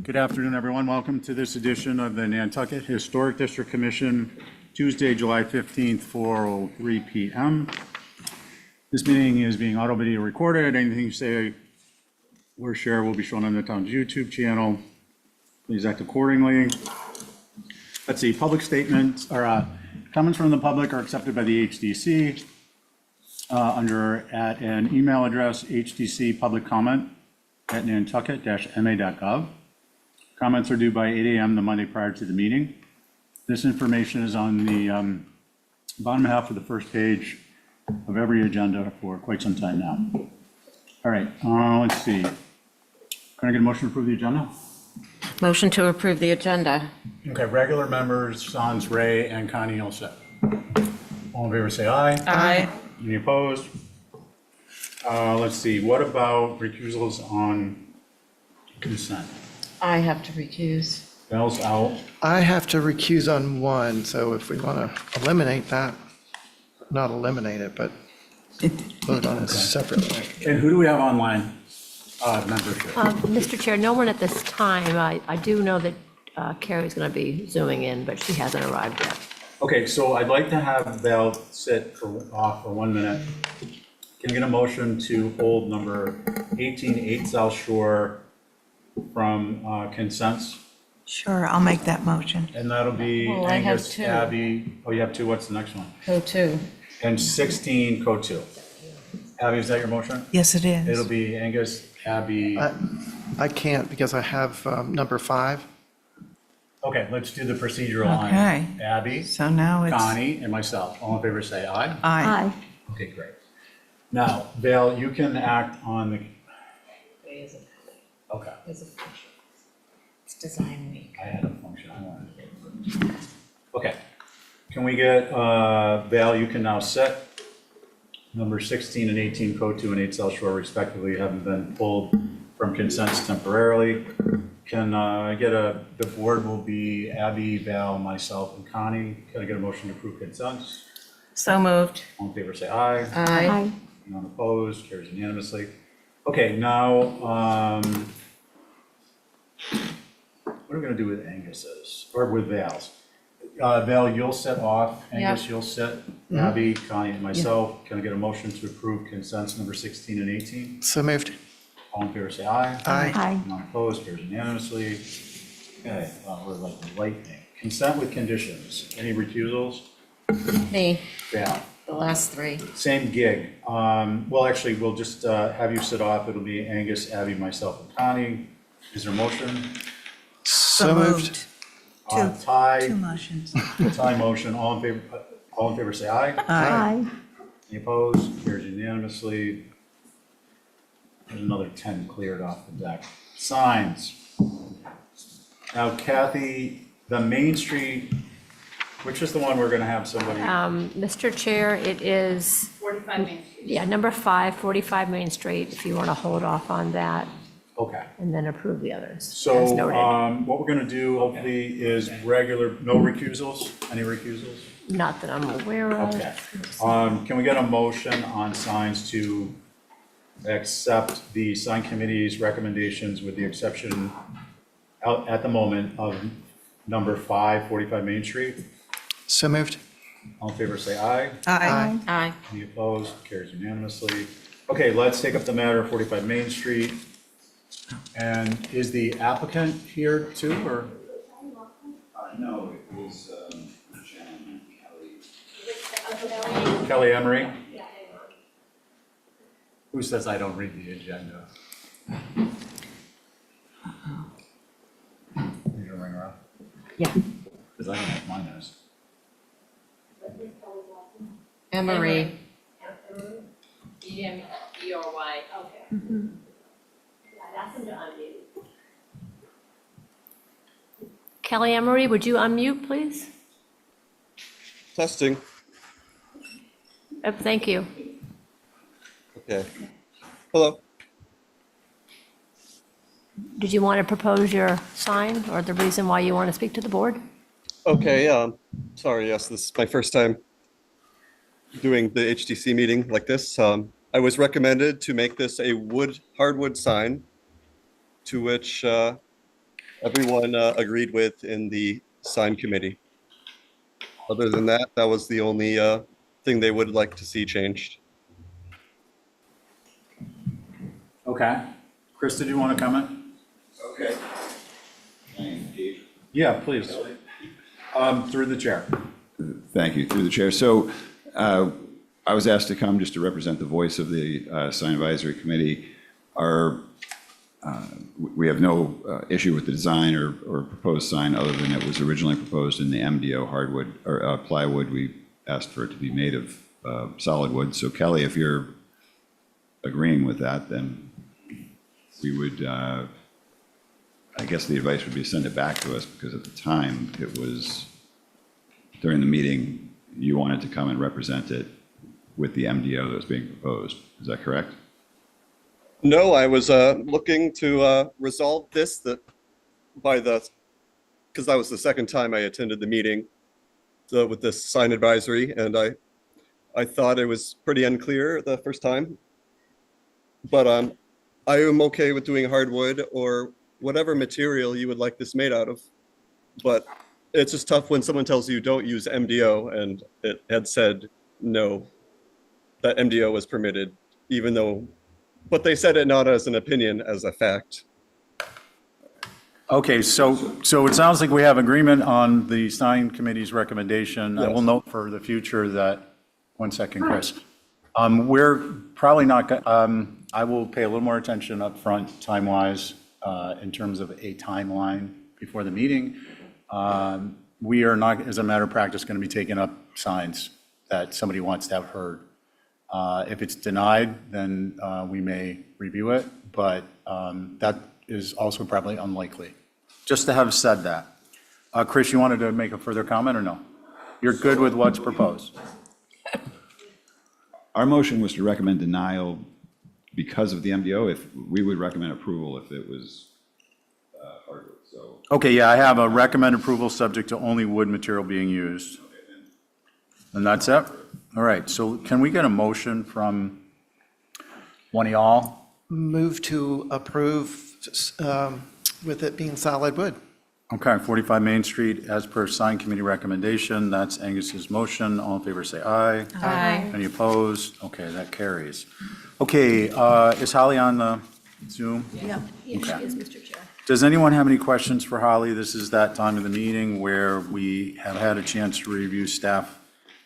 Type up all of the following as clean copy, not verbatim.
Good afternoon, everyone. Welcome to this edition of the Nantucket Historic District Commission, Tuesday, July 15th, 4:03 p.m. This meeting is being audio-video recorded. Anything you say or share will be shown on the town's YouTube channel. Please act accordingly. Let's see, public statements or comments from the public are accepted by the HDC at an email address, hdcpubliccomment@nantucket-ma.gov. Comments are due by 8 a.m. the Monday prior to the meeting. This information is on the bottom half of the first page of every agenda for quite some time now. All right, let's see. Can I get a motion to approve the agenda? Motion to approve the agenda. Okay, regular members, Sans, Ray, and Connie Olset. All in favor, say aye. Aye. Any opposed? Let's see, what about recusals on consent? I have to recuse. Bell's out. I have to recuse on one, so if we want to eliminate that, not eliminate it, but vote on it separately. And who do we have online membership? Mr. Chair, no one at this time. I do know that Carrie's going to be zooming in, but she hasn't arrived yet. Okay, so I'd like to have Val sit off for 1 minute. Can I get a motion to hold number 18-8 South Shore from consents? Sure, I'll make that motion. And that'll be Well, I have Angus, two. Abby. Oh, you have two. What's the next one? Go to. And 16, code 2. Abby, is that your motion? Yes, it is. It'll be Angus, Abby. I can't because I have number 5. Okay, let's do the procedural line. Okay. Abby, So now it's. Connie, and myself. All in favor, say aye. Aye. Okay, great. Now, Val, you can act on the, okay. It's design week. I had a function I wanted to do. Okay. Can we get, Val, you can now set number 16 and 18, code 2 and 8 South Shore respectively, having been pulled from consents temporarily. Can I get the board will be Abby, Val, myself, and Connie. Can I get a motion to approve consents? So moved. All in favor, say aye. Aye. None opposed, carries unanimously. Okay, now, what are we gonna do with Angus's, or with Val's? Val, you'll set off, Angus, you'll set, Abby, Connie, and myself. Can I get a motion to approve consents number 16 and 18? So moved. All in favor, say aye. Aye. None opposed, carries unanimously. Okay, we're like lightning. Consent with conditions. Any recusals? Me, Val. the last three. Same gig. Well, actually, we'll just have you sit off. It'll be Angus, Abby, myself, and Connie. Is there a motion? So moved. Two Tie, motions. tie motion. All in favor, say aye. Aye. Any opposed? Carries unanimously. There's another 10 cleared off the deck. Signs. Now, Kathy, the Main Street, which is the one we're going to have somebody? Mr. Chair, it is. 45 Main Street. Yeah, number 5, 45 Main Street, if you want to hold off on that Okay. and then approve the others. So as noted. what we're going to do hopefully is regular, no recusals? Any recusals? Not that I'm aware of. Okay. Can we get a motion on signs to accept the sign committee's recommendations with the exception at the moment of number 5, 45 Main Street? So moved. All in favor, say aye. Aye. Aye. Any opposed? Carries unanimously. Okay, let's take up the matter of 45 Main Street. And is the applicant here too, or? No, it was Jen Kelly. Kelly Emery? Who says I don't read the agenda? You gonna ring her up? Yeah. Because I don't have my notes. Emery. E-M-E-R-Y. Okay. Kelly Emery, would you unmute, please? Testing. Thank you. Okay. Hello. Did you want to propose your sign or the reason why you want to speak to the board? Okay. Sorry. Yes, this is my first time doing the HDC meeting like this. I was recommended to make this a hardwood sign, to which everyone agreed with in the sign committee. Other than that, that was the only thing they would like to see changed. Okay. Chris, did you want to comment? Okay. Can I engage? Yeah, please. Through the chair. Thank you, through the chair. So I was asked to come just to represent the voice of the Sign Advisory Committee. We have no issue with the design or proposed sign other than it was originally proposed in the MDO hardwood or plywood. We asked for it to be made of solid wood. So Kelly, if you're agreeing with that, then we would, I guess the advice would be to send it back to us because at the time it was, during the meeting, you wanted to come and represent it with the MDO that was being proposed. Is that correct? No, I was looking to resolve this because that was the second time I attended the meeting with this sign advisory, and I thought it was pretty unclear the first time. But I am okay with doing hardwood or whatever material you would like this made out of. But it's just tough when someone tells you don't use MDO, and it had said no, that MDO was permitted, even though. But they said it not as an opinion, as a fact. Okay, so it sounds like we have agreement on the sign committee's recommendation. I will Yes. note for the future that, one second, Chris. We're probably not, I will pay a little more attention up front, time-wise, in terms of a timeline before the meeting. We are not, as a matter of practice, going to be taking up signs that somebody wants to have heard. If it's denied, then we may review it, but that is also probably unlikely. Just to have said that. Chris, you wanted to make a further comment or no? You're good with what's proposed? Our motion was to recommend denial because of the MDO. If we would recommend approval if it was hardwood, so. Okay, yeah, I have a recommend approval subject to only wood material being used. And that's it? All right, so can we get a motion from one of y'all? Move to approve with it being solid wood. Okay, 45 Main Street, as per sign committee recommendation, that's Angus's motion. All in favor, say aye. Aye. Any opposed? Okay, that carries. Okay, is Holly on the Zoom? Yes, she is, Mr. Chair. Does anyone have any questions for Holly? This is that time of the meeting where we have had a chance to review staff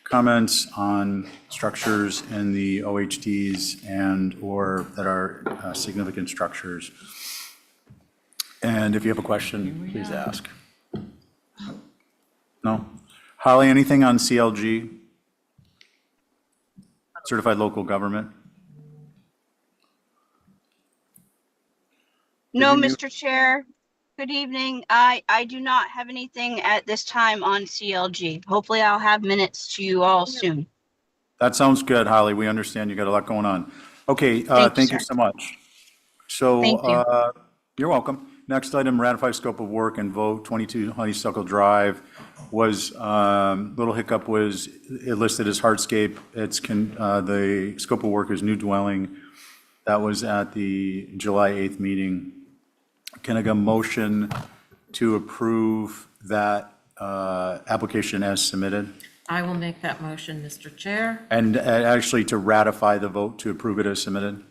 comments on structures in the OHTs and/or that are significant structures. And if you have a question, please ask. No? Holly, anything on CLG? Certified Local Government? No, Mr. Chair. Good evening. I do not have anything at this time on CLG. Hopefully I'll have minutes to you all soon. That sounds good, Holly. We understand you got a lot going on. Okay, Thank you, thank you sir. so much. So, Thank you. You're welcome. Next item, ratify scope of work and vote 22 Honeysuckle Drive was, little hiccup was it listed as hardscape. It's, the scope of work is new dwelling. That was at the July 8th meeting. Can I get a motion to approve that application as submitted? I will make that motion, Mr. Chair. And actually to ratify the vote to approve it as submitted?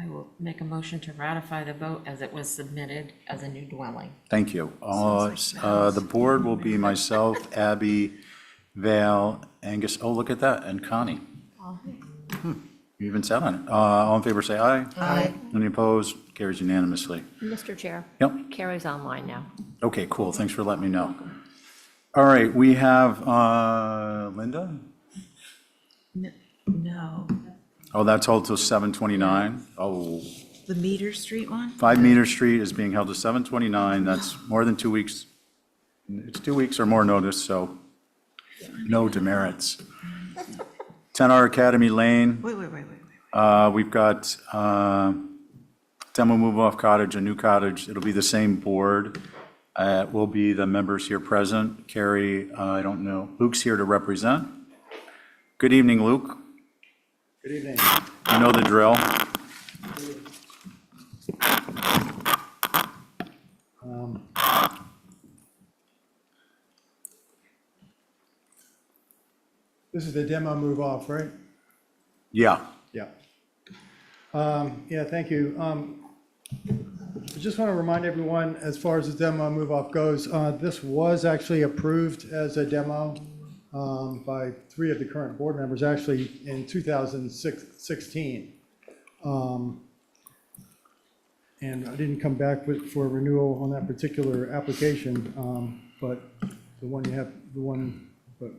I will make a motion to ratify the vote as it was submitted as a new dwelling. Thank you. The board will be myself, Abby, Val, Angus, oh, look at that, and Connie. You even sat on it. All in favor, say aye. Aye. Any opposed? Carries unanimously. Mr. Chair. Yep. Carrie's online now. Okay, cool. Thanks for letting me know. All right, we have Linda? No, Oh, that's held till 7:29. Oh, the Meter Street one? 5 Meter Street is being held to 7:29. That's more than 2 weeks. It's 2 weeks or more notice, so no demerits. 10R Academy Lane. Wait. We've got demo move-off cottage, a new cottage. It'll be the same board. Will be the members here present. Carrie, I don't know. Luke's here to represent. Good evening, Luke. Good evening. You know the drill. This is the demo move off, right? Yeah. Yeah. Yeah, thank you. I just want to remind everyone, as far as the demo move off goes, this was actually approved as a demo by 3 of the current board members, actually in 2016. And I didn't come back for renewal on that particular application, but the one you have, but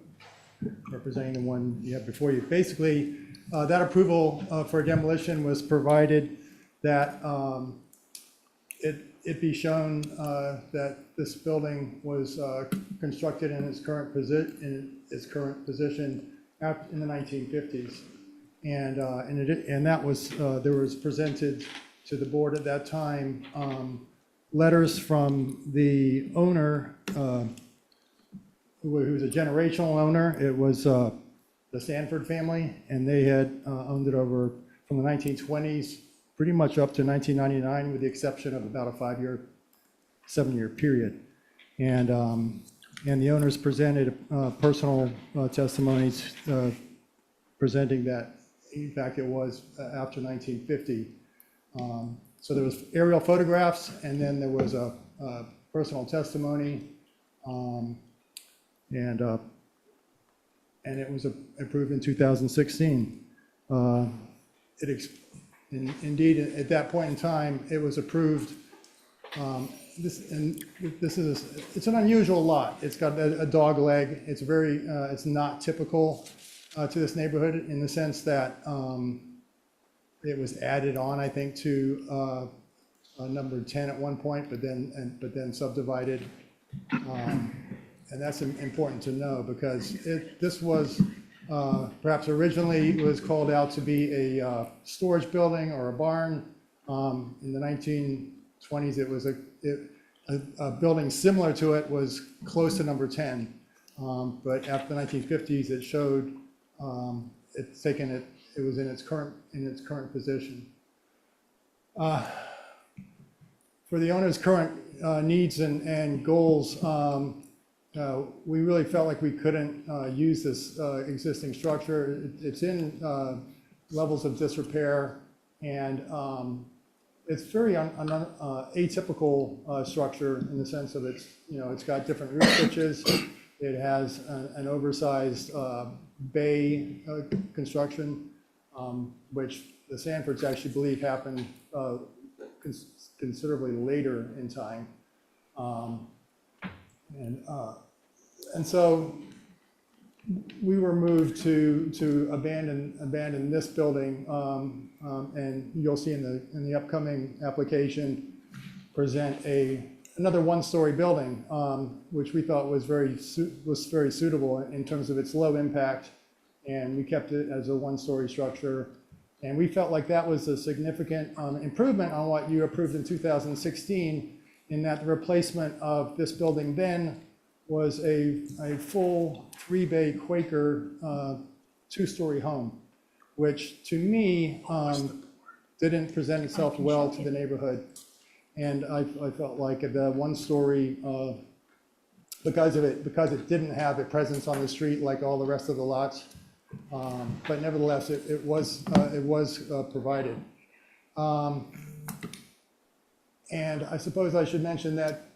representing the one you have before you. Basically, that approval for demolition was provided that it be shown that this building was constructed in its current position in the 1950s. And that was, there was presented to the board at that time letters from the owner, who was a generational owner. It was the Sanford family, and they had owned it over from the 1920s pretty much up to 1999, with the exception of about a 7-year period. And the owners presented personal testimonies presenting that, in fact, it was after 1950. So there was aerial photographs, and then there was a personal testimony, and it was approved in 2016. Indeed, at that point in time, it was approved. It's an unusual lot. It's got a dog leg. It's it's not typical to this neighborhood in the sense that it was added on, I think, to number 10 at one point, but then subdivided. And that's important to know, because this was perhaps originally it was called out to be a storage building or a barn. In the 1920s, it was a building similar to it was close to number 10. But after the 1950s, it showed it's taken it. It was in its current position. For the owner's current needs and goals, we really felt like we couldn't use this existing structure. It's in levels of disrepair, and it's very atypical structure in the sense of it's got different roof pitches. It has an oversized bay construction, which the Sanfords actually believe happened considerably later in time. And so we were moved to abandon this building, and you'll see in the upcoming application present another one-story building, which we thought was very suitable in terms of its low impact, and we kept it as a one-story structure. And we felt like that was a significant improvement on what you approved in 2016, in that the replacement of this building then was a full 3-bay Quaker 2-story home, which to me didn't present itself well to the neighborhood. And I felt like the one-story, because it didn't have a presence on the street like all the rest of the lots, but nevertheless, it was provided. And I suppose I should mention that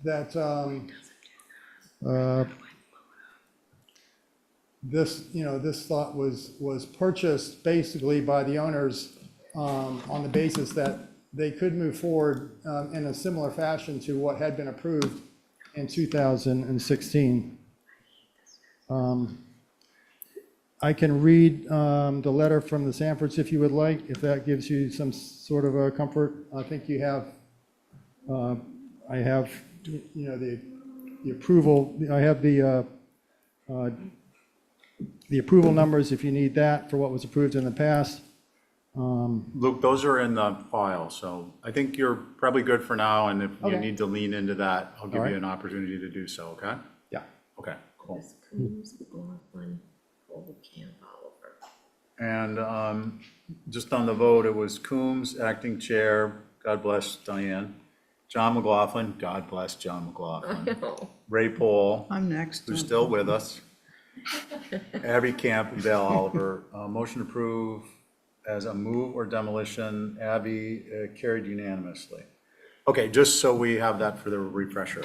this lot was purchased basically by the owners on the basis that they could move forward in a similar fashion to what had been approved in 2016. I can read the letter from the Sanfords if you would like, if that gives you some sort of a comfort. I think you have. I have, the approval. I have the approval numbers if you need that for what was approved in the past. Luke, those are in the file, so I think you're probably good for now, and if you Okay. need to lean into that, I'll give All you right. an opportunity to do so, okay? Yeah. Okay, cool. Coombs, McLaughlin, Camp, Oliver. And just on the vote, it was Coombs, acting chair, God bless Diane. John McLaughlin, God bless John McLaughlin. Ray Paul, I'm next. who's still with us. Abby Camp, and Dale Oliver. Motion to approve as a move or demolition. Abby, carried unanimously. Okay, just so we have that for the refresher.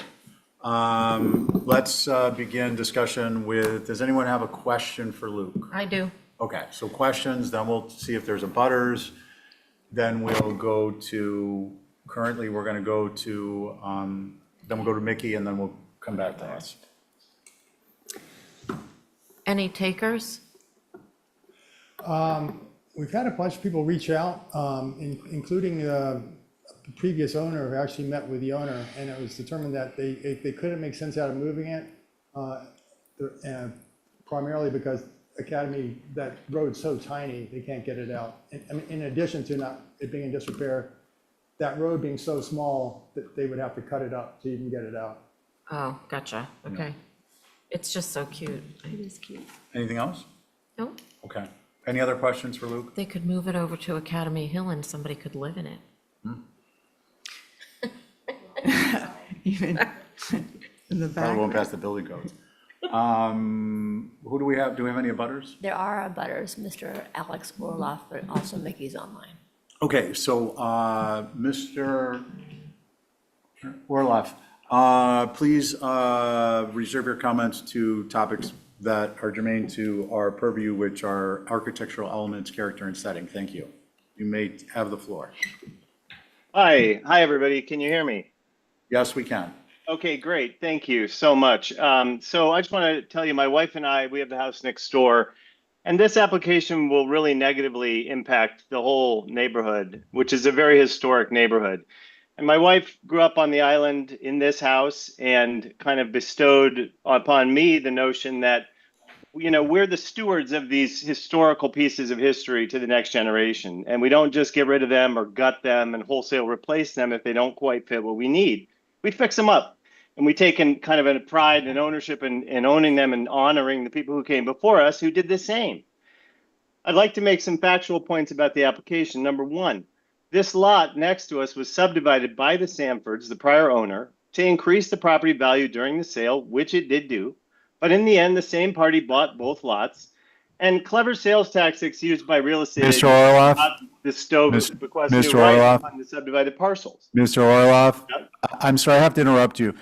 Let's begin discussion with, does anyone have a question for Luke? I do. Okay, so questions, then we'll see if there's a butters. Then we'll go to, currently, we're going to go to, then we'll go to Mickey, and then we'll come back to us. Any takers? We've had a bunch of people reach out, including the previous owner who actually met with the owner, and it was determined that they couldn't make sense out of moving it, primarily because Academy, that road's so tiny, they can't get it out. I mean, in addition to not it being in disrepair, that road being so small that they would have to cut it up to even get it out. Oh, gotcha. Okay. It's just so cute. It is cute. Anything else? No, Okay. Any other questions for Luke? they could move it over to Academy Hill and somebody could live in it. Even in the Probably won't back. pass the building code. Who do we have? Do we have any abutters? There are abutters, Mr. Alex Orloff, but also Mickey's online. Okay, so, Mr. Orloff, please, reserve your comments to topics that are germane to our purview, which are architectural elements, character, and setting. Thank you. You may have the floor. Hi, everybody. Can you hear me? Yes, we can. Okay, great. Thank you so much. So I just want to tell you, my wife and I, we have the house next door, and this application will really negatively impact the whole neighborhood, which is a very historic neighborhood. And my wife grew up on the island in this house and kind of bestowed upon me the notion that, you know, we're the stewards of these historical pieces of history to the next generation. And we don't just get rid of them or gut them and wholesale replace them if they don't quite fit what we need. We fix them up. And we take in kind of a pride and ownership in owning them and honoring the people who came before us who did the same. I'd like to make some factual points about the application. Number one, this lot next to us was subdivided by the Sanfords, the prior owner, to increase the property value during the sale, which it did do. But in the end, the same party bought both lots. And clever sales tactics used by real estate Mr. agents Orloff? not bestow bequest Mr. new rights Orloff? on the subdivided parcels. Mr. Orloff, Yep. I'm sorry, I have to interrupt you.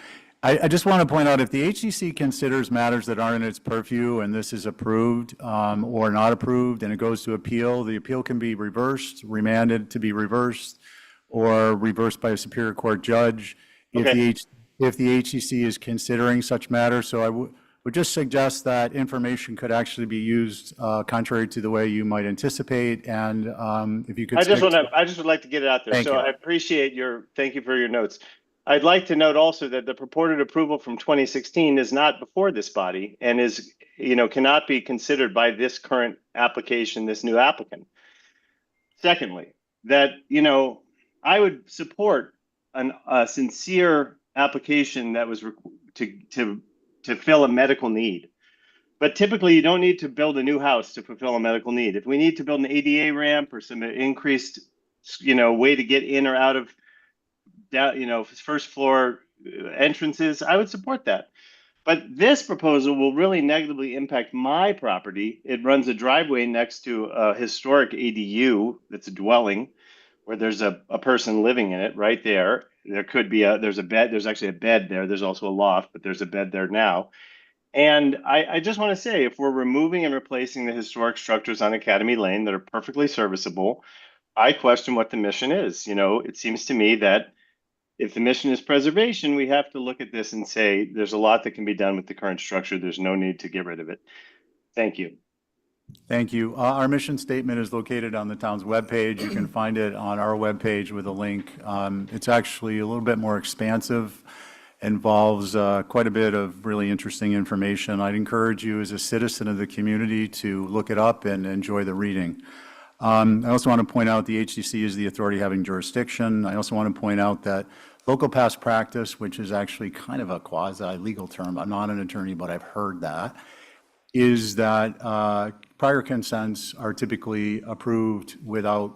I just want to point out, if the HCC considers matters that aren't in its purview, and this is approved or not approved, and it goes to appeal, the appeal can be reversed, remanded to be reversed, or reversed by a Superior Court judge if Okay. if the HCC is considering such matters. So I would just suggest that information could actually be used contrary to the way you might anticipate, and if you could I just stick want to, I just would like to get it out there. Thank So you. I appreciate thank you for your notes. I'd like to note also that the purported approval from 2016 is not before this body and is, cannot be considered by this current application, this new applicant. Secondly, that, I would support a sincere application that was to fill a medical need. But typically, you don't need to build a new house to fulfill a medical need. If we need to build an ADA ramp or some increased, way to get in or out of, first floor entrances, I would support that. But this proposal will really negatively impact my property. It runs a driveway next to a historic ADU that's a dwelling where there's a person living in it right there. There could be there's a bed, there's actually a bed there. There's also a loft, but there's a bed there now. And I just want to say, if we're removing and replacing the historic structures on Academy Lane that are perfectly serviceable, I question what the mission is. It seems to me that if the mission is preservation, we have to look at this and say, there's a lot that can be done with the current structure. There's no need to get rid of it. Thank you. Thank you. Our mission statement is located on the town's webpage. You can find it on our webpage with a link. It's actually a little bit more expansive, involves quite a bit of really interesting information. I'd encourage you as a citizen of the community to look it up and enjoy the reading. I also want to point out the HCC is the authority having jurisdiction. I also want to point out that local past practice, which is actually kind of a quasi-legal term, I'm not an attorney, but I've heard that, is that prior consents are typically approved without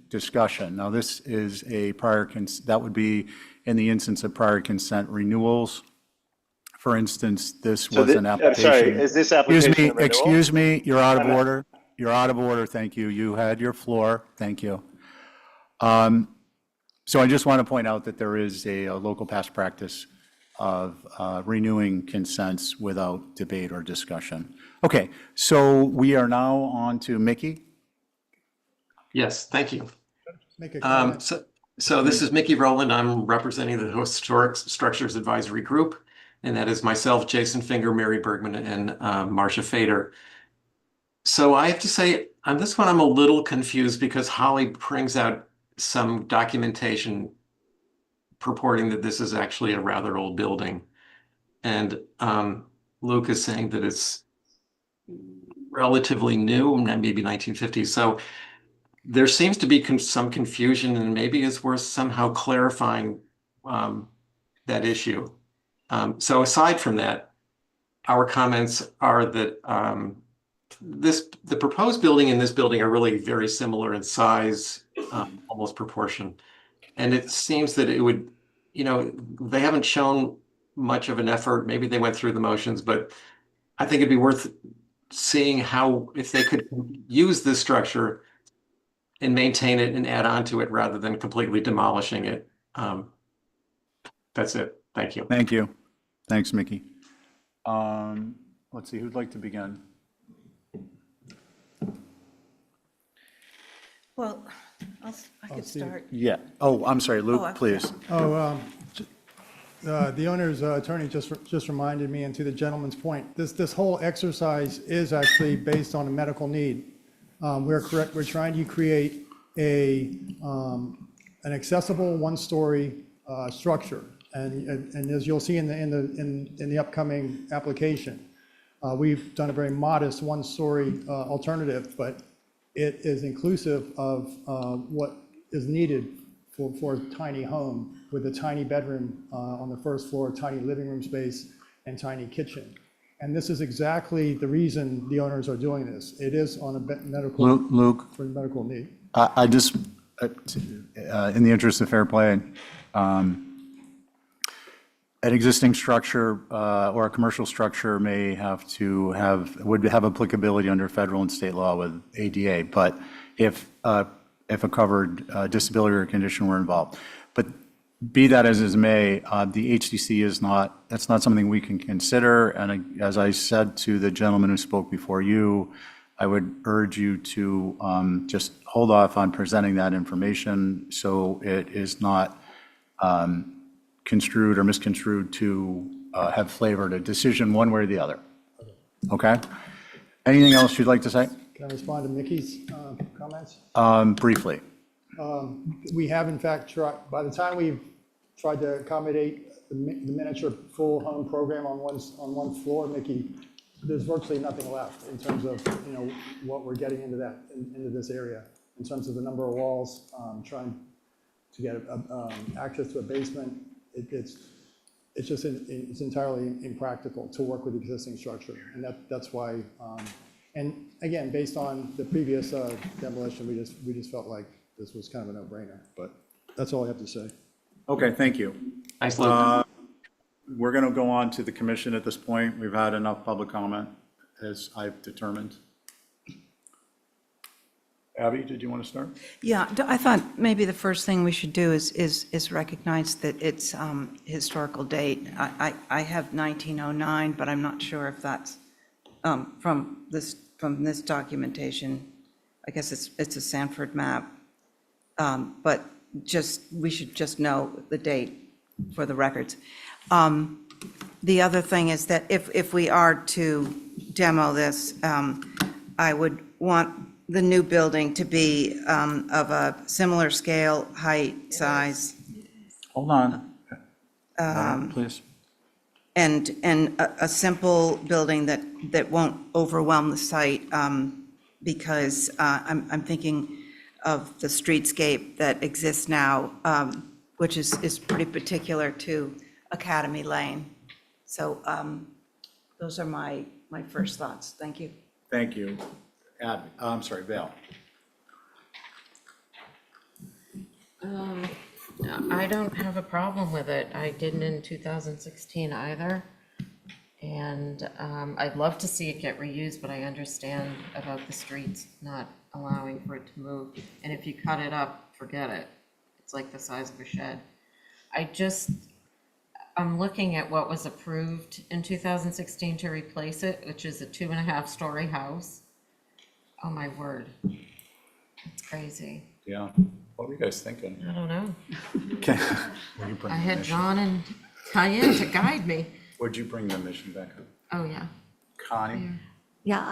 discussion. Now, this is a prior that would be in the instance of prior consent renewals For instance, this So was this, an I'm application. sorry, is this application a renewal? Excuse me, you're out of I'm not- order. You're out of order, thank you. You had your floor, thank you. So I just want to point out that there is a local past practice of renewing consents without debate or discussion. Okay, so we are now on to Mickey. Yes, thank you. Make a comment. So this is Mickey Rowland. I'm representing the Historic Structures Advisory Group, and that is myself, Jason Finger, Mary Bergman, and Marcia Fader. So I have to say, on this one, I'm a little confused because Holly brings out some documentation purporting that this is actually a rather old building. And Luke is saying that it's relatively new, maybe 1950s. So there seems to be some confusion, and maybe it's worth somehow clarifying that issue. So aside from that, our comments are that the proposed building and this building are really very similar in size, almost proportion. And it seems that it would, they haven't shown much of an effort. Maybe they went through the motions, but I think it'd be worth seeing how, if they could use this structure and maintain it and add on to it rather than completely demolishing it. That's it. Thank you. Thank you. Thanks, Mickey. Let's see, who'd like to begin? Well, I could start. Yeah. Oh, I'm sorry, Oh, Luke, please. The owner's attorney just reminded me, and to the gentleman's point, this whole exercise is actually based on a medical need. We're trying to create an accessible one-story structure, and as you'll see in the upcoming application, we've done a very modest one-story alternative, but it is inclusive of what is needed for a tiny home with a tiny bedroom on the first floor, tiny living room space, and tiny kitchen. And this is exactly the reason the owners are doing this. It is on a medical, Luke, for medical need. I just, in the interest of fair play, an existing structure or a commercial structure may would have applicability under federal and state law with ADA, but if a covered disability or condition were involved. But be that as it may, the HDC that's not something we can consider. And as I said to the gentleman who spoke before you, I would urge you to just hold off on presenting that information so it is not construed or misconstrued to have flavored a decision one way or the other. Okay? Anything else you'd like to say? Can I respond to Mickey's comments? Briefly. We have in fact tried, by the time we've tried to accommodate the miniature full home program on one floor, Mickey, there's virtually nothing left in terms of, what we're getting into this area, in terms of the number of walls, trying to get access to a basement. It's entirely impractical to work with the existing structure, and that's why. And again, based on the previous demolition, we just felt like this was kind of a no-brainer. But that's all I have to say. Okay, thank you. Thanks, Luke. We're going to go on to the commission at this point. We've had enough public comment, as I've determined. Abby, did you want to start? Yeah, I thought maybe the first thing we should do is recognize that it's historical date. I have 1909, but I'm not sure if that's from this documentation. I guess it's a Sanford map. But we should just know the date for the records. The other thing is that if we are to demo this, I would want the new building to be of a similar scale, height, size. Hold on. Please. And a simple building that won't overwhelm the site, because I'm thinking of the streetscape that exists now, which is pretty particular to Academy Lane. So those are my first thoughts. Thank you. Thank you. Abby, I'm sorry, Val. I don't have a problem with it. I didn't in 2016 either. And I'd love to see it get reused, but I understand about the streets not allowing for it to move. And if you cut it up, forget it. It's like the size of a shed. I'm looking at what was approved in 2016 to replace it, which is a 2.5-story house. Oh, my word. It's crazy. Yeah. What were you guys thinking? I don't know. Okay. Will you bring I the had mission- John and Diane to guide me. Would you bring the mission back up? Oh, yeah. Connie? Yeah,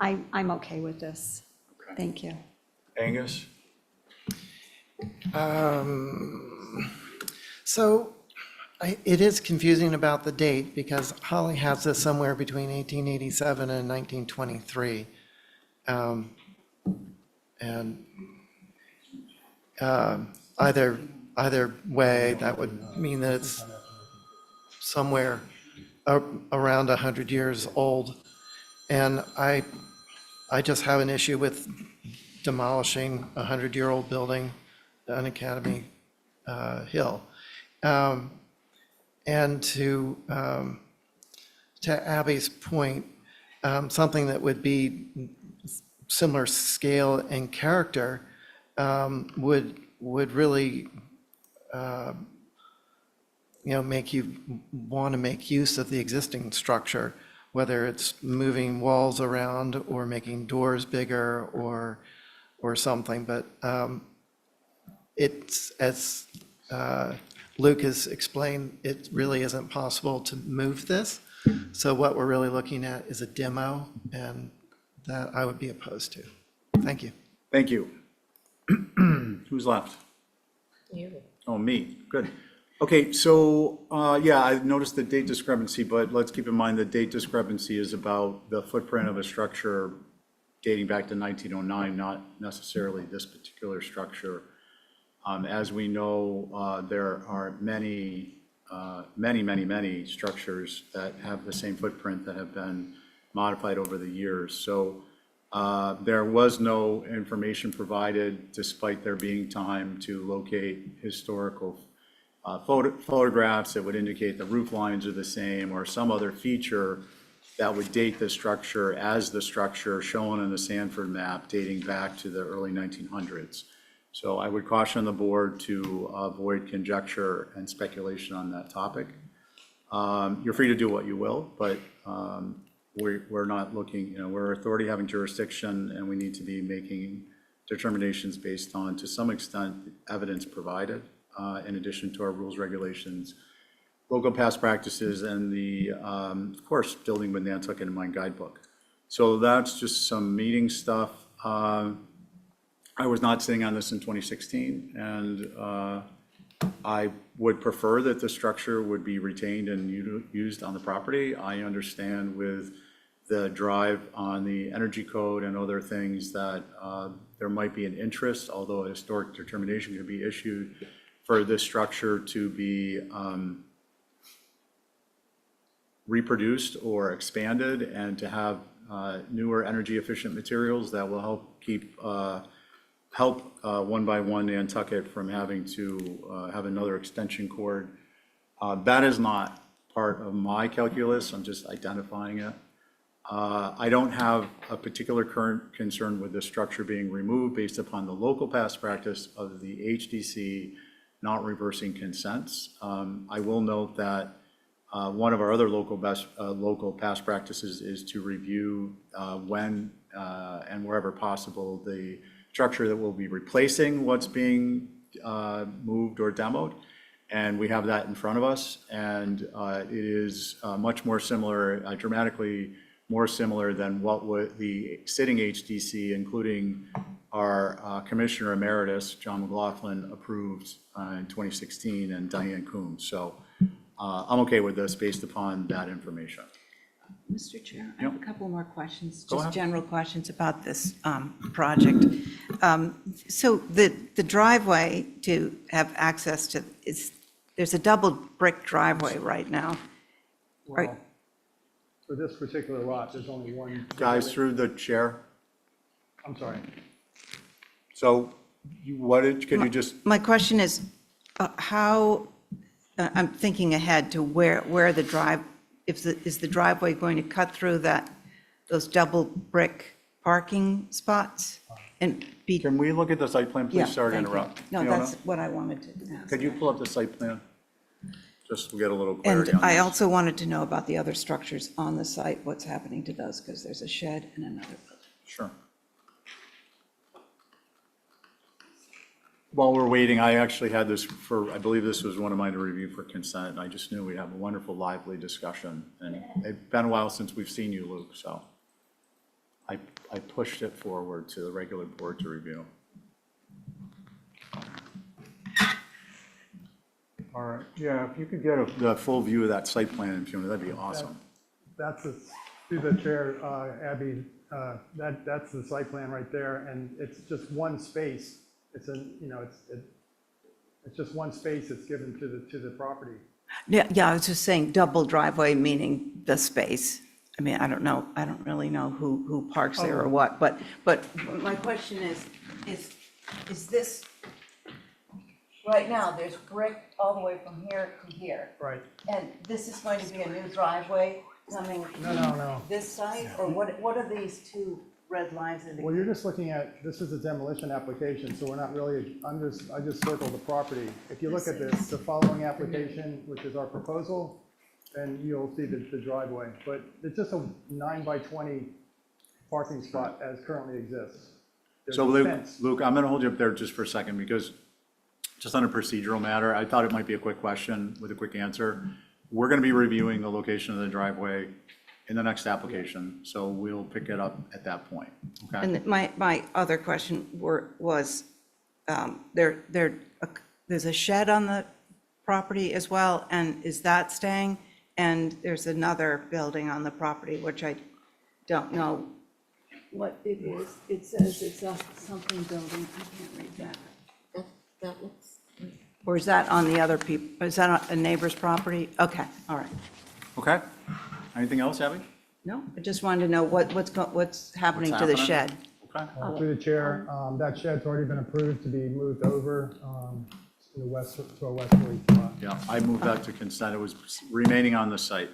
I'm okay with this. Okay. Thank you. Angus? So it is confusing about the date because Holly has this somewhere between 1887 and 1923. And either way, that would mean that it's somewhere around 100 years old. And I just have an issue with demolishing a 100-year-old building on Academy Hill. And to Abby's point, something that would be similar scale and character would really make you want to make use of the existing structure, whether it's moving walls around or making doors bigger or something. But it's, as Luke has explained, it really isn't possible to move this. So what we're really looking at is a demo, and that I would be opposed to. Thank you. Thank you. Who's left? You. Oh, me. Good. Okay, so, yeah, I noticed the date discrepancy, but let's keep in mind the date discrepancy is about the footprint of a structure dating back to 1909, not necessarily this particular structure. As we know, there are many structures that have the same footprint that have been modified over the years. So there was no information provided, despite there being time to locate historical photographs that would indicate the roof lines are the same or some other feature that would date the structure as the structure shown in the Sanford map dating back to the early 1900s. So I would caution the board to avoid conjecture and speculation on that topic. You're free to do what you will, but we're not looking, we're authority having jurisdiction, and we need to be making determinations based on, to some extent, evidence provided, in addition to our rules, regulations, local past practices, and the, of course, Building with Nantucket in Mind guidebook. So that's just some meeting stuff. I was not sitting on this in 2016, and I would prefer that the structure would be retained and used on the property. I understand with the drive on the energy code and other things that there might be an interest, although a historic determination could be issued for this structure to be reproduced or expanded and to have newer energy efficient materials that will help keep one by one Nantucket from having to have another extension cord. That is not part of my calculus. I'm just identifying it. I don't have a particular current concern with the structure being removed based upon the local past practice of the HDC not reversing consents. I will note that one of our other local past practices is to review when and wherever possible the structure that will be replacing what's being moved or demoed. And we have that in front of us, and it is much more similar, dramatically more similar than what would the sitting HDC, including our Commissioner Emeritus, John McLaughlin, approved in 2016, and Diane Coombs. So I'm okay with this based upon that information. Mr. Chair, I have a couple more questions, Go just ahead. general questions about this project. So the driveway to have access to, there's a double brick driveway right now. Right. Well, for this particular lot, there's only one. Guys, through the chair. I'm sorry. So could you just, My question is, how, I'm thinking ahead to where the is the driveway going to cut through those double brick parking spots? And be, Can we look at the site plan, yeah, please? Sorry to thank you. interrupt. No, Fiona, that's what I wanted to ask. could you pull up the site plan? Just to get a little clarity And on I this. also wanted to know about the other structures on the site, what's happening to those, because there's a shed and another building. Sure. While we're waiting, I actually had this for, I believe this was one of mine to review for consent, and I just knew we'd have a wonderful, lively discussion. And it's been a while since we've seen you, Luke, so I pushed it forward to the regular board to review. All right, yeah, if you could get the full view of that site plan, Fiona, that'd be awesome. That's, through the chair, Abby, that's the site plan right there, and it's just one space. It's it's just one space that's given to the property. Yeah, I was just saying double driveway, meaning the space. I mean, I don't know, I don't really know who parks there or what, but my question is this, right now, there's brick all the way from here to here. Right. And this is going to be a new driveway coming No. this side, or what are these two red lines indicating? Well, you're just looking at, this is a demolition application, so we're not really, I just circled the property. If you look at the following application, which is our proposal, then you'll see the driveway. But it's just a 9x20 parking spot as currently exists. There's So a Luke, fence. I'm gonna hold you up there just for a second, because just on a procedural matter, I thought it might be a quick question with a quick answer. We're gonna be reviewing the location of the driveway in the next application, so we'll pick it up at that point, okay? And my other question was, there's a shed on the property as well, and is that staying? And there's another building on the property, which I don't know what it is. It says it's a something building, I can't read that. That looks, Or is that on the other people, is that on a neighbor's property? Okay, all right. Okay, anything else, Abby? No, I just wanted to know what's happening to the happening? shed. Okay, Through the chair, that shed's already been approved to be moved over to the west, to a westerly spot. yeah, I moved that to consent, it was remaining on the site,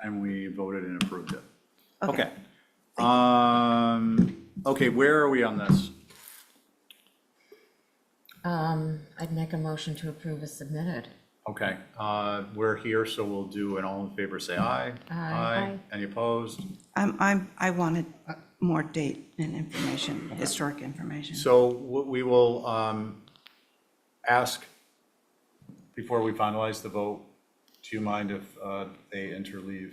and we voted and approved it. Okay. Okay, where are we on this? I'd make a motion to approve as submitted. Okay, we're here, so we'll do an all in favor, say aye. Aye. Any opposed? I wanted more date and information, historic information. So we will ask, before we finalize the vote, do you mind if they interleave,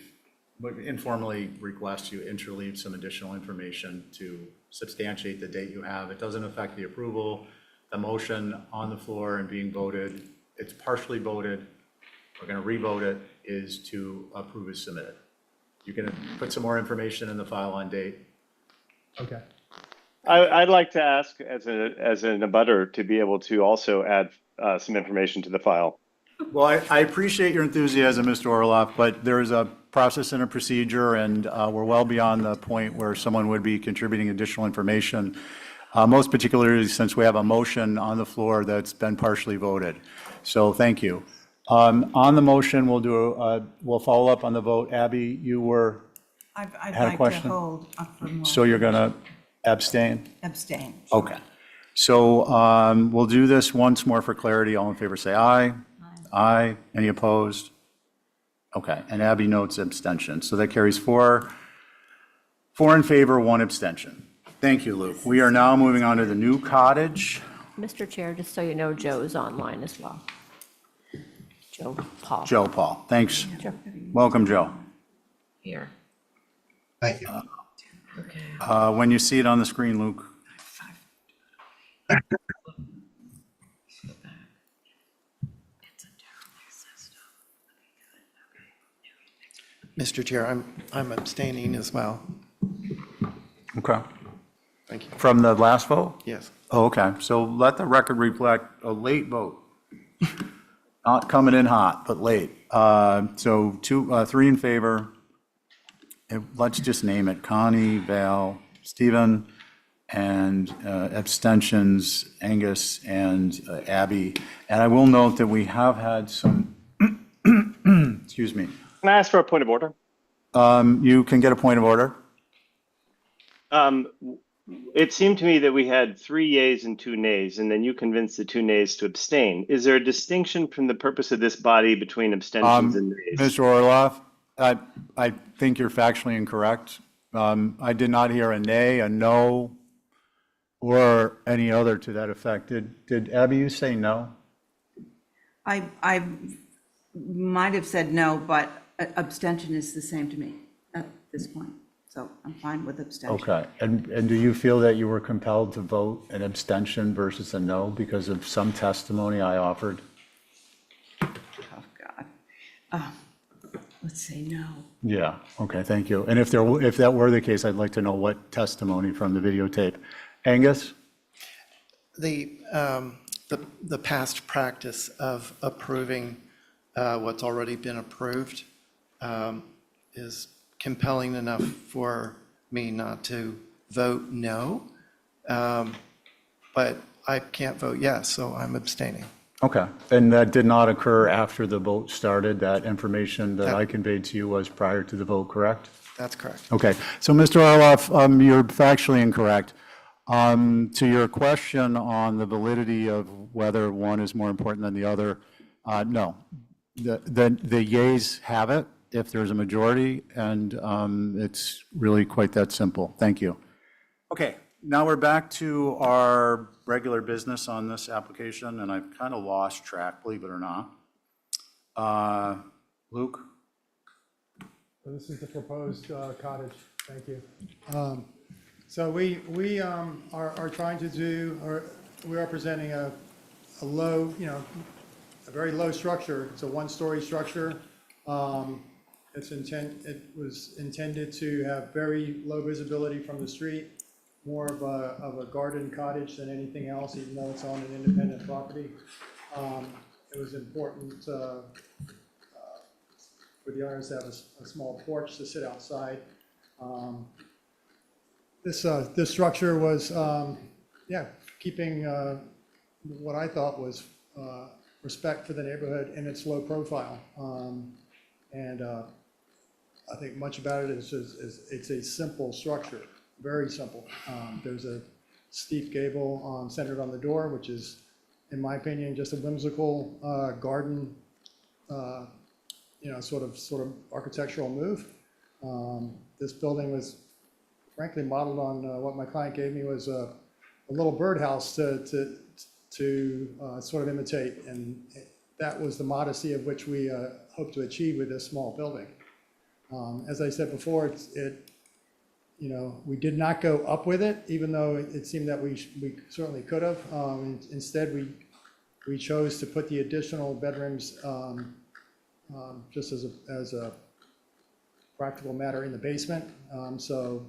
informally request you interleave some additional information to substantiate the date you have? It doesn't affect the approval, the motion on the floor and being voted. It's partially voted. We're going to re-vote it, is to approve as submitted. You can put some more information in the file on date. Okay. I'd like to ask as an abutter to be able to also add some information to the file. Well, I appreciate your enthusiasm, Mr. Orloff, but there is a process and a procedure, and we're well beyond the point where someone would be contributing additional information, most particularly since we have a motion on the floor that's been partially voted. So thank you. On the motion, we'll follow up on the vote. Abby, you were, I'd had a like to question? hold up for more. so you're going to abstain? Abstain. Okay. So we'll do this once more for clarity. All in favor, say aye. Aye. Any opposed? Okay, and Abby notes abstention. So that carries four in favor, one abstention. Thank you, Luke. We are now moving on to the new cottage. Mr. Chair, just so you know, Joe's online as well. Joe Paul. Joe Paul, thanks. Sure. Welcome, Joe. Here. Thank you. Okay. When you see it on the screen, Luke. Mr. Chair, I'm abstaining as well. Okay. Thank you. From the last vote? Yes. Oh, okay, so let the record reflect a late vote. Not coming in hot, but late. So three in favor. Let's just name it, Connie, Val, Stephen, and abstentions, Angus and Abby. And I will note that we have had some, excuse me, Can I ask for a point of order? You can get a point of order. It seemed to me that we had 3 yays and 2 nays, and then you convinced the 2 nays to abstain. Is there a distinction from the purpose of this body between abstentions and nays? Mr. Orloff, I think you're factually incorrect. I did not hear a nay, a no, or any other to that effect. Did Abby, you say no? I might have said no, but abstention is the same to me at this point. So I'm fine with abstention. Okay, and do you feel that you were compelled to vote an abstention versus a no because of some testimony I offered? Oh, God. Let's say no. Yeah, okay, thank you. And if that were the case, I'd like to know what testimony from the videotape. Angus? The past practice of approving what's already been approved is compelling enough for me not to vote no, but I can't vote yes, so I'm abstaining. Okay, and that did not occur after the vote started? That information that I conveyed to you was prior to the vote, correct? That's correct. Okay, so Mr. Orloff, you're factually incorrect. To your question on the validity of whether one is more important than the other, no. The yays have it if there's a majority, and it's really quite that simple. Thank you. Okay, now we're back to our regular business on this application, and I've kind of lost track, believe it or not. Luke? So this is the proposed cottage. Thank you. So we are trying to do, or we are presenting a low, a very low structure. It's a one-story structure. It was intended to have very low visibility from the street, more of a garden cottage than anything else, even though it's on an independent property. It was important for the owners to have a small porch to sit outside. This structure was, keeping what I thought was respect for the neighborhood and its low profile. And I think much about it is it's a simple structure, very simple. There's a steep gable centered on the door, which is, in my opinion, just a whimsical garden, sort of architectural move. This building was frankly modeled on what my client gave me was a little birdhouse to sort of imitate, and that was the modesty of which we hope to achieve with this small building. As I said before, we did not go up with it, even though it seemed that we certainly could have. Instead, we chose to put the additional bedrooms just as a practical matter in the basement. So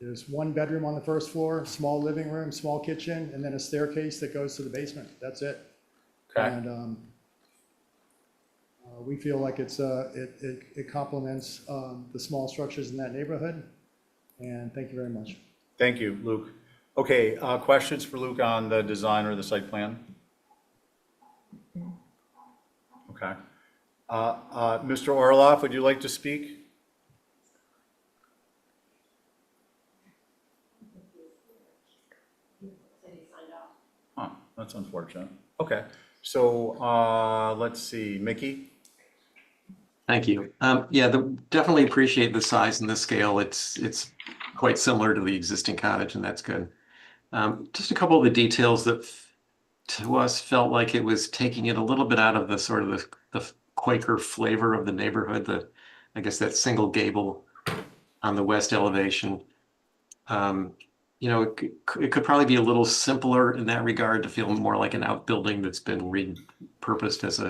there's one bedroom on the first floor, small living room, small kitchen, and then a staircase that goes to the basement. That's it. Okay. And we feel like it complements the small structures in that neighborhood. And thank you very much. Thank you, Luke. Okay, questions for Luke on the design or the site plan? Okay. Mr. Orloff, would you like to speak? Huh, that's unfortunate. Okay, so let's see, Mickey? Thank you. Yeah, definitely appreciate the size and the scale. It's quite similar to the existing cottage, and that's good. Just a couple of the details that to us felt like it was taking it a little bit out of the sort of the Quaker flavor of the neighborhood. I guess that single gable on the west elevation. It could probably be a little simpler in that regard to feel more like an outbuilding that's been repurposed as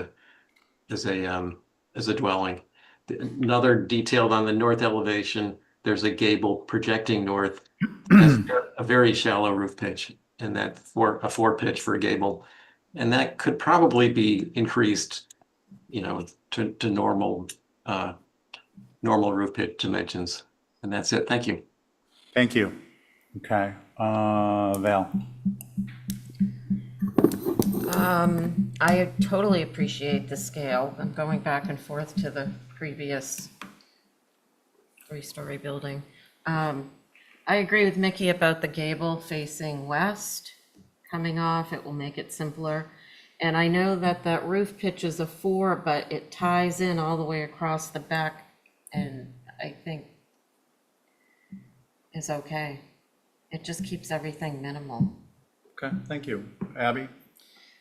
a dwelling. Another detailed on the north elevation, there's a gable projecting north, has a very shallow roof pitch, and that a 4 pitch for a gable, and that could probably be increased, to normal roof pitch dimensions. And that's it. Thank you. Thank you. Okay, Val? I totally appreciate the scale. I'm going back and forth to the previous three-story building. I agree with Mickey about the gable facing west coming off. It will make it simpler. And I know that that roof pitch is a 4, but it ties in all the way across the back, and I think is okay. It just keeps everything minimal. Okay, thank you. Abby?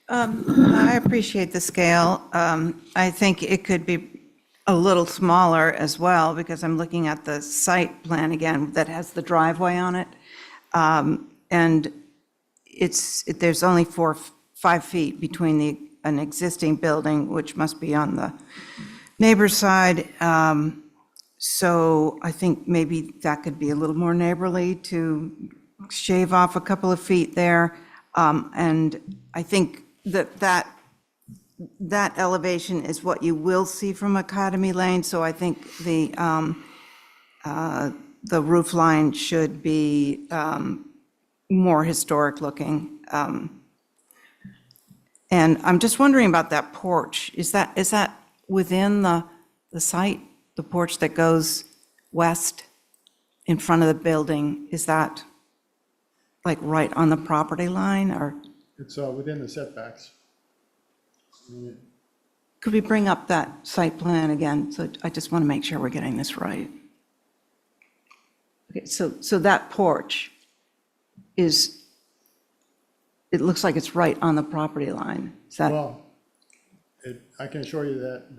I appreciate the scale. I think it could be a little smaller as well, because I'm looking at the site plan again that has the driveway on it. And there's only 5 feet between an existing building, which must be on the neighbor's side. So I think maybe that could be a little more neighborly to shave off a couple of feet there. And I think that elevation is what you will see from Academy Lane, so I think the roof line should be more historic looking. And I'm just wondering about that porch. Is that within the site, the porch that goes west in front of the building? Is that like right on the property line, or? It's within the setbacks. Could we bring up that site plan again? So I just want to make sure we're getting this right. Okay, so that porch it looks like it's right on the property line. Is that, Well, I can assure you that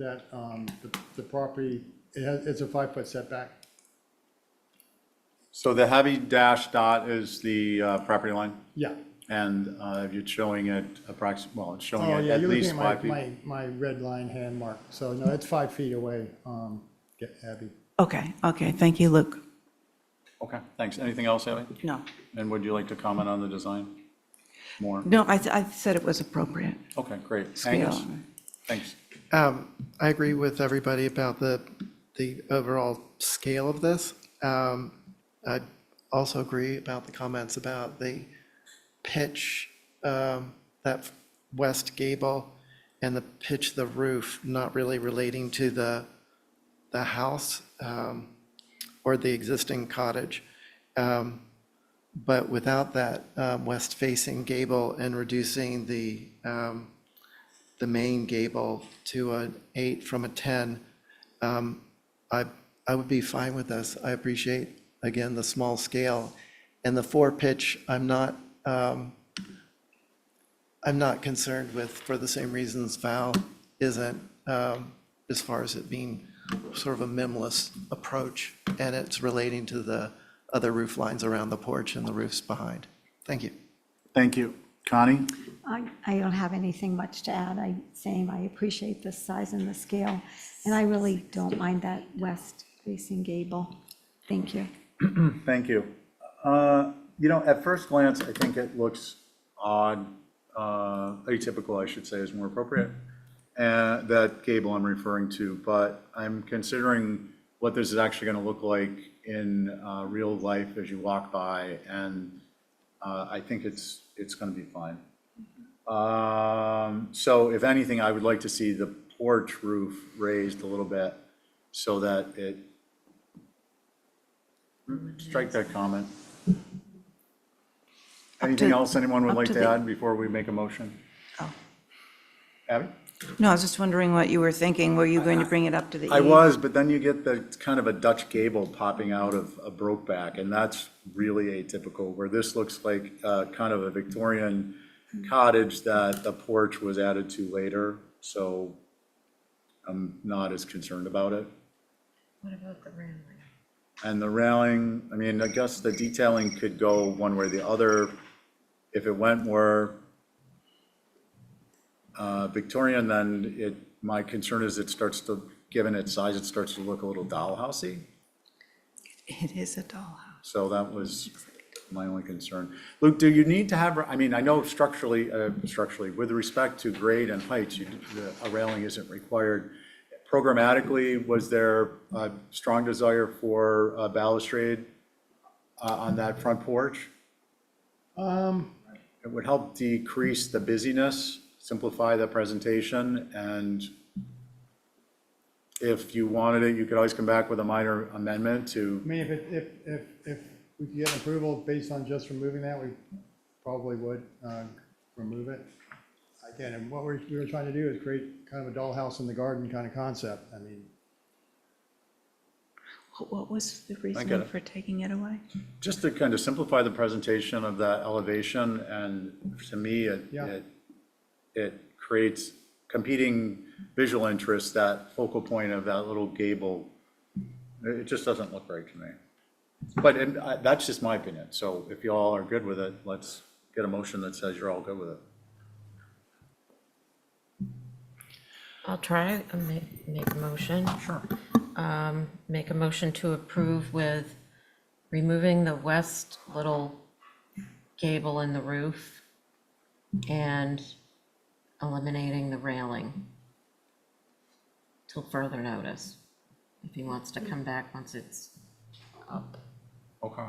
the property, it's a 5-foot setback. So the heavy dashed dot is the property line, Yeah. and you're showing it it's showing Oh, it yeah, at you're least looking 5 at feet. my red line hand mark. So no, it's 5 feet away, Abby. okay, thank you, Luke. Okay, thanks. Anything else, Abby? No, And would you like to comment on the design more? no, I said it was appropriate Okay, great. scale. Angus? Thanks. I agree with everybody about the overall scale of this. I also agree about the comments about the pitch, that west gable, and the pitch of the roof not really relating to the house or the existing cottage. But without that west-facing gable and reducing the main gable to an 8 from a 10, I would be fine with this. I appreciate, again, the small scale. And the 4 pitch, I'm not concerned with, for the same reasons Val isn't, as far as it being sort of a minimalist approach, and it's relating to the other roof lines around the porch and the roofs behind. Thank you. Thank you. Connie? I don't have anything much to add. I appreciate the size and the scale, and I really don't mind that west-facing gable. Thank you. Thank you. At first glance, I think it looks odd, atypical, I should say, is more appropriate. And that gable I'm referring to, but I'm considering what this is actually going to look like in real life as you walk by, and I think it's going to be fine. So if anything, I would like to see the porch roof raised a little bit so that it, strike that comment. Anything else anyone would up like to to the- add before we make a motion? Oh. Abby? No, I was just wondering what you were thinking. Were you going to bring it up to the I eave? was, but then you get the kind of a Dutch gable popping out of a Brokeback, and that's really atypical, where this looks like kind of a Victorian cottage that the porch was added to later, so I'm not as concerned about it. What about the railing? And the railing, I mean, I guess the detailing could go one way or the other. If it went more Victorian, then my concern is it starts to, given its size, it starts to look a little dollhousey. It is a dollhouse. So that was my only concern. Luke, do you need to have, I mean, I know structurally, with respect to grade and heights, a railing isn't required. Programmatically, was there a strong desire for a balustrade on that front porch? It would help decrease the busyness, simplify the presentation, and if you wanted it, you could always come back with a minor amendment I to, mean, if we could get an approval based on just removing that, we probably would remove it. Again, and what we were trying to do is create kind of a dollhouse in the garden kind of concept. I mean, What was the get reason it. for taking it away? just to kind of simplify the presentation of that elevation, and to me, Yeah. it creates competing visual interests, that focal point of that little gable. It just doesn't look right to me. But that's just my opinion, so if you all are good with it, let's get a motion that says you're all good with it. I'll try and make a motion. Sure. Make a motion to approve with removing the west little gable in the roof and eliminating the railing till further notice, if he wants to come back once it's up. Okay.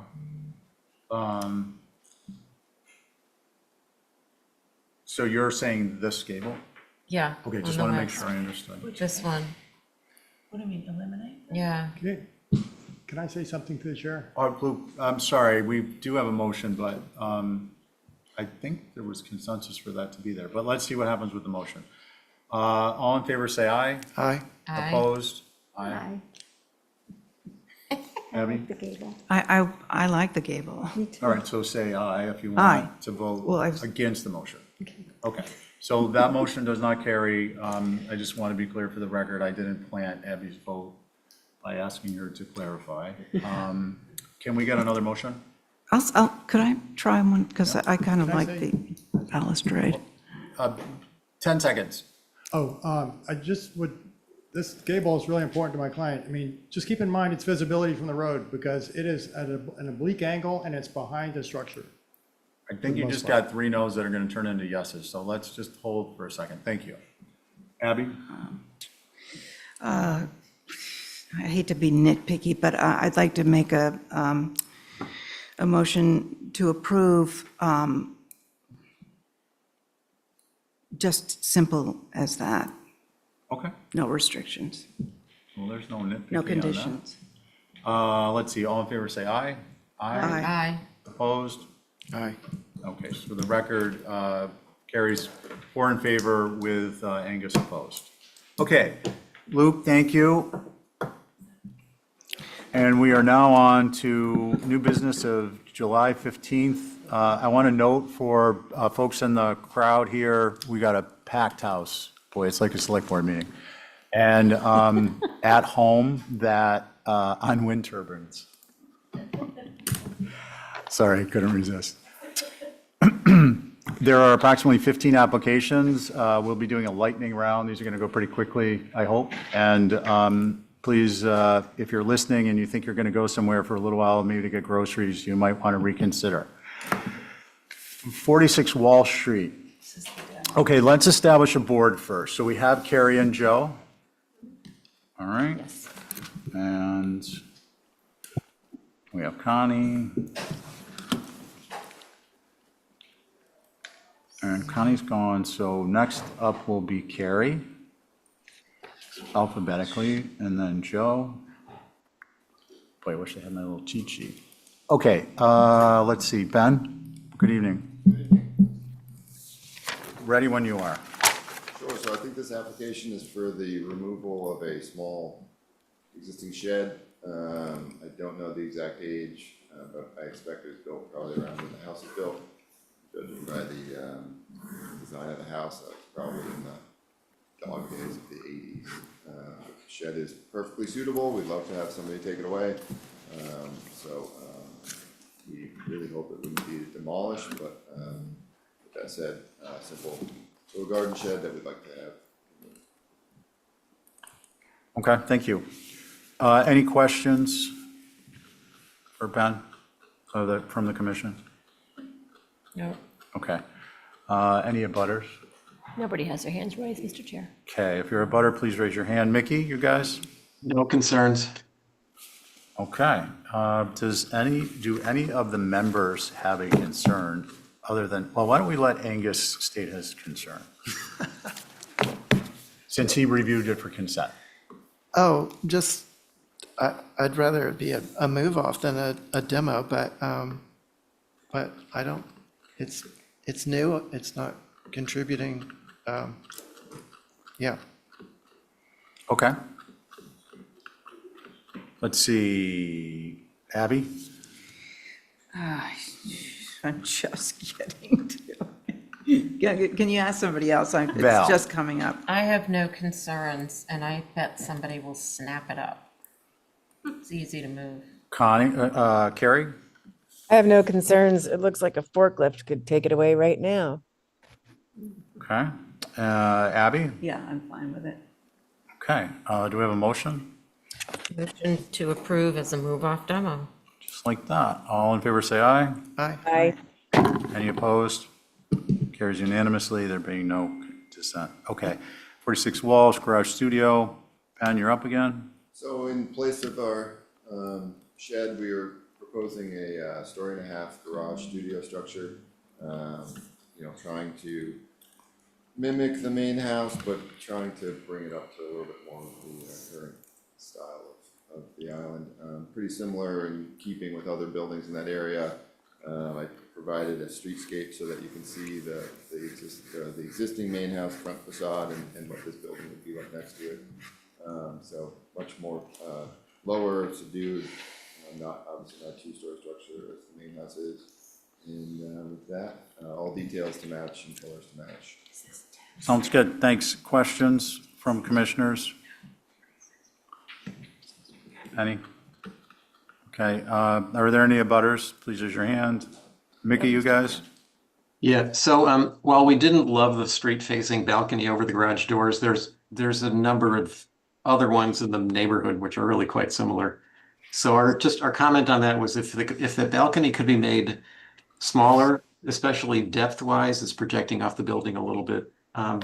So you're saying this gable? Yeah. Okay, on just the want to make west. sure I understood. This one, What do you mean, eliminate? yeah. can I say something to the chair? Luke, I'm sorry, we do have a motion, but I think there was consensus for that to be there, but let's see what happens with the motion. All in favor, say aye. Aye. Aye. Opposed? I Abby? like the gable. I like the gable. Me too. All right, so say aye if you Aye. want to vote Well, I was- against the motion. Okay, so that motion does not carry. I just want to be clear for the record, I didn't plant Abby's vote by asking her to clarify. Can we get another motion? Could I try one? Because I kind of Can I like say- the balustrade. 10 seconds. I just would, this gable is really important to my client. I mean, just keep in mind its visibility from the road because it is at an oblique angle and it's behind the structure. I think you most just part. got 3 no's that are going to turn into yeses, so let's just hold for a second. Thank you. Abby? I hate to be nitpicky, but I'd like to make a motion to approve, just simple as that, Okay. no restrictions, Well, there's no nitpicking no on that. conditions. Let's see, all in favor, say aye. Aye. Aye. Opposed? Aye. Okay, so for the record, carries 4 in favor with Angus opposed. Okay, Luke, thank you. And we are now on to new business of July 15th. I want to note for folks in the crowd here, we got a packed house. Boy, it's like a select board meeting. And at home, that on wind turbines. Sorry, couldn't resist. There are approximately 15 applications. We'll be doing a lightning round. These are going to go pretty quickly, I hope. And please, if you're listening and you think you're going to go somewhere for a little while, maybe to get groceries, you might want to reconsider. 46 Wall Street. Okay, let's establish a board first. So we have Carrie and Joe. All right. And we have Connie. And Connie's gone, so next up will be Carrie, alphabetically, and then Joe. Boy, I wish I had my little cheat sheet. Okay, let's see, Ben, good evening. Ready when you are. Sure, so I think this application is for the removal of a small existing shed. I don't know the exact age, but I expect it was built probably around when the house was built. Judging by the design of the house, that was probably in the dog days of the 80s. Shed is perfectly suitable. We'd love to have somebody take it away. We really hope it wouldn't be demolished, but with that said, simple little garden shed that we'd like to have. Okay, thank you. Any questions for Ben from the commission? No. Okay. Any abutters? Nobody has their hands raised, Mr. Chair. Okay, if you're a butter, please raise your hand. Mickey, you guys? No concerns. Okay. Do any of the members have a concern other than, well, why don't we let Angus state his concern? Since he reviewed it for consent. Oh, just, I'd rather it be a move off than a demo, but I don't, it's new, it's not contributing, yeah. Okay. Let's see, Abby? I'm just getting to it. Can you ask somebody else? Val. It's just coming up. I have no concerns, and I bet somebody will snap it up. It's easy to move. Connie, Carrie? I have no concerns. It looks like a forklift could take it away right now. Okay. Abby? Yeah, I'm fine with it. Okay. Do we have a motion? Motion to approve as a move-off demo. Just like that. All in favor, say aye. Aye. Any opposed? Carries unanimously, there being no dissent. Okay. 46 Walsh, Garage Studio. Pan, you're up again? So in place of our shed, we are proposing a story-and-a-half garage studio structure. Trying to mimic the main house, but trying to bring it up to a little bit more of the current style of the island. Pretty similar in keeping with other buildings in that area. I provided a streetscape so that you can see the existing main house front facade and what this building would be like next to it. So much more lower, subdued, obviously not two-story structure as the main house is. And with that, all details to match and colors to match. Sounds good. Thanks. Questions from commissioners? Any? Okay. Are there any abutters? Please raise your hand. Mickey, you guys? Yeah, so while we didn't love the street-facing balcony over the garage doors, there's a number of other ones in the neighborhood which are really quite similar. So our comment on that was if the balcony could be made smaller, especially depth-wise, it's projecting off the building a little bit, that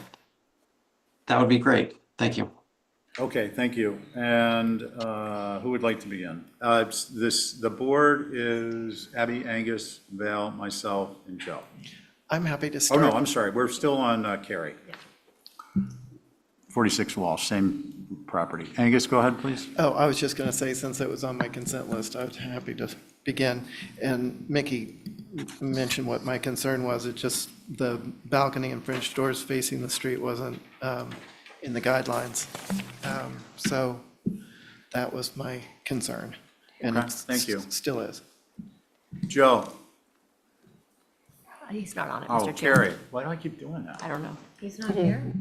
would be great. Thank you. Okay, thank you. And who would like to begin? The board is Abby, Angus, Val, myself, and Joe. I'm happy to Oh, start. no, I'm sorry. We're still on Carrie. 46 Walsh, same property. Angus, go ahead, please. Oh, I was just going to say, since it was on my consent list, I was happy to begin. And Mickey mentioned what my concern was. It just, the balcony and French doors facing the street wasn't in the guidelines. So that was my concern. And Okay, it thank you. still is. Joe. He's not on it, Oh, Mr. Chairman. Carrie. Why do I keep doing that? I don't know. He's not here?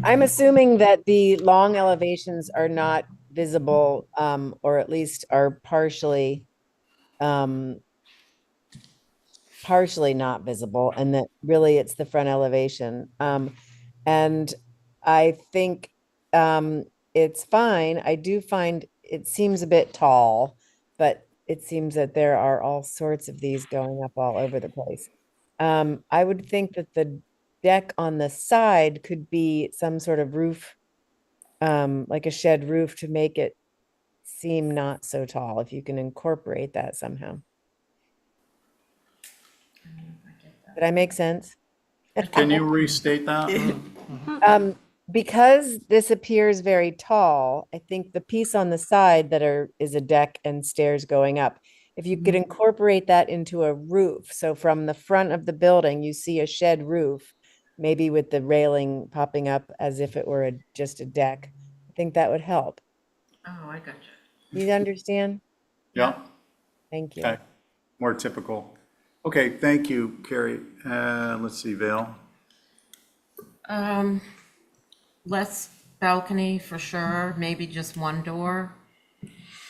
I'm assuming that the long elevations are not visible, or at least are partially not visible, and that really it's the front elevation. And I think it's fine. I do find it seems a bit tall, but it seems that there are all sorts of these going up all over the place. I would think that the deck on the side could be some sort of roof, like a shed roof, to make it seem not so tall, if you can incorporate that somehow. Did I make sense? Can you restate that? Because this appears very tall, I think the piece on the side that is a deck and stairs going up, if you could incorporate that into a roof, so from the front of the building, you see a shed roof, maybe with the railing popping up as if it were just a deck, I think that would help. Oh, I got You understand? Yeah. Thank you. Okay. More typical. Okay, thank you, Carrie. Let's see, Val. you. Less balcony for sure, maybe just one door.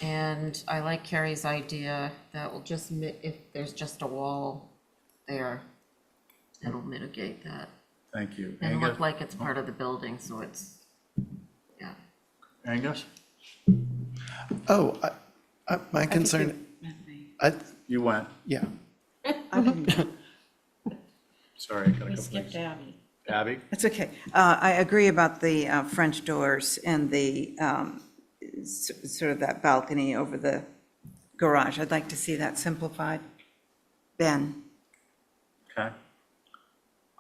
And I like Carrie's idea that will just, if there's just a wall there, it'll mitigate that. Thank you. And Angus? look like it's part of the building, so it's, yeah. Angus? Oh, my concern, You went. yeah. Sorry, I got a We couple skipped things. Abby. Abby? It's okay. I agree about the French doors and the sort of that balcony over the garage. I'd like to see that simplified. Ben? Okay.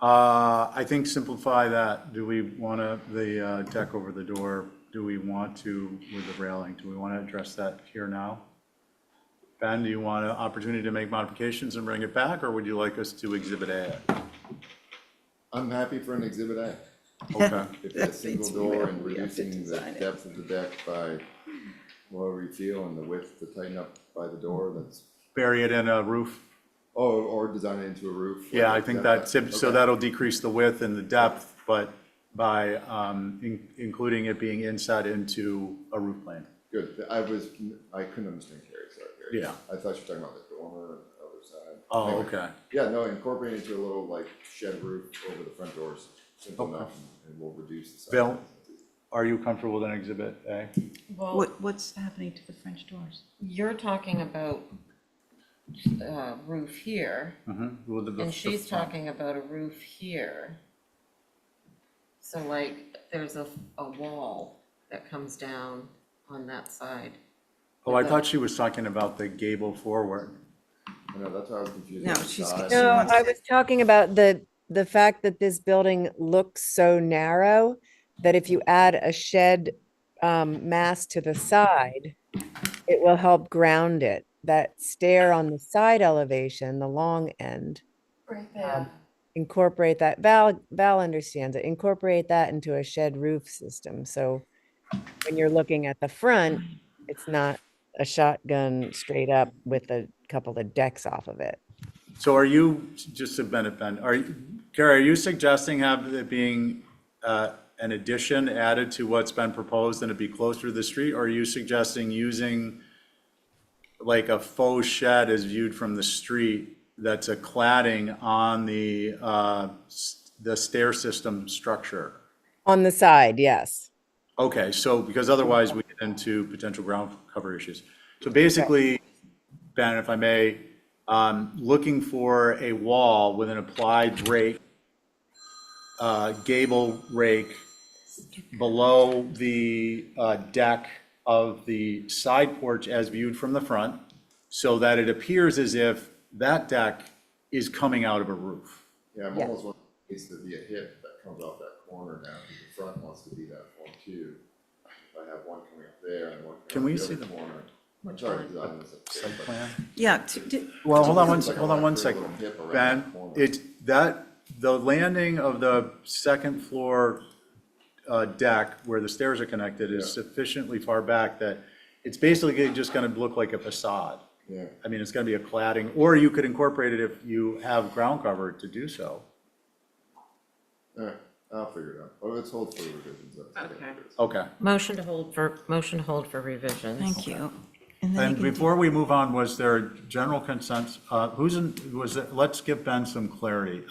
I think simplify that. Do we want the deck over the door do we want to, with the railing, do we want to address that here now? Ben, do you want an opportunity to make modifications and bring it back, or would you like us to Exhibit A it? I'm happy for an Exhibit A. Okay, If it's a single door and reducing the depth of the deck by whatever you feel and the width to tighten up by the door, that's, bury it in a roof. or design it into a roof. Yeah, I think that's, so Okay. that'll decrease the width and the depth, but by including it being inside into a roof plane. Good, I couldn't understand Carrie, sorry, Carrie. Yeah. I thought you were talking about the dormer on the other side. Oh, Anyway, okay. Yeah, no, incorporate into a little like shed roof over the front doors, simple enough, and we'll reduce the size. Bill, are you comfortable with an Exhibit A? Well, What's happening to the French doors? you're talking about roof here, With the- and the she's front. talking about a roof here. So like, there's a wall that comes down on that side. Oh, I thought she was talking about the gable forward. I know, that's why I was confused. No, on the she's- size. No, wants- I was talking about the fact that this building looks so narrow that if you add a shed mass to the side, it will help ground it. That stair on the side elevation, the long end, Right there. incorporate that, Val understands it, incorporate that into a shed roof system. So when you're looking at the front, it's not a shotgun straight up with a couple of decks off of it. So are you, just to Ben, Carrie, are you suggesting have it being an addition added to what's been proposed and it be closer to the street? Or are you suggesting using like a faux shed as viewed from the street that's a cladding on the stair system structure? On the side, yes. Okay, so because otherwise we get into potential ground cover issues. So basically, Ben, if I may, looking for a wall with an applied rake, gable rake below the deck of the side porch as viewed from the front, so that it appears as if that deck is coming out of a roof. Yeah, I'm Yeah. almost wanting it to be a hip that comes off that corner now, because the front wants to be that form too. If I have one coming up there and one Can coming we up see the other the corner. I'm sorry to design this up there, Site but plan? Yeah, Well, hold on one, It's like a hold on one little second. hip around Ben, the corner. it's that, the landing of the second floor deck where the stairs are connected is Yeah. sufficiently far back that it's basically just gonna look like a facade. Yeah, I mean, it's gonna be a cladding, or you could incorporate it if you have ground cover to do so. all right, I'll figure it out. Oh, let's hold for revisions. That's Okay. Okay. Motion to hold for revisions. Thank you. And then you And can do- before we move on, was there general consensus, let's give Ben some clarity.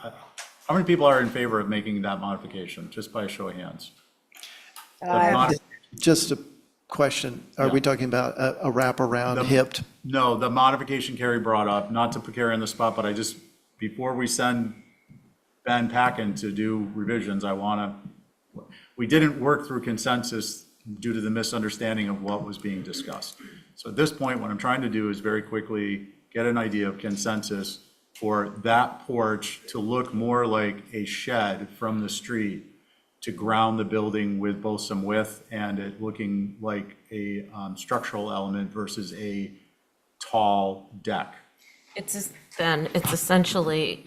How many people are in favor of making that modification, just by a show of hands? The mod- Just a question, are we talking about a wraparound hipped? No, the modification Carrie brought up, not to put Carrie on the spot, but I just, before we send Ben packing to do revisions, we didn't work through consensus due to the misunderstanding of what was being discussed. So at this point, what I'm trying to do is very quickly get an idea of consensus for that porch to look more like a shed from the street, to ground the building with both some width and it looking like a structural element versus a tall deck. It's essentially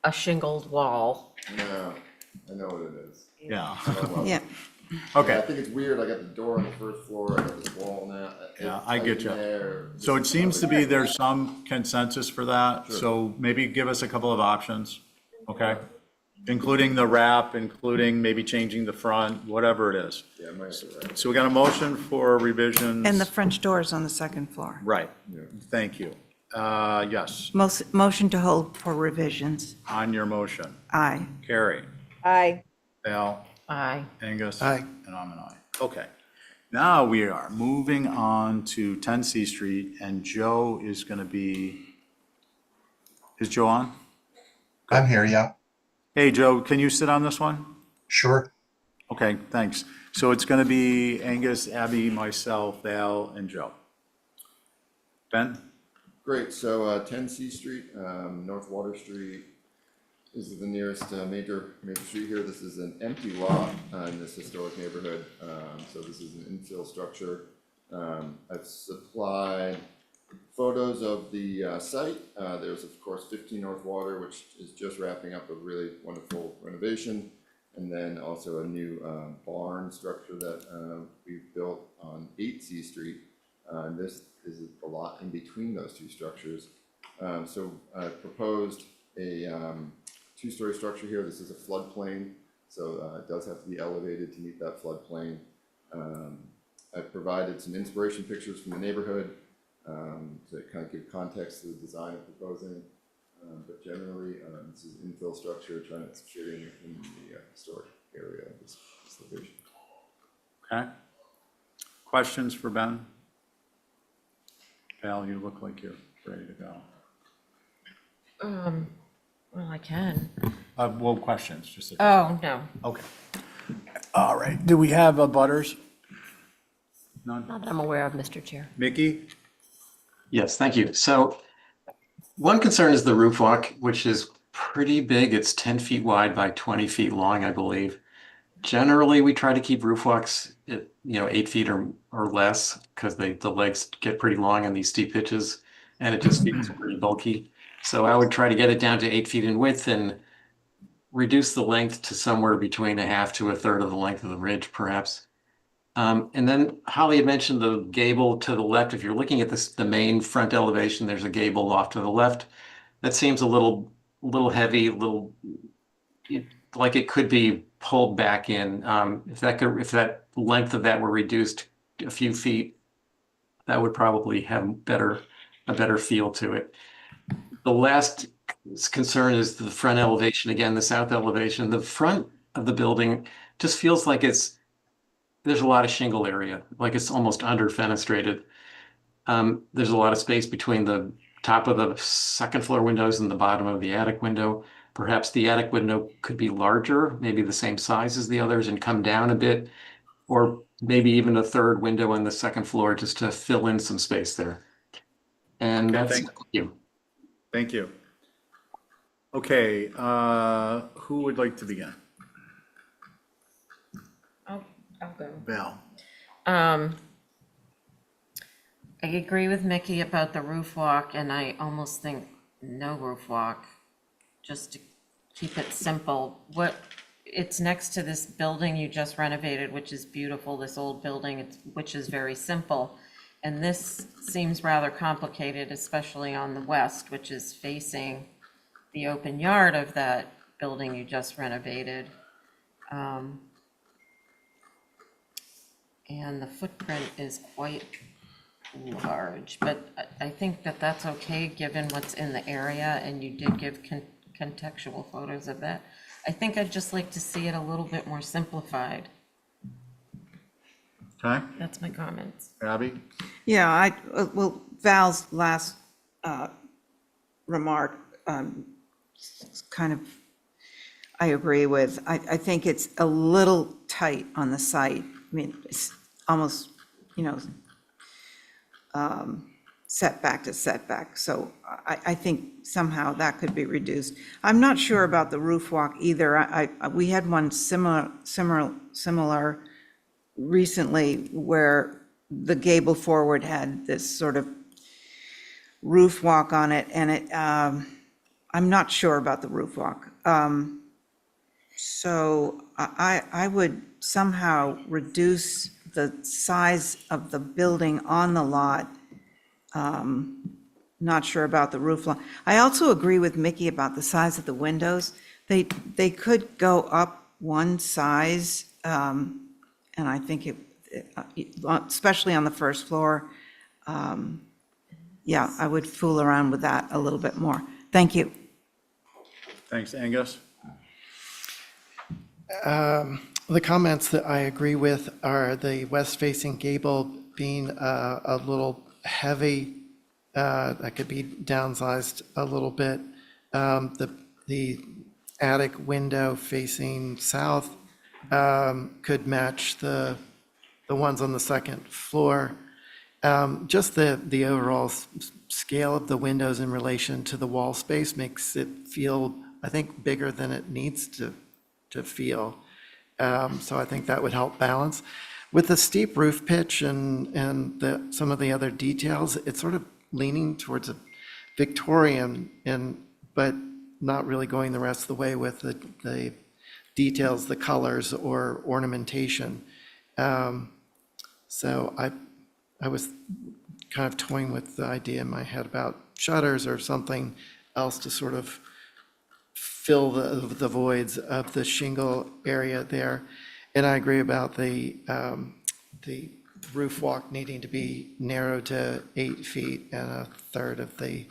a shingled wall. No, I know what it is. Yeah, Oh, well. Yeah, I okay. think it's weird, I got the door on the first floor, I got this wall now. Yeah, I get you. you. So it seems to be there's some consensus for that, so maybe give us a couple of options, okay? Including the wrap, including maybe changing the front, whatever it is. Yeah, I might have to write. So we got a motion for revisions. and the French doors on the second floor. Right, thank you. Yes, Motion to hold for revisions. on your motion. Aye. Carrie, Aye. Al, Aye. Angus. Aye. And I'm an aye. Okay. Now we are moving on to 10 C Street, and Joe is going to be, is Joe on? I'm here, yeah. Hey, Joe, can you sit on this one? Sure. Okay, thanks. So it's going to be Angus, Abby, myself, Al, and Joe. Ben? Great, so 10 C Street, North Water Street. is the nearest major street here. This is an empty lot in this historic neighborhood. So this is an infill structure. I've supplied photos of the site. There's of course 15 North Water, which is just wrapping up a really wonderful renovation. And then also a new barn structure that we've built on 8C Street. This is a lot in between those two structures. So I proposed a two-story structure here. This is a floodplain, so it does have to be elevated to meet that floodplain. I've provided some inspiration pictures from the neighborhood to kind of give context to the design I'm proposing. But generally, this is infill structure trying to fit in the historic area of this location. Okay. Questions for Ben? Val, you look like you're ready to go. Well, I can. Well, questions, just. Oh, no. Okay. All right. Do we have butters? None? Not that I'm aware of, Mr. Chair. Mickey? Yes, thank you. So one concern is the roof walk, which is pretty big. It's 10 feet wide by 20 feet long, I believe. Generally, we try to keep roof walks at 8 feet or less because the legs get pretty long on these steep pitches and it just feels pretty bulky. So I would try to get it down to 8 feet in width and reduce the length to somewhere between a half to a third of the length of the ridge, perhaps. And then Holly had mentioned the gable to the left. If you're looking at the main front elevation, there's a gable off to the left. That seems a little heavy, like it could be pulled back in. If that length of that were reduced a few feet, that would probably have a better feel to it. The last concern is the front elevation. Again, the south elevation. The front of the building just feels like there's a lot of shingle area, like it's almost under fenestrated. There's a lot of space between the top of the second floor windows and the bottom of the attic window. Perhaps the attic window could be larger, maybe the same size as the others and come down a bit, or maybe even a third window on the second floor just to fill in some space there. And that's thank you. Thank you. Okay, who would like to begin? I'll go. Val. I agree with Mickey about the roof walk, and I almost think no roof walk, just to keep it simple. It's next to this building you just renovated, which is beautiful, this old building, which is very simple. And this seems rather complicated, especially on the west, which is facing the open yard of that building you just renovated. And the footprint is quite large, but I think that that's okay given what's in the area, and you did give contextual photos of that. I think I'd just like to see it a little bit more simplified. Okay, That's my comments. Abby? Yeah, well, Val's last remark kind of, I agree with. I think it's a little tight on the site. I mean, it's almost, setback to setback. So I think somehow that could be reduced. I'm not sure about the roof walk either. We had one similar recently where the gable forward had this sort of roof walk on it, and I'm not sure about the roof walk. So I would somehow reduce the size of the building on the lot. Not sure about the roof line. I also agree with Mickey about the size of the windows. They could go up one size, and I think especially on the first floor, yeah, I would fool around with that a little bit more. Thank you. Thanks, Angus. The comments that I agree with are the west-facing gable being a little heavy. That could be downsized a little bit. The attic window facing south could match the ones on the second floor. Just the overall scale of the windows in relation to the wall space makes it feel I think, bigger than it needs to feel. So I think that would help balance. With the steep roof pitch and some of the other details, it's sort of leaning towards a Victorian, but not really going the rest of the way with the details, the colors, or ornamentation. So I was kind of toying with the idea in my head about shutters or something else to sort of fill the voids of the shingle area there. And I agree about the roof walk needing to be narrowed to 8 feet and a third of the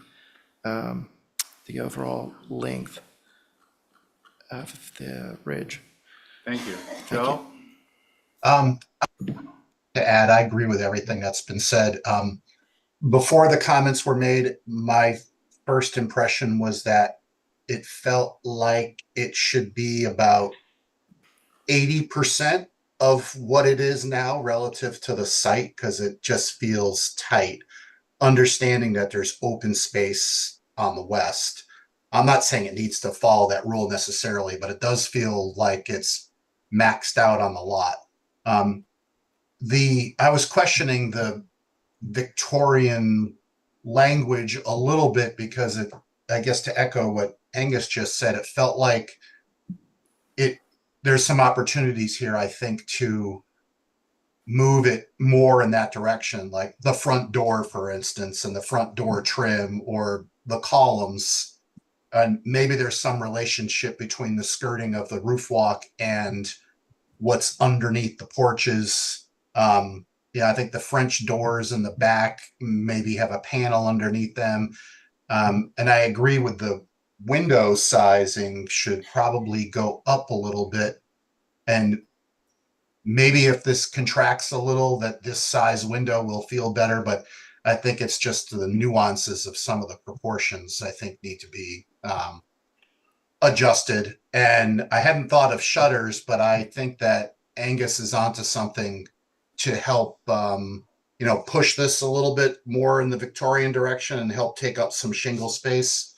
overall length of the ridge. Thank you. Joe? Um, to add, I agree with everything that's been said. Before the comments were made, my first impression was that it felt like it should be about 80% of what it is now relative to the site, because it just feels tight. Understanding that there's open space on the west. I'm not saying it needs to follow that rule necessarily, but it does feel like it's maxed out on the lot. I was questioning the Victorian language a little bit because I guess to echo what Angus just said, it felt like there's some opportunities here, I think, to move it more in that direction, like the front door, for instance, and the front door trim or the columns. And maybe there's some relationship between the skirting of the roof walk and what's underneath the porches. Yeah, I think the French doors in the back maybe have a panel underneath them. And I agree with the window sizing should probably go up a little bit. And maybe if this contracts a little, that this size window will feel better, but I think it's just the nuances of some of the proportions I think need to be adjusted. And I hadn't thought of shutters, but I think that Angus is onto something to help, push this a little bit more in the Victorian direction and help take up some shingle space.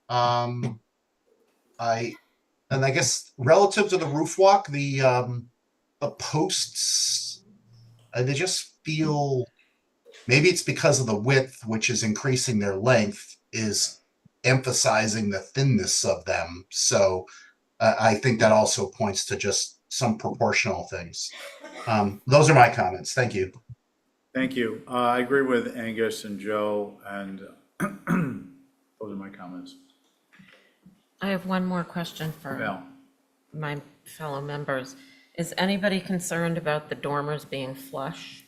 I guess relative to the roof walk, the posts, they just feel, maybe it's because of the width, which is increasing their length, is emphasizing the thinness of them. So I think that also points to just some proportional things. Those are my comments. Thank you. Thank you. I agree with Angus and Joe, and those are my comments. I have one more question for Val? my fellow members. Is anybody concerned about the dormers being flush?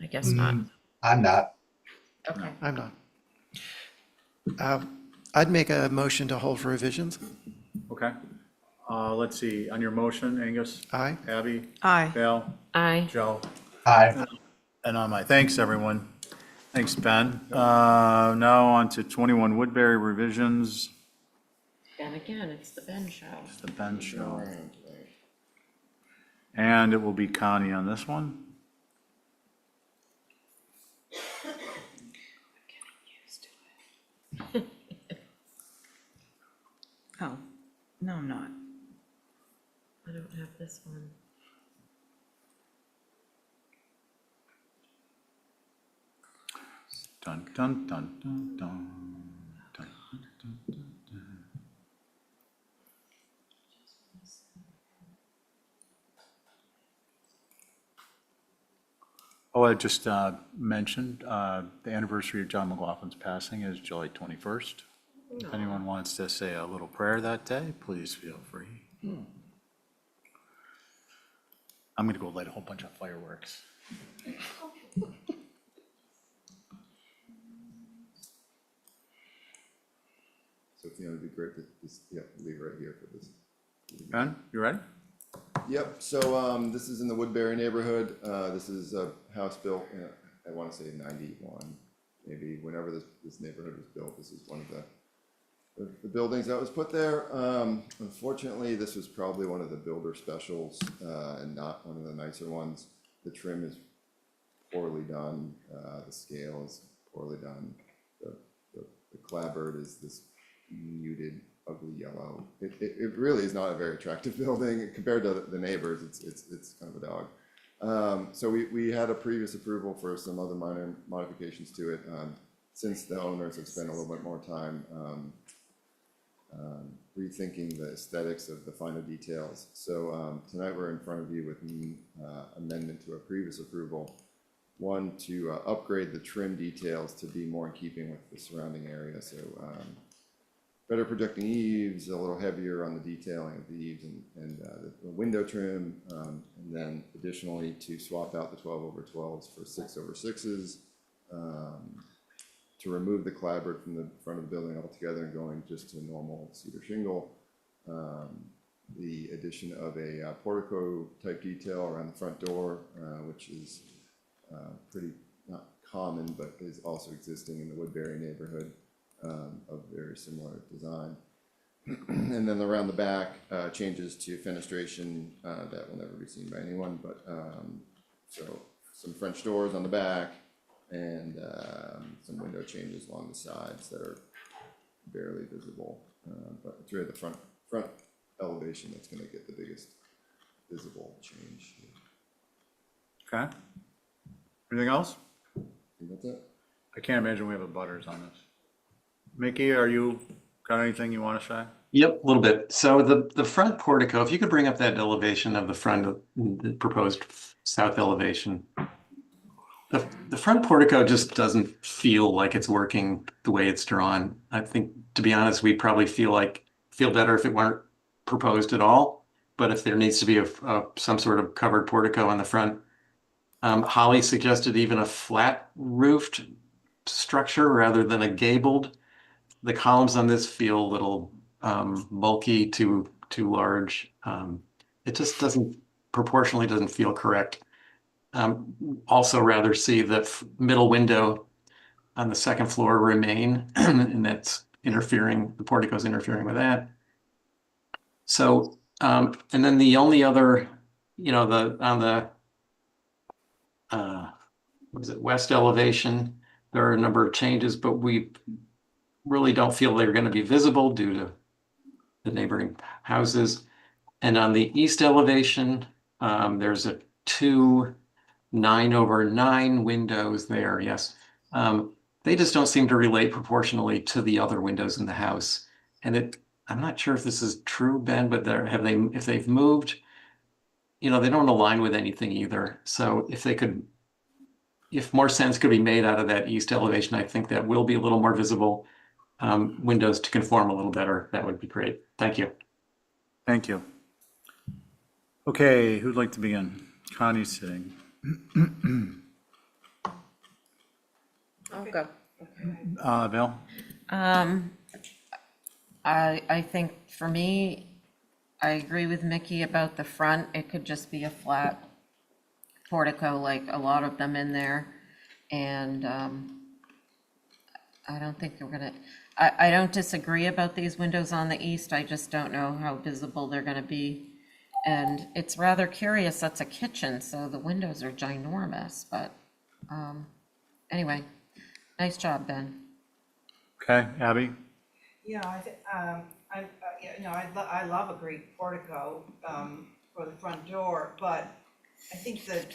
I guess not. I'm not. Okay. I'm not. I'd make a motion to hold for revisions. Okay. Let's see, on your motion, Angus? Aye. Abby? Aye. Val? Aye. Joe? Aye. And on my, thanks, everyone. Thanks, Ben. Now on to 21 Woodbury revisions. And again, it's the Ben show. It's the Ben show. And it will be Connie on this one. Oh, no, I'm not. I don't have this one. Dun, dun, dun, dun, dun. Dun, dun, dun, dun. Oh, I just mentioned, the anniversary of John McLaughlin's passing is July 21st. If anyone wants to say a little prayer that day, please feel free. I'm gonna go light a whole bunch of fireworks. So it's, it'd be great to just, leave right here for this. Ben, you ready? Yep, so, this is in the Woodbury neighborhood. This is a house built in, I wanna say 91, maybe whenever this neighborhood was built. This is one of the buildings that was put there. Unfortunately, this was probably one of the builder specials, and not one of the nicer ones. The trim is poorly done. The scale is poorly done. The clapboard is this muted, ugly yellow. It really is not a very attractive building compared to the neighbors. It's kind of a dog. So we had a previous approval for some other minor modifications to it. Since the owners have spent a little bit more time rethinking the aesthetics of the final details. So tonight we're in front of you with an amendment to a previous approval. One, to upgrade the trim details to be more in keeping with the surrounding area. So better projecting eaves, a little heavier on the detailing of the eaves and the window trim. And then additionally to swap out the 12/12s for 6/6s. To remove the clapboard from the front of the building altogether and going just to normal cedar shingle. The addition of a portico type detail around the front door, which is pretty not common, but is also existing in the Woodbury neighborhood of very similar design. And then around the back, changes to fenestration that will never be seen by anyone, but so some French doors on the back, and some window changes along the sides that are barely visible. But it's really the front elevation that's going to get the biggest visible change. Okay. Anything else? I think that's it. I can't imagine we have a butters on this. Mickey, are you, got anything you want to say? Yep, a little bit. So the front portico, if you could bring up that elevation of the front, the proposed south elevation. The front portico just doesn't feel like it's working the way it's drawn. I think, to be honest, we'd probably feel better if it weren't proposed at all. But if there needs to be some sort of covered portico on the front, Holly suggested even a flat roofed structure rather than a gabled. The columns on this feel a little bulky, too large. It just proportionally doesn't feel correct. Also rather see the middle window on the second floor remain, and that's interfering, the portico's interfering with that. So, and then the only other, on the west elevation, there are a number of changes, but we really don't feel they're going to be visible due to the neighboring houses. And on the east elevation, there's a 2 9/9 windows there. Yes. They just don't seem to relate proportionally to the other windows in the house. And I'm not sure if this is true, Ben, but if they've moved, they don't align with anything either. So if more sense could be made out of that east elevation, I think that will be a little more visible. Windows to conform a little better, that would be great. Thank you. Thank you. Okay, who'd like to begin? Connie's sitting. I'll go. Bill? I think for me, I agree with Mickey about the front. It could just be a flat portico like a lot of them in there. And I don't think I don't disagree about these windows on the east. I just don't know how visible they're gonna be. And it's rather curious, that's a kitchen, so the windows are ginormous, but anyway, nice job, Ben. Okay, Abby? Yeah, I love a great portico for the front door, but I think that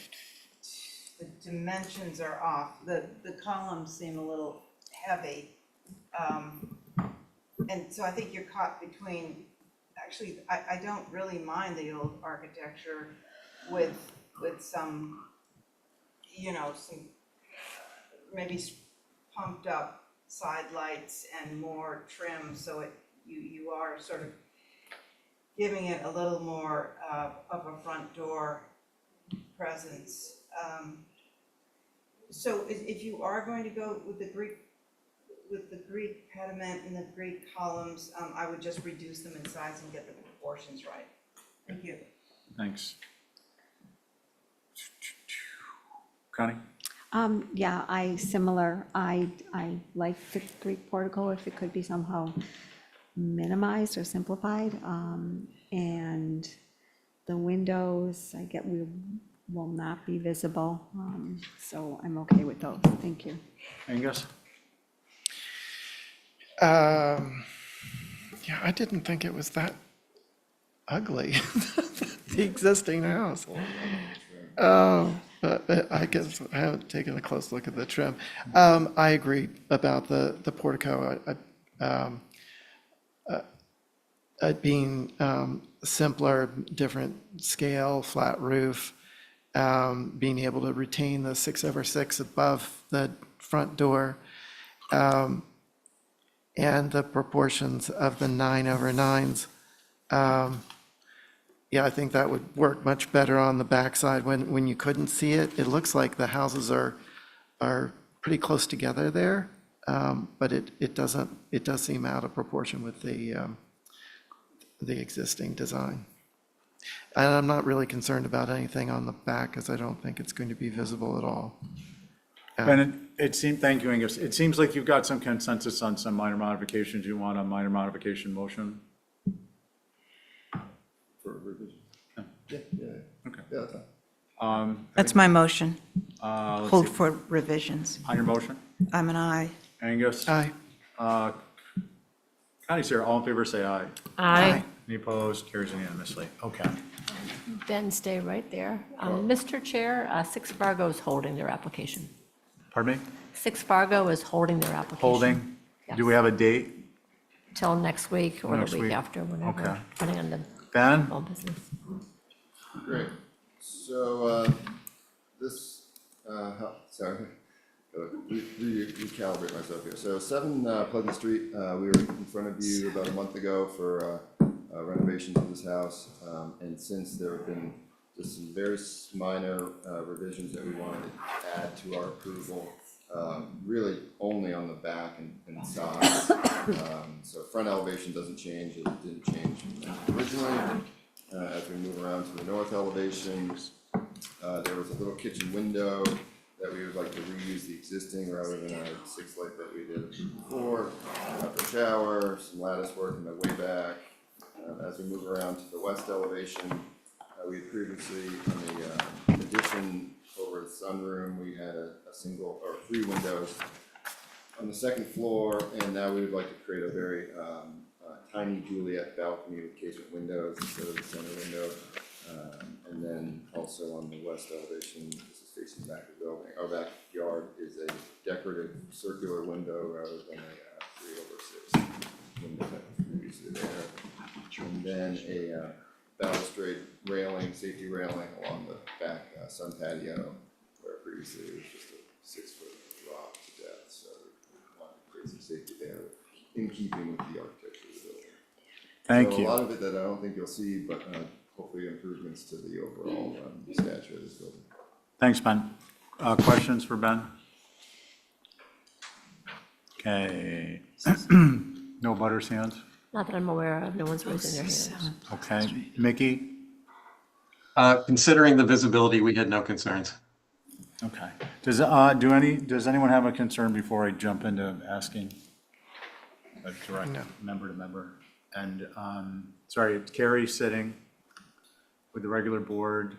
the dimensions are off. The columns seem a little heavy. And so I think you're caught between, actually, I don't really mind the old architecture with some, some maybe pumped up side lights and more trim, so you are sort of giving it a little more of a front door presence. So if you are going to go with the Greek pediment and the Greek columns, I would just reduce them in size and get the proportions right. Thank you. Thanks. Connie? Yeah, similar. I like the Greek portico if it could be somehow minimized or simplified. And the windows, will not be visible. So I'm okay with those. Thank you. Angus? Yeah, I didn't think it was that ugly, the existing house. But I guess I haven't taken a close look at the trim. I agree about the portico. It being simpler, different scale, flat roof, being able to retain the 6/6 above the front door, and the proportions of the 9/9s. Yeah, I think that would work much better on the backside when you couldn't see it. It looks like the houses are pretty close together there, but it does seem out of proportion with the existing design. And I'm not really concerned about anything on the back because I don't think it's going to be visible at all. Ben, thank you, Angus. It seems like you've got some consensus on some minor modifications. You want a minor modification motion? For revision. Yeah. Okay. Okay. Yeah, that's fine. That's my motion. Let's Hold see. for revisions. On your motion? I'm an aye. Angus? Aye. Connie's here. All in favor, say aye. Aye. Any opposed? Carries unanimously. Okay. Ben, stay right there. Mr. Chair, Six Fargo is holding their application. Pardon me? Six Fargo is holding their application. Holding? Do we have a date? Till next week or Next the week week. after, whenever, Okay. depending on the Ben? whole business. Great. So, this, sorry, recalibrate myself here. So 7 Pleasant Street, we were in front of you about a month ago for renovations of this house. And since there have been just some very minor revisions that we wanted to add to our approval, really only on the back and sides. So front elevation doesn't change, it didn't change originally. As we move around to the north elevation, there was a little kitchen window that we would like to reuse the existing rather than our 6-light that we did before. For shower, some lattice work in the way back. As we move around to the west elevation, we had previously, in the addition over the sunroom, we had a single or 3 windows on the second floor, and now we would like to create a very tiny Juliet balcony with casement windows instead of the center window. And then also on the west elevation, this is facing the back of the building. Our backyard is a decorative circular window rather than a 3/6 window that was previously there. And then a balustrade railing, safety railing along the back sun patio, where previously it was just a 6-foot drop to depth. So we wanted to create some safety there in keeping with the architecture of the building. Thank So you. a lot of it that I don't think you'll see, but hopefully improvements to the overall stature of this building. Thanks, Ben. Questions for Ben? Okay. No butters hands? Not that I'm aware of, no one's raising their hands. Okay. Mickey? Considering the visibility, we had no concerns. Okay. Does anyone have a concern before I jump into asking? A direct member to member. And, sorry, Carrie sitting with the regular board.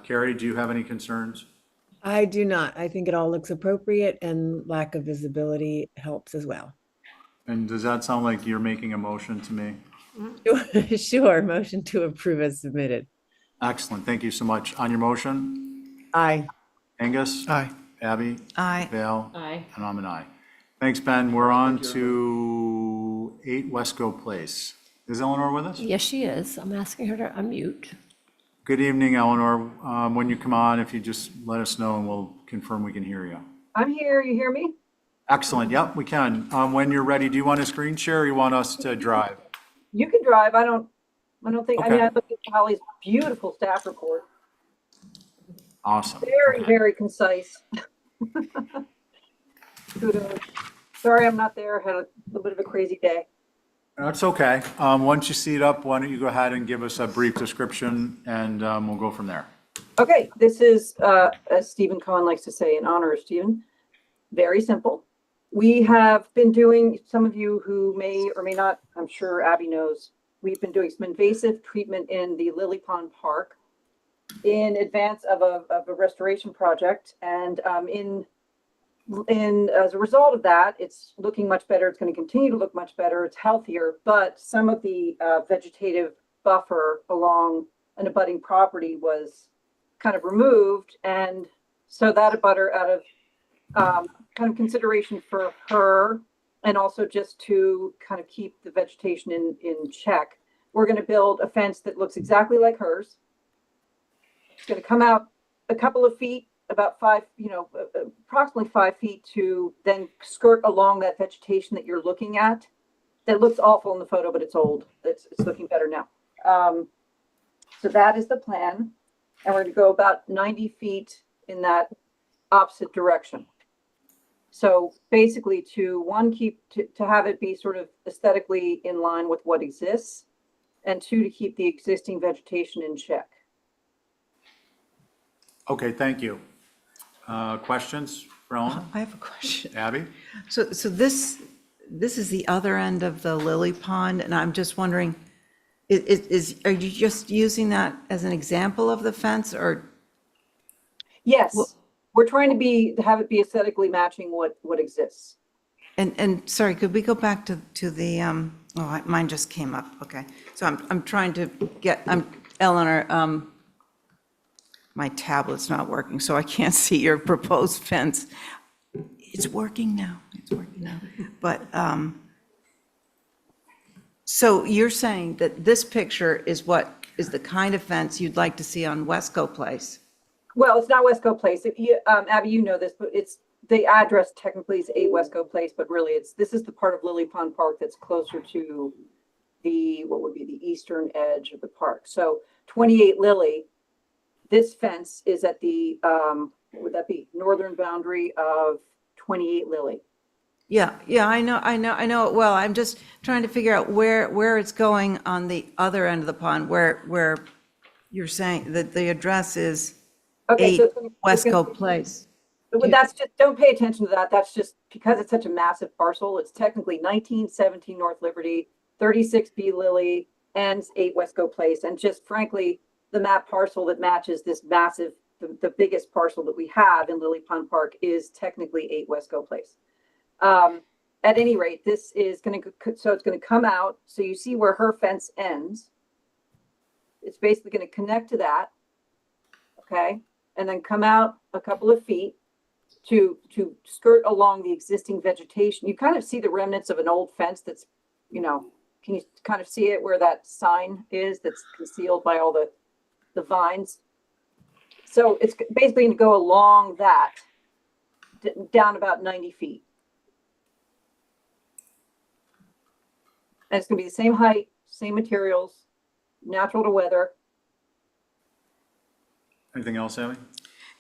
Carrie, do you have any concerns? I do not. I think it all looks appropriate and lack of visibility helps as well. And does that sound like you're making a motion to me? Sure, motion to approve as submitted. Excellent. Thank you so much. On your motion, Aye. Angus? Aye. Abby? Aye. Val? Aye. And I'm an aye. Thanks, Ben. We're on to 8 Wesco Place. Is Eleanor with us? Yes, she is. I'm asking her to unmute. Good evening, Eleanor. When you come on, if you just let us know and we'll confirm we can hear you. I'm here. You hear me? Excellent. Yep, we can. When you're ready, do you want a screen share or you want us to drive? You can drive. I don't think, I mean, Okay. I looked at Holly's beautiful staff report. Awesome. Very, Okay. very concise. Kudos. Sorry, I'm not there. Had a little bit of a crazy day. That's okay. Once you see it up, why don't you go ahead and give us a brief description and we'll go from there. Okay, this is, as Stephen Cohen likes to say, in honor of Stephen, very simple. We have been doing, some of you who may or may not, I'm sure Abby knows, we've been doing some invasive treatment in the Lily Pond Park. in advance of a restoration project. And as a result of that, it's looking much better. It's going to continue to look much better. It's healthier, but some of the vegetative buffer along an abutting property was kind of removed. And so that abutter, out of kind of consideration for her, and also just to kind of keep the vegetation in check, we're going to build a fence that looks exactly like hers. It's going to come out a couple of feet, about approximately 5 feet, to then skirt along that vegetation that you're looking at. That looks awful in the photo, but it's old. It's looking better now. So that is the plan. And we're going to go about 90 feet in that opposite direction. So basically to have it be sort of aesthetically in line with what exists, and two, to keep the existing vegetation in check. Okay, thank you. Questions for Ellen? I have a question. Abby? So this is the other end of the lily pond, and I'm just wondering, are you just using that as an example of the fence, or? Yes, Well, we're trying to have it be aesthetically matching what exists. And sorry, could we go back to the, mine just came up, okay. So I'm trying to Eleanor, my tablet's not working, so I can't see your proposed fence. It's working now, But, so you're saying that this picture is the kind of fence you'd like to see on Wesco Place? Well, it's not Wesco Place. If you, Abby, you know this, but it's, the address technically is 8 Wesco Place, but really this is the part of Lily Pond Park that's closer to what would be the eastern edge of the park. So 28 Lily, this fence is at the, what would that be? Northern boundary of 28 Lily. Yeah, I know. Well, I'm just trying to figure out where it's going on the other end of the pond, where you're saying that the address is Okay, 8 so it's gonna- Wesco Place. But that's just, don't pay attention to that. That's just because it's such a massive parcel. It's technically 1917 North Liberty, 36B Lily, and 8 Wesco Place. And just frankly, the map parcel that matches this massive, the biggest parcel that we have in Lily Pond Park is technically 8 Wesco Place. At any rate, this is going to, so it's going to come out. So you see where her fence ends. It's basically going to connect to that. Okay. And then come out a couple of feet to skirt along the existing vegetation. You kind of see the remnants of an old fence that's, can you kind of see it where that sign is that's concealed by all the vines? So it's basically going to go along that down about 90 feet. And it's going to be the same height, same materials, natural to weather. Anything else, Abby?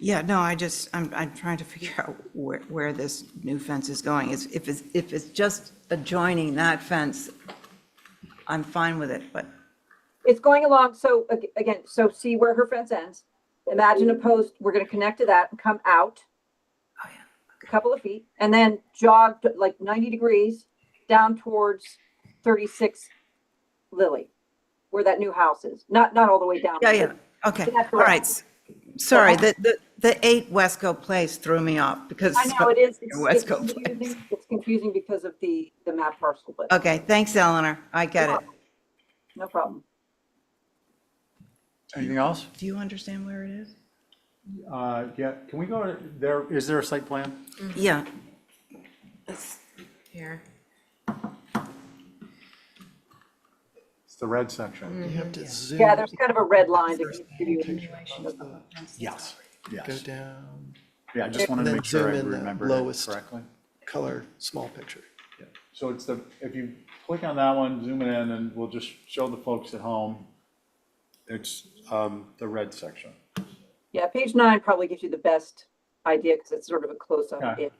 Yeah, no, I'm trying to figure out where this new fence is going. If it's just adjoining that fence, I'm fine with it, but. It's going along. So again, so see where her fence ends. Imagine a post. We're going to connect to that and come out a couple of feet, and then jog like 90 degrees down towards 36 Lily, where that new house is. Not all the way down. Yeah. Okay, all right. Sorry, the 8 Wesco Place threw me off because. I know it is. It's Wesco Place. confusing. It's confusing because of the map parcel. But Okay, thanks, Eleanor. I get it. no problem. Anything else? Do you understand where it is? Yeah, can we go to there, is there a site plan? Yeah. It's here. It's the red section. You have to zoom. Yeah, there's kind of a red line to give you an indication of the Yes, Go yes. down, Yeah, I just wanted to Then make sure I zoom in that remembered it lowest. correctly. color, small picture. So it's if you click on that one, zoom it in, and we'll just show the folks at home. It's the red section. Yeah, page 9 probably gives you the best idea because it's sort of a close-up. Okay.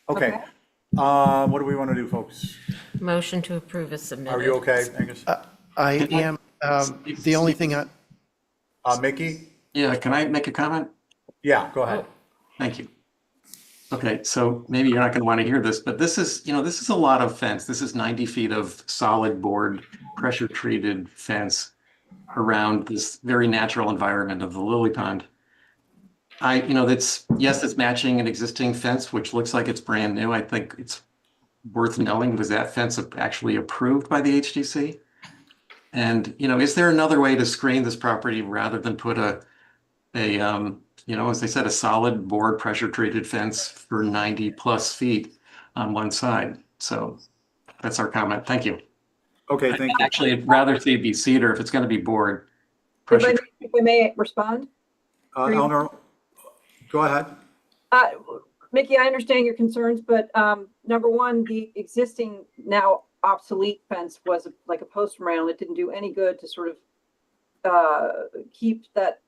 Okay. Okay, what do we want to do, folks? Motion to approve is submitted. Are you okay, Angus? I am, the only thing Mickey? Yeah, can I make a comment? Yeah, go ahead. Thank you. Okay, so maybe you're not going to want to hear this, but this is a lot of fence. This is 90 feet of solid board, pressure treated fence. around this very natural environment of the lily pond. Yes, it's matching an existing fence, which looks like it's brand new. I think it's worth knowing, was that fence actually approved by the HDC? And, is there another way to screen this property rather than put as they said, a solid board pressure treated fence for 90+ feet on one side? So that's our comment. Thank you. Okay, thank you. Actually, I'd rather see it be cedar if it's going to be board. If I may respond? Eleanor, go ahead. Mickey, I understand your concerns, but number one, the existing now obsolete fence was like a post rail. It didn't do any good to sort of keep that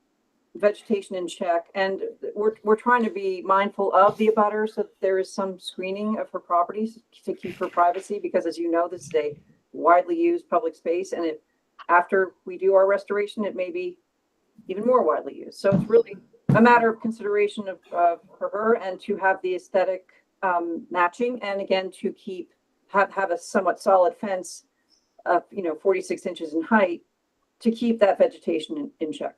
vegetation in check. And we're trying to be mindful of the abutter, so that there is some screening of her properties to keep her privacy, because as you know, this is a widely used public space, and after we do our restoration, it may be even more widely used. So it's really a matter of consideration for her, and to have the aesthetic matching, and again, to have a somewhat solid fence of 46 inches in height to keep that vegetation in check.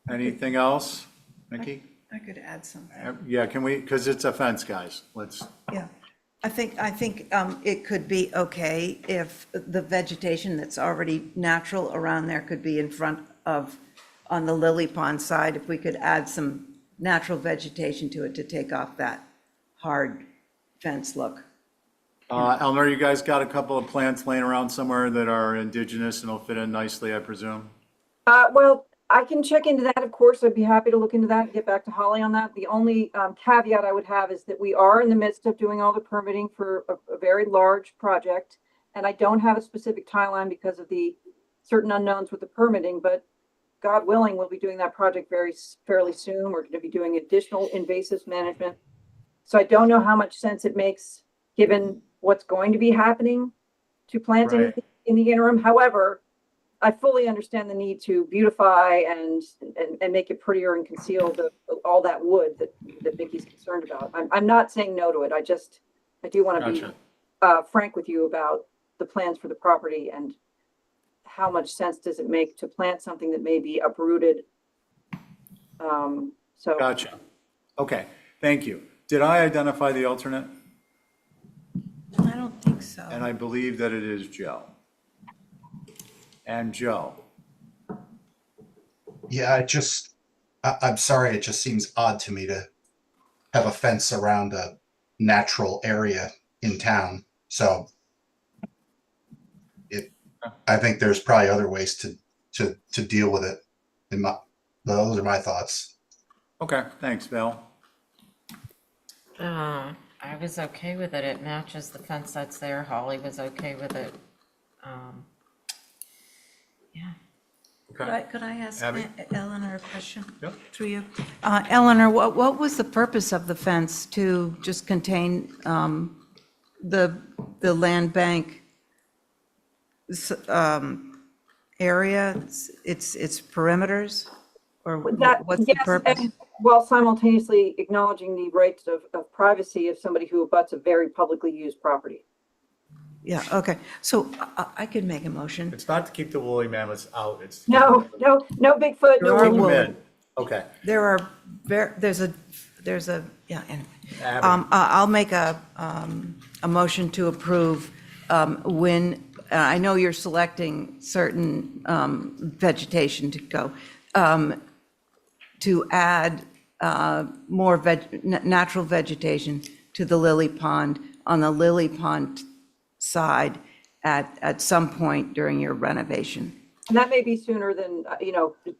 Anything else, Mickey? I could add something. Yeah, can we, because it's a fence, guys, let's. Yeah, I think it could be okay if the vegetation that's already natural around there could be in front of, on the lily pond side, if we could add some natural vegetation to it to take off that hard fence look. Eleanor, you guys got a couple of plants laying around somewhere that are indigenous and will fit in nicely, I presume? Well, I can check into that, of course. I'd be happy to look into that and get back to Holly on that. The only caveat I would have is that we are in the midst of doing all the permitting for a very large project. And I don't have a specific timeline because of the certain unknowns with the permitting, but God willing, we'll be doing that project fairly soon. We're going to be doing additional invasive management. So I don't know how much sense it makes, given what's going to be happening, to plant anything in the interim. However, I fully understand the need to beautify and make it prettier and conceal all that wood that Mickey's concerned about. I'm not saying no to it. I do want to be frank with you about the plans for the property and how much sense does it make to plant something that may be uprooted. Gotcha. Okay, thank you. Did I identify the alternate? I don't think so. And I believe that it is Joe. And Joe. Yeah, I'm sorry, it just seems odd to me to have a fence around a natural area in town. So I think there's probably other ways to deal with it. Those are my thoughts. Okay, thanks, Bill. I was okay with it. It matches the fence that's there. Holly was okay with it. Yeah. Okay. Could I ask Abby? Eleanor a question? Yep. Through you. Eleanor, what was the purpose of the fence? To just contain the land bank area, its perimeters? Or what's the purpose? And while simultaneously acknowledging the rights of privacy of somebody who abuts a very publicly used property. Yeah, okay. So I could make a motion. It's not to keep the woolly mammoths out, it's. No Bigfoot, no There are Keep them woolly. in. Okay. There's a, yeah, anyway. Abby. I'll make a motion to approve when, I know you're selecting certain vegetation to go, to add more natural vegetation to the lily pond, on the lily pond side at some point during your renovation. And that may be sooner than,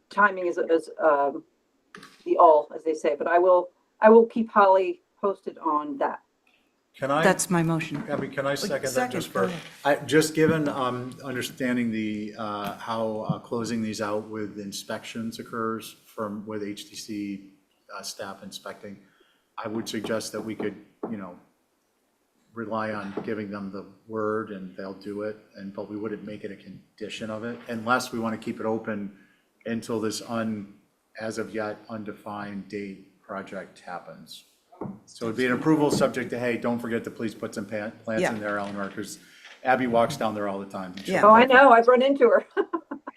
timing is the all, as they say, but I will keep Holly posted on that. Can I? That's my motion. Abby, can I second that just go for, ahead. just given understanding how closing these out with inspections occurs with HTC staff inspecting, I would suggest that we could, rely on giving them the word and they'll do it, but we wouldn't make it a condition of it unless we want to keep it open until this as of yet undefined date project happens. So it'd be an approval subject to, hey, don't forget to please put some plants Yeah. in there, Eleanor, Abby walks down there all the time. Yeah. Oh, I know, I've run into her.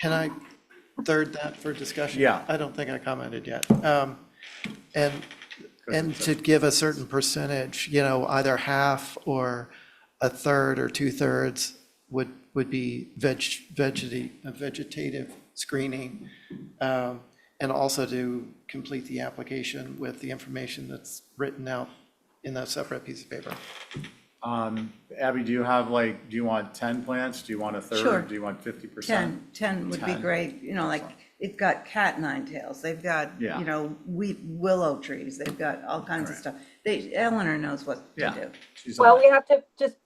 Can I third that for discussion? Yeah. I don't think I commented yet. And to give a certain percentage, you know, either half or a third or two-thirds would be vegetative screening. And also to complete the application with the information that's written out in a separate piece of paper. Abby, do you have like, do you want 10 plants? Do you want a third? Sure. Do you want 50%? 10 would be 10. great, you know, like, they've got cat nine tails, they've got, Yeah. you know, willow trees, they've got all kinds of stuff. Eleanor knows what to Yeah. do. She's Well, on it. we have to just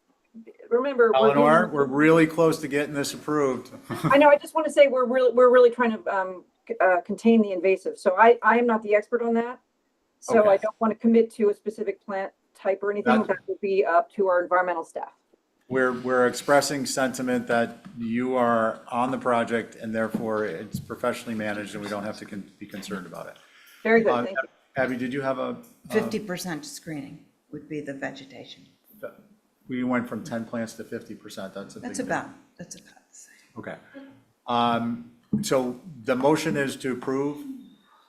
remember. we're Eleanor, doing- we're really close to getting this approved. I know, I just want to say we're really trying to contain the invasive. So I am not the expert on that. So Okay. I don't want to commit to a specific plant type or anything. That- That would be up to our environmental staff. We're expressing sentiment that you are on the project and therefore it's professionally managed and we don't have to be concerned about it. Very good, thank you. Abby, did you have a? 50% screening would be the vegetation. We went from 10 plants to 50%. That's a big. That's about the same. Okay. So the motion is to approve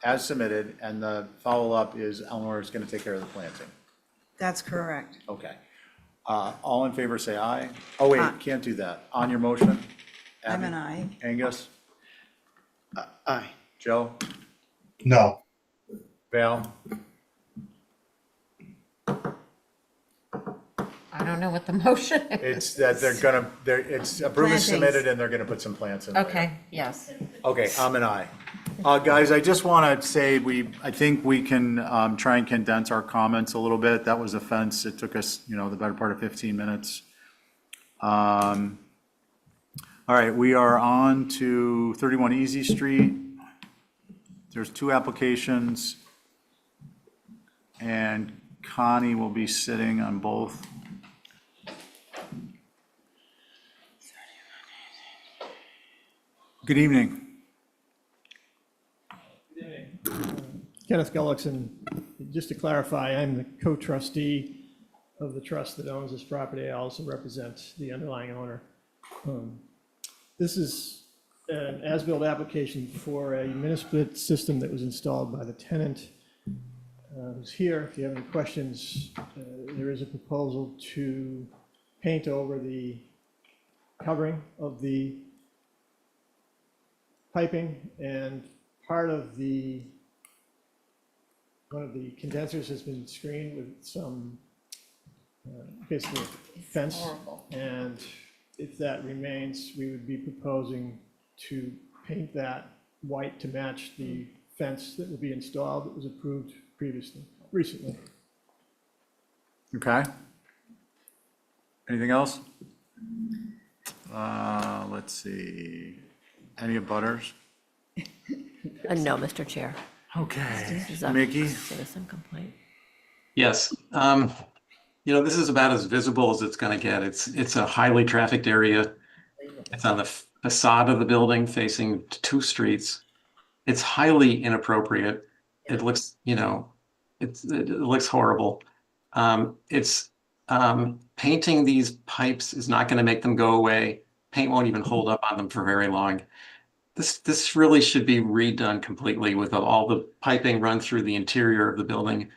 as submitted, and the follow-up is Eleanor is going to take care of the planting. That's correct. Okay. All in favor, say aye. Oh, wait, Aye. can't do that. On your motion? I'm Abby? an aye. Angus? Aye. Joe? No. Val? I don't know what the motion is. It's that it's approved as Plantings. submitted, and they're going to put some plants in. later. Okay, yes. Okay, I'm an aye. Guys, I just want to say, I think we can try and condense our comments a little bit. That was a fence. It took us, you know, the better part of 15 minutes. All right, we are on to 31 Easy Street. There's two applications, and Connie will be sitting on both. Good evening. Kenneth Gullickson. Just to clarify, I'm the co-trustee of the trust that owns this property. I also represent the underlying owner. This is an as-built application for a mini-split system that was installed by the tenant who's here. If you have any questions, there is a proposal to paint over the covering of the piping, and part of one of the condensers has been screened with some, basically a fence. Horrible. And if that remains, we would be proposing to paint that white to match the fence that will be installed that was approved recently. Okay. Anything else? Let's see. Any abutters? No, Mr. Chair. Okay. This is a Mickey? citizen complaint. Yes, you know, this is about as visible as it's gonna get. It's a highly trafficked area. It's on the facade of the building facing two streets. It's highly inappropriate. It looks, you know, it looks horrible. Painting these pipes is not gonna make them go away. Paint won't even hold up on them for very long. This really should be redone completely with all the piping run through the interior of the building.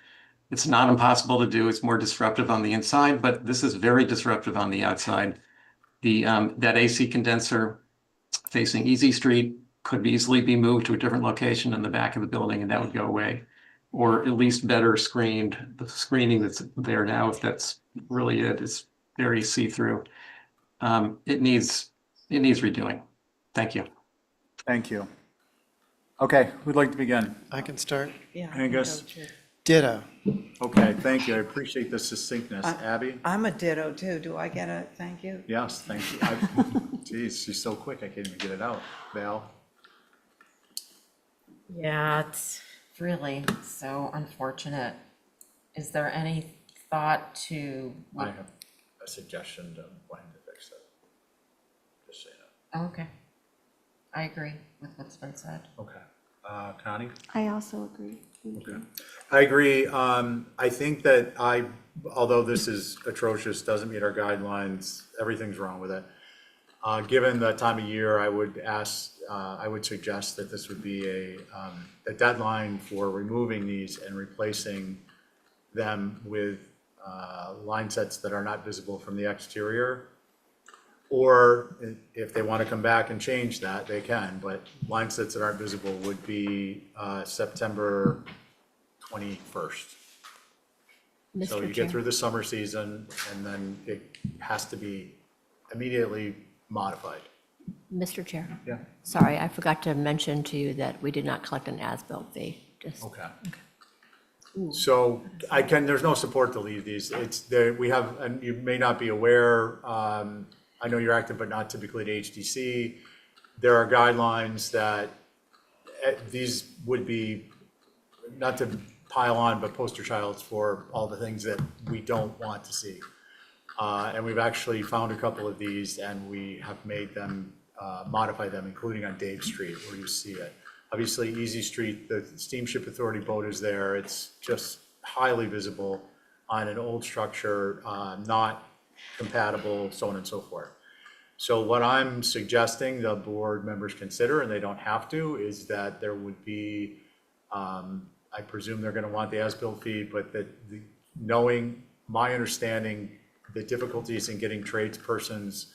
It's not impossible to do. It's more disruptive on the inside, but this is very disruptive on the outside. That AC condenser facing Easy Street could easily be moved to a different location in the back of the building, and that would go away. Or at least better screened. The screening that's there now, if that's really it, is very see-through. It needs redoing. Thank you. Thank you. Okay, who'd like to begin? I can start. Yeah. Angus? Ditto. Okay, thank you. I appreciate the succinctness. Abby? I'm a ditto too. Do I get a thank you? Yes, thank you. Geez, she's so quick, I can't even get it out. Val? Yeah, it's really so unfortunate. Is there any thought to? I have a suggestion to plan to fix it. Just so you know. Okay. I agree with what's been said. Okay. Connie? I also agree. Thank you. I agree. I think that although this is atrocious, doesn't meet our guidelines, everything's wrong with it. Given the time of year, I would suggest that this would be a deadline for removing these and replacing them with line sets that are not visible from the exterior. Or if they want to come back and change that, they can, but line sets that aren't visible would be September 21st. So you get through the summer season, and then it has to be immediately modified. Mr. Chair? Yeah. Sorry, I forgot to mention to you that we did not collect an as-built fee. Just Okay. So there's no support to leave these. We have, and you may not be aware, I know you're active, but not typically at HDC. There are guidelines that these would be, not to pile on, but poster childs for all the things that we don't want to see. And we've actually found a couple of these, and we have made them, modify them, including on Dave Street where you see it. Obviously, Easy Street, the Steamship Authority boat is there. It's just highly visible on an old structure, not compatible, so on and so forth. So what I'm suggesting the board members consider, and they don't have to, is that there would be, I presume they're going to want the as-built fee, but that knowing my understanding, the difficulties in getting tradespersons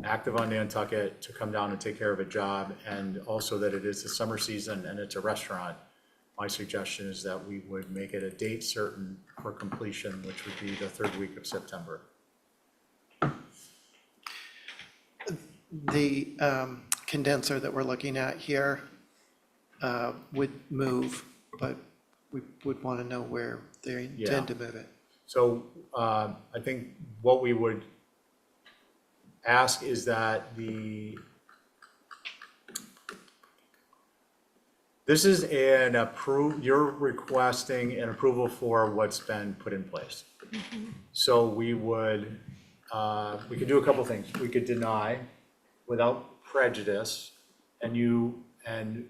active on Nantucket to come down and take care of a job, and also that it is the summer season and it's a restaurant, my suggestion is that we would make it a date certain for completion, which would be the third week of September. The condenser that we're looking at here would move, but we would want to know where they intend to move it. So I think what we would ask is that this is you're requesting an approval for what's been put in place. So we could do a couple things. We could deny without prejudice, and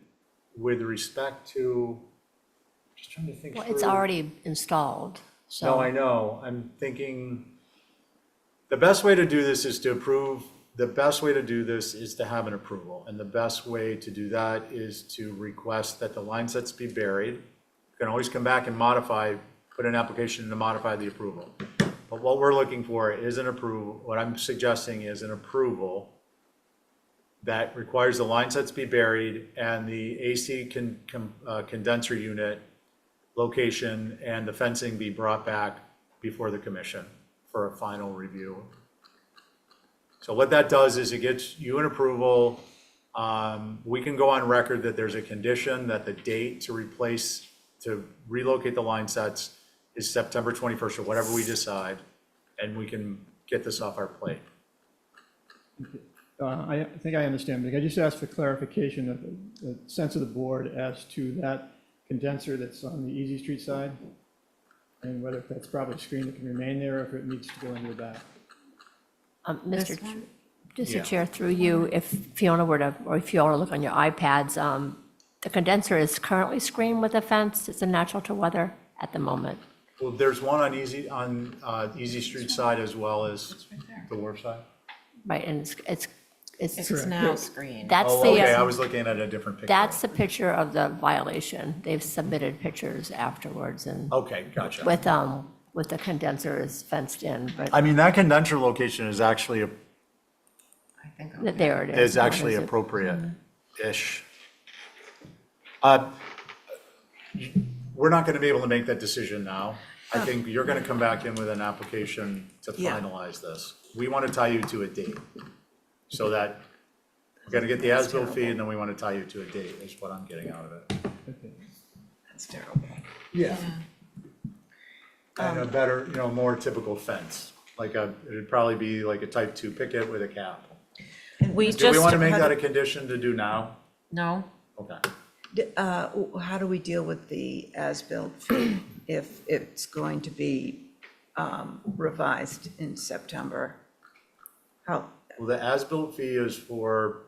with respect to, just trying to think through. Well, it's already installed, so. No, I know. I'm thinking the best way to do this is to approve. The best way to do this is to have an approval. And the best way to do that is to request that the line sets be buried. You can always come back and modify, put an application in to modify the approval. But what we're looking for is an approval. What I'm suggesting is an approval that requires the line sets be buried and the AC condenser unit location and the fencing be brought back before the commission for a final review. So what that does is it gets you an approval. We can go on record that there's a condition that the date to relocate the line sets is September 21st or whatever we decide, and we can get this off our plate. I think I understand, but I just asked for clarification of the sense of the board as to that condenser that's on the Easy Street side, and whether that's probably a screen that can remain there or if it needs to go into the back. Mr. Chair, through you, if Fiona were to, or if you all look on your iPads, the condenser is currently screened with a fence. It's a natural to weather at the moment. Well, there's one on Easy Street side as well as the wharf side. Right, and It's now screened. That's Oh, the. okay, I was looking at a different picture. That's the picture of the violation. They've submitted pictures afterwards and. Okay, gotcha. With the condenser is fenced in, but I mean, that condenser location is actually, there it is. is actually appropriate-ish. We're not gonna be able to make that decision now. I think you're gonna come back in with an application to finalize this. We wanna tie you to a date, so that we're gonna get the as-built fee, and then we wanna tie you to a date, is what I'm getting out of it. That's terrible. Yeah. And a better, more typical fence, it'd probably be like a type 2 picket with a cap. Do we want to make that a condition to do now? No? Okay. How do we deal with the as-built fee if it's going to be revised in September? How, Well, the as-built fee is for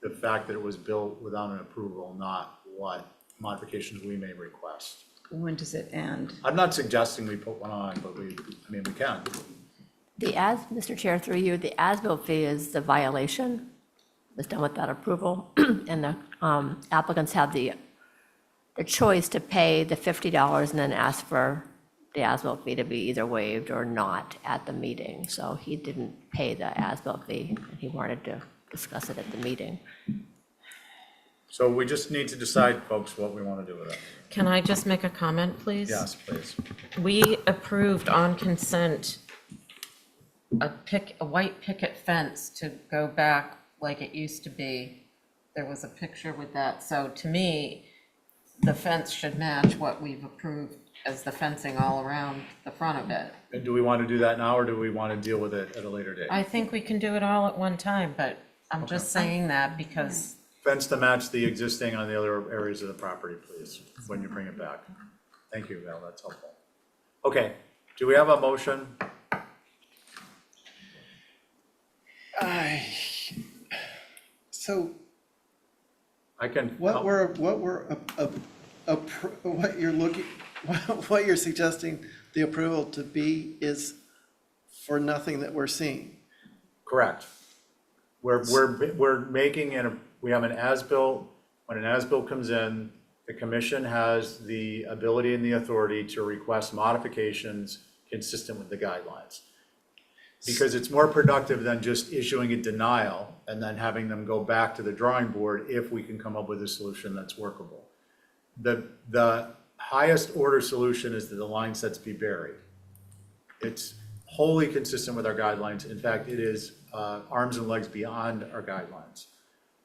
the fact that it was built without an approval, not what modifications we may request. When does it end? I'm not suggesting we put one on, but we can. Mr. Chair, through you, the as-built fee is the violation, was done without approval, and the applicants have the choice to pay the $50 and then ask for the as-built fee to be either waived or not at the meeting. So he didn't pay the as-built fee, and he wanted to discuss it at the meeting. So we just need to decide, folks, what we want to do with it. Can I just make a comment, please? Yes, please. We approved on consent a white picket fence to go back like it used to be. There was a picture with that. So to me, the fence should match what we've approved as the fencing all around the front of it. And do we want to do that now, or do we want to deal with it at a later date? I think we can do it all at one time, but I'm just saying that because Fence to match the existing on the other areas of the property, please, when you bring it back. Thank you, Val, that's helpful. Okay, do we have a motion? So I can. what you're looking, what you're suggesting the approval to be is for nothing that we're seeing. Correct. We're making we have an as-built. When an as-built comes in, the commission has the ability and the authority to request modifications consistent with the guidelines. Because it's more productive than just issuing a denial and then having them go back to the drawing board if we can come up with a solution that's workable. The highest order solution is that the line sets be buried. It's wholly consistent with our guidelines. In fact, it is arms and legs beyond our guidelines.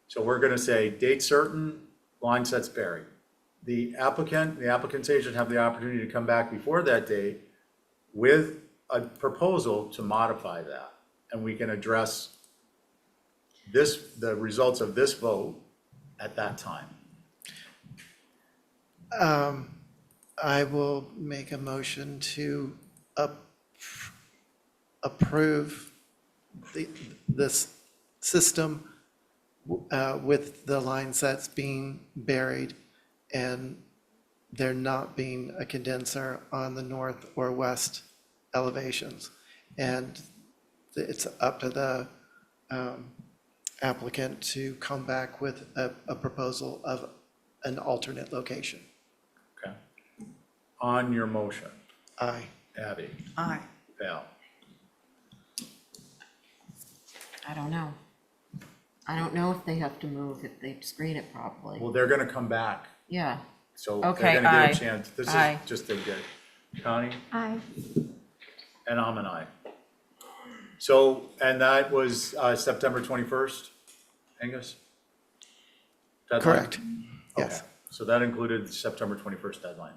So we're going to say date certain, line sets buried. The applicant's agent have the opportunity to come back before that date with a proposal to modify that. And we can address the results of this vote at that time. I will make a motion to approve this system with the line sets being buried and there not being a condenser on the north or west elevations. And it's up to the applicant to come back with a proposal of an alternate location. Okay. On your motion, Aye. Abby, Aye. Val. I don't know. I don't know if they have to move, if they screen it properly. Well, they're going to come back. Yeah. So they're Okay, going to get aye. a chance. This is Aye. just a good. Connie? Aye. And I'm an aye. So, and that was September 21st, Angus? Deadline? Correct. Yes. Okay. So that included the September 21st deadline.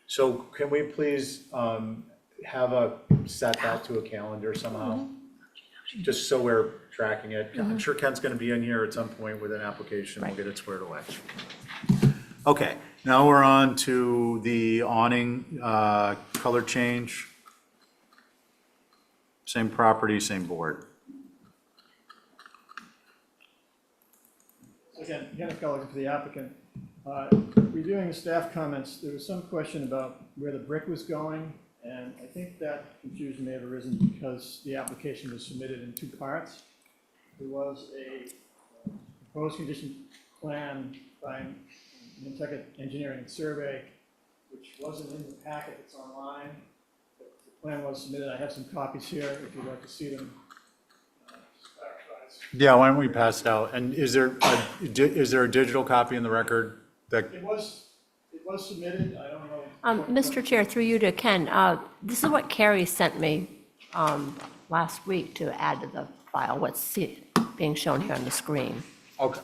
So can we please set that to a calendar somehow? Just so we're tracking it. I'm sure Ken's going to be in here at some point with an application. We'll get it squared away. Okay, now we're on to the awning color change. Same property, same board. Again, Kenneth Gallagher for the applicant. Reviewing the staff comments, there was some question about where the brick was going, and I think that confusion may have arisen because the application was submitted in two parts. There was a proposed condition plan by Nantucket Engineering and Survey, which wasn't in the packet, it's online. The plan was submitted, I have some copies here if you'd like to see them. Yeah, why don't we pass it out? And is there a digital copy in the record that? It was submitted, I don't know. Mr. Chair, through you to Ken, this is what Carrie sent me last week to add to the file, what's being shown here on the screen. Okay.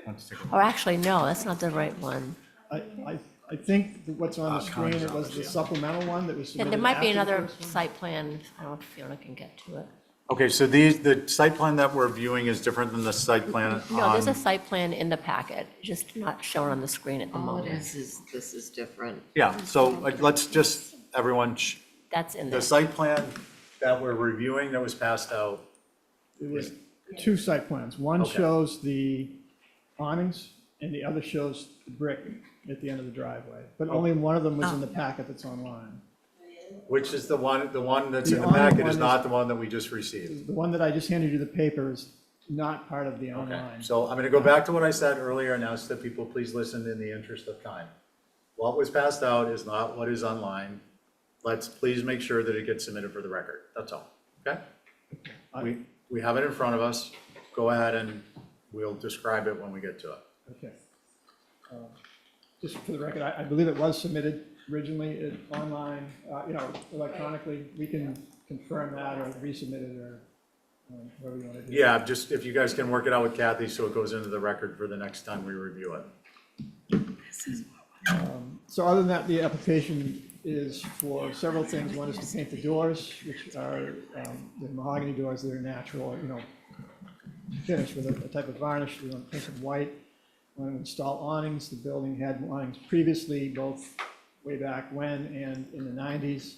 Let's take a look. Or actually, no, that's not the right one. I think that what's on the screen, it was the supplemental one that was Yeah, submitted. there might be after the another first one. site plan, I don't know if Fiona can get to it. Okay, so the site plan that we're viewing is different than the site plan No, there's a on. site plan in the packet, just not shown on the screen at the All it moment. is this is different. Yeah, so let's just, everyone, That's in the there. site plan that we're reviewing that was passed out. It was two site plans. One Okay. shows the awnings and the other shows the brick at the end of the driveway. But only one of them was in the packet that's online. Which is the one that's The in the online packet one is is- not the one that we just received. The one that I just handed you the paper is not part of the Okay, online. so I'm gonna go back to what I said earlier and ask that people please listen in the interest of time. What was passed out is not what is online. Let's please make sure that it gets submitted for the record, that's all, okay? We have it in front of us, go ahead and we'll describe it when we get to it. Okay. Just for the record, I believe it was submitted originally online, electronically. We can confirm that or resubmit it or whatever you want to do. Yeah, just if you guys can work it out with Kathy so it goes into the record for the next time we review it. So other than that, the application is for several things. One is to paint the doors, which are the mahogany doors that are natural, finished with a type of varnish. We want to paint them white. We want to install awnings. The building had awnings previously, both way back when and in the 90s.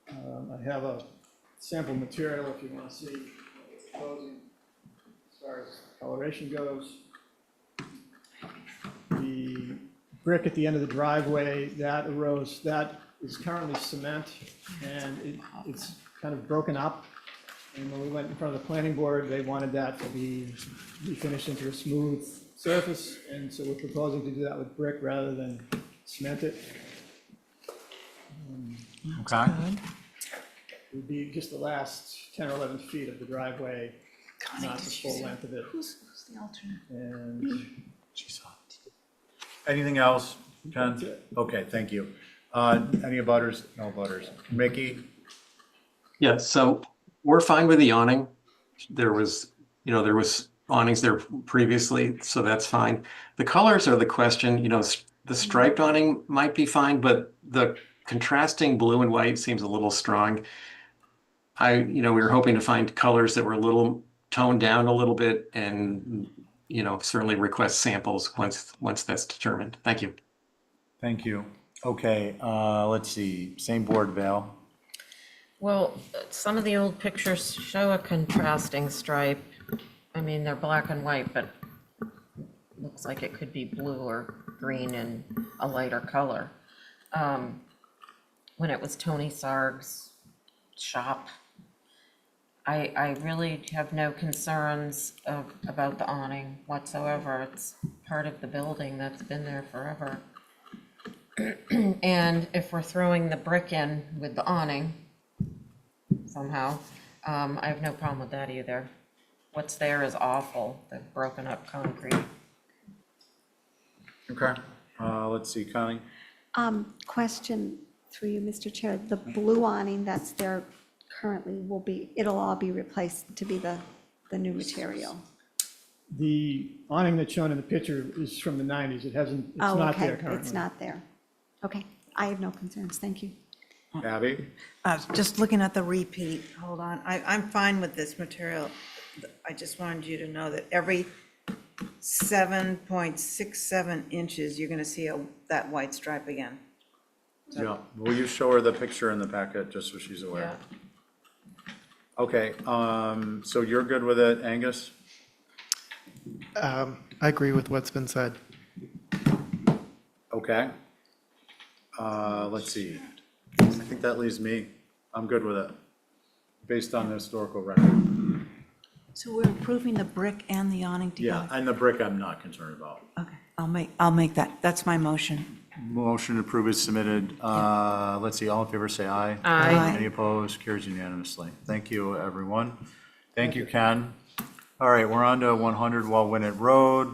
I have a sample material if you want to see what we're proposing as far as coloration goes. The brick at the end of the driveway, that is currently cement, and it's kind of broken up. And when we went in front of the planning board, they wanted that to be refinished into a smooth surface, and so we're proposing to do that with brick rather than cement it. Okay. It would be just the last 10 or 11 feet of the driveway, not the full length of it. Who's the alternate? And Anything else, Ken? That's it. Okay, thank you. Any abutters? No abutters. Mickey? Yeah, so we're fine with the awning. There was awnings there previously, so that's fine. The colors are the question, the striped awning might be fine, but the contrasting blue and white seems a little strong. We were hoping to find colors that were a little toned down a little bit and, certainly request samples once that's determined. Thank you. Thank you. Okay, let's see, same board, Val. Well, some of the old pictures show a contrasting stripe. I mean, they're black and white, but looks like it could be blue or green and a lighter color. When it was Tony Sarg's shop, I really have no concerns about the awning whatsoever. It's part of the building that's been there forever. And if we're throwing the brick in with the awning somehow, I have no problem with that either. What's there is awful, the broken up concrete. Okay, let's see, Connie? Question through you, Mr. Chair. The blue awning that's there currently it'll all be replaced to be the new material. the awning that's shown in the picture is from the 90s. It's not there currently. It's not there. Okay, I have no concerns, thank you. Abby? Just looking at the repeat, hold on, I'm fine with this material. I just wanted you to know that every 7.67 inches, you're gonna see that white stripe again. Yeah, will you show her the picture in the packet, just so she's aware? Okay, so you're good with it, Angus? I agree with what's been said. Okay. Let's see. I think that leaves me. I'm good with it, based on the historical record. So we're approving the brick and the awning Yeah, together? and the brick I'm not concerned about. Okay, I'll make that, that's my motion. Motion to approve is submitted. Let's see, all in favor, say aye. Aye. Any opposed? Carries unanimously. Thank you, everyone. Thank you, Ken. All right, we're on to 100 Wallwinnet Road,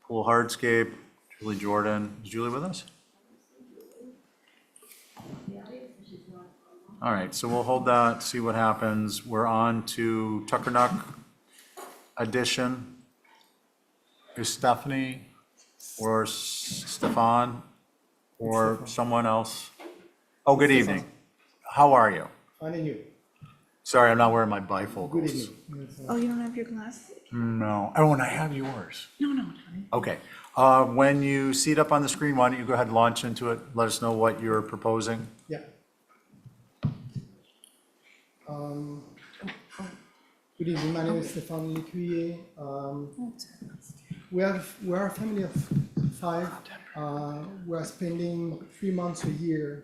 Pool Hardscape, Julie Jordan. Is Julie with us? All right, so we'll hold that, see what happens. We're on to Tuckernuck addition. Is Stephanie or Stefan or someone else? Oh, good evening. How are you? Fine, and you? Sorry, I'm not wearing my bifocals. Good evening. Oh, you don't have your glasses? No. Oh, and I have yours. No, honey. Okay. When you see it up on the screen, why don't you go ahead and launch into it? Let us know what you're proposing. Yeah. Good evening, my name is Stéphane Lécuyer. we are a family of 5. We are spending 3 months a year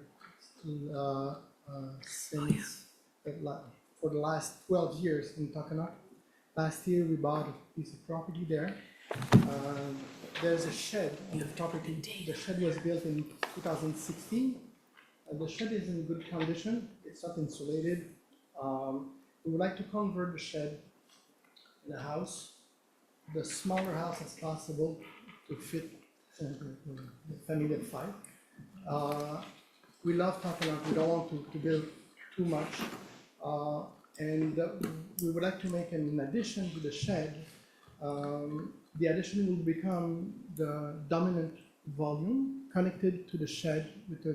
since for the last 12 years in Takana. Last year, we bought a piece of property there. There's a shed on the property. The shed was built in 2016. The shed is in good condition. It's not insulated. We would like to convert the shed in a house, the smaller house as possible to fit the family of 5. We love Takana. We don't want to build too much. And we would like to make an addition to the shed. The addition will become the dominant volume connected to the shed with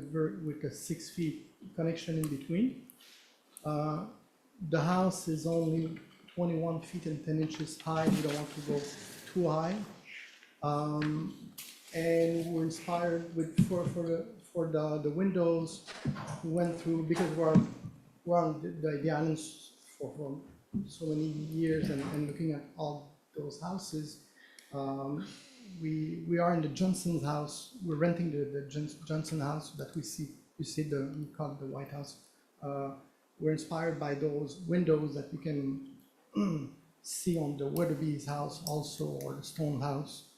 a 6 feet connection in between. The house is only 21 feet and 10 inches high. We don't want to go too high. And we're inspired for the windows. We went through, because we're on the islands for so many years and looking at all those houses. We are in the Johnson's house. We're renting the Johnson house that we see we call it the White House. We're inspired by those windows that you can see on the Weatherby's house also, or the Stone house.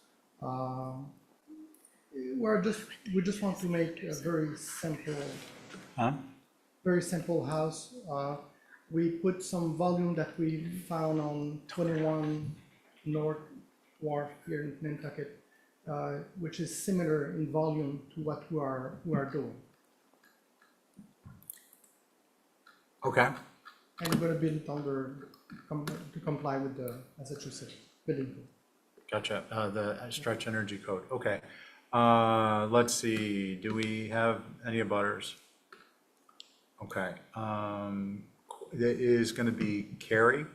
We just want to make a very simple house. We put some volume that we found on 21 North Wharf here in Nantucket, which is similar in volume to what we are doing. Okay. And we're going to build to comply with the Massachusetts building code. Gotcha. The stretch energy code. Okay. Let's see. Do we have any abutters? Okay. It is going to be Carrie.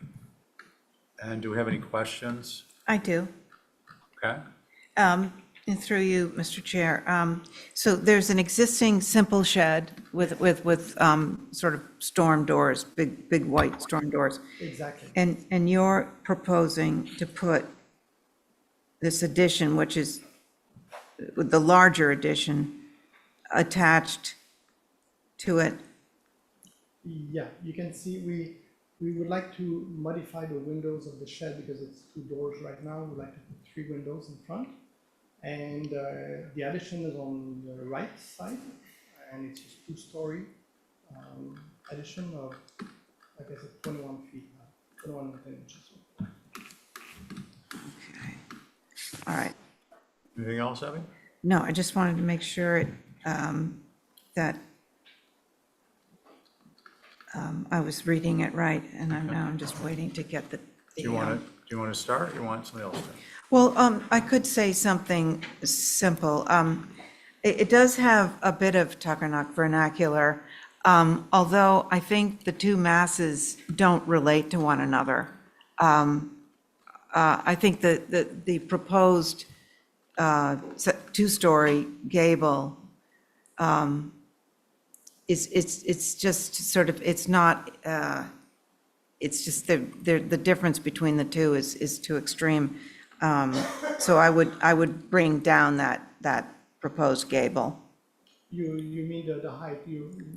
And do we have any questions? I do. Okay. And through you, Mr. Chair. So there's an existing simple shed with sort of storm doors, big white storm doors. Exactly. And you're proposing to put this addition, which is with the larger addition, attached to it. Yeah, you can see we would like to modify the windows of the shed because it's 2 doors right now. We'd like to put 3 windows in front. And the addition is on the right side, and it's a 2-story addition of, like I said, 21 feet, 21 and 10 inches. Okay. All right. Anything else, Abby? No, I just wanted to make sure that I was reading it right, and I'm just waiting to get the. Do you want to start, or you want somebody else to? Well, I could say something simple. It does have a bit of Tuckernuck vernacular, although I think the 2 masses don't relate to one another. I think that the proposed 2-story gable it's just sort of, it's not, it's just the difference between the two is too extreme. So I would bring down that proposed gable. You mean the height?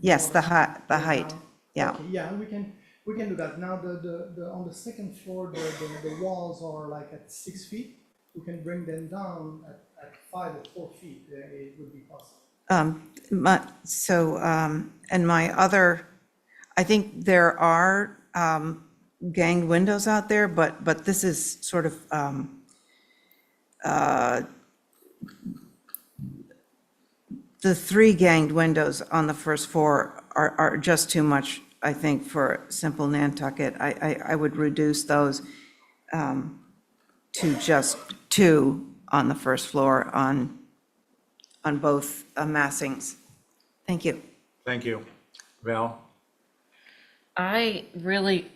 Yes, the height, yeah. Okay, yeah, we can do that. Now the on the 2nd floor, the walls are like at 6 feet. We can bring them down at 5 or 4 feet. It would be possible. And my other, I think there are ganged windows out there, but this is sort of the 3 ganged windows on the first floor are just too much, I think, for simple Nantucket. I would reduce those to just 2 on the first floor on both massings. Thank you. Thank you. Val? I really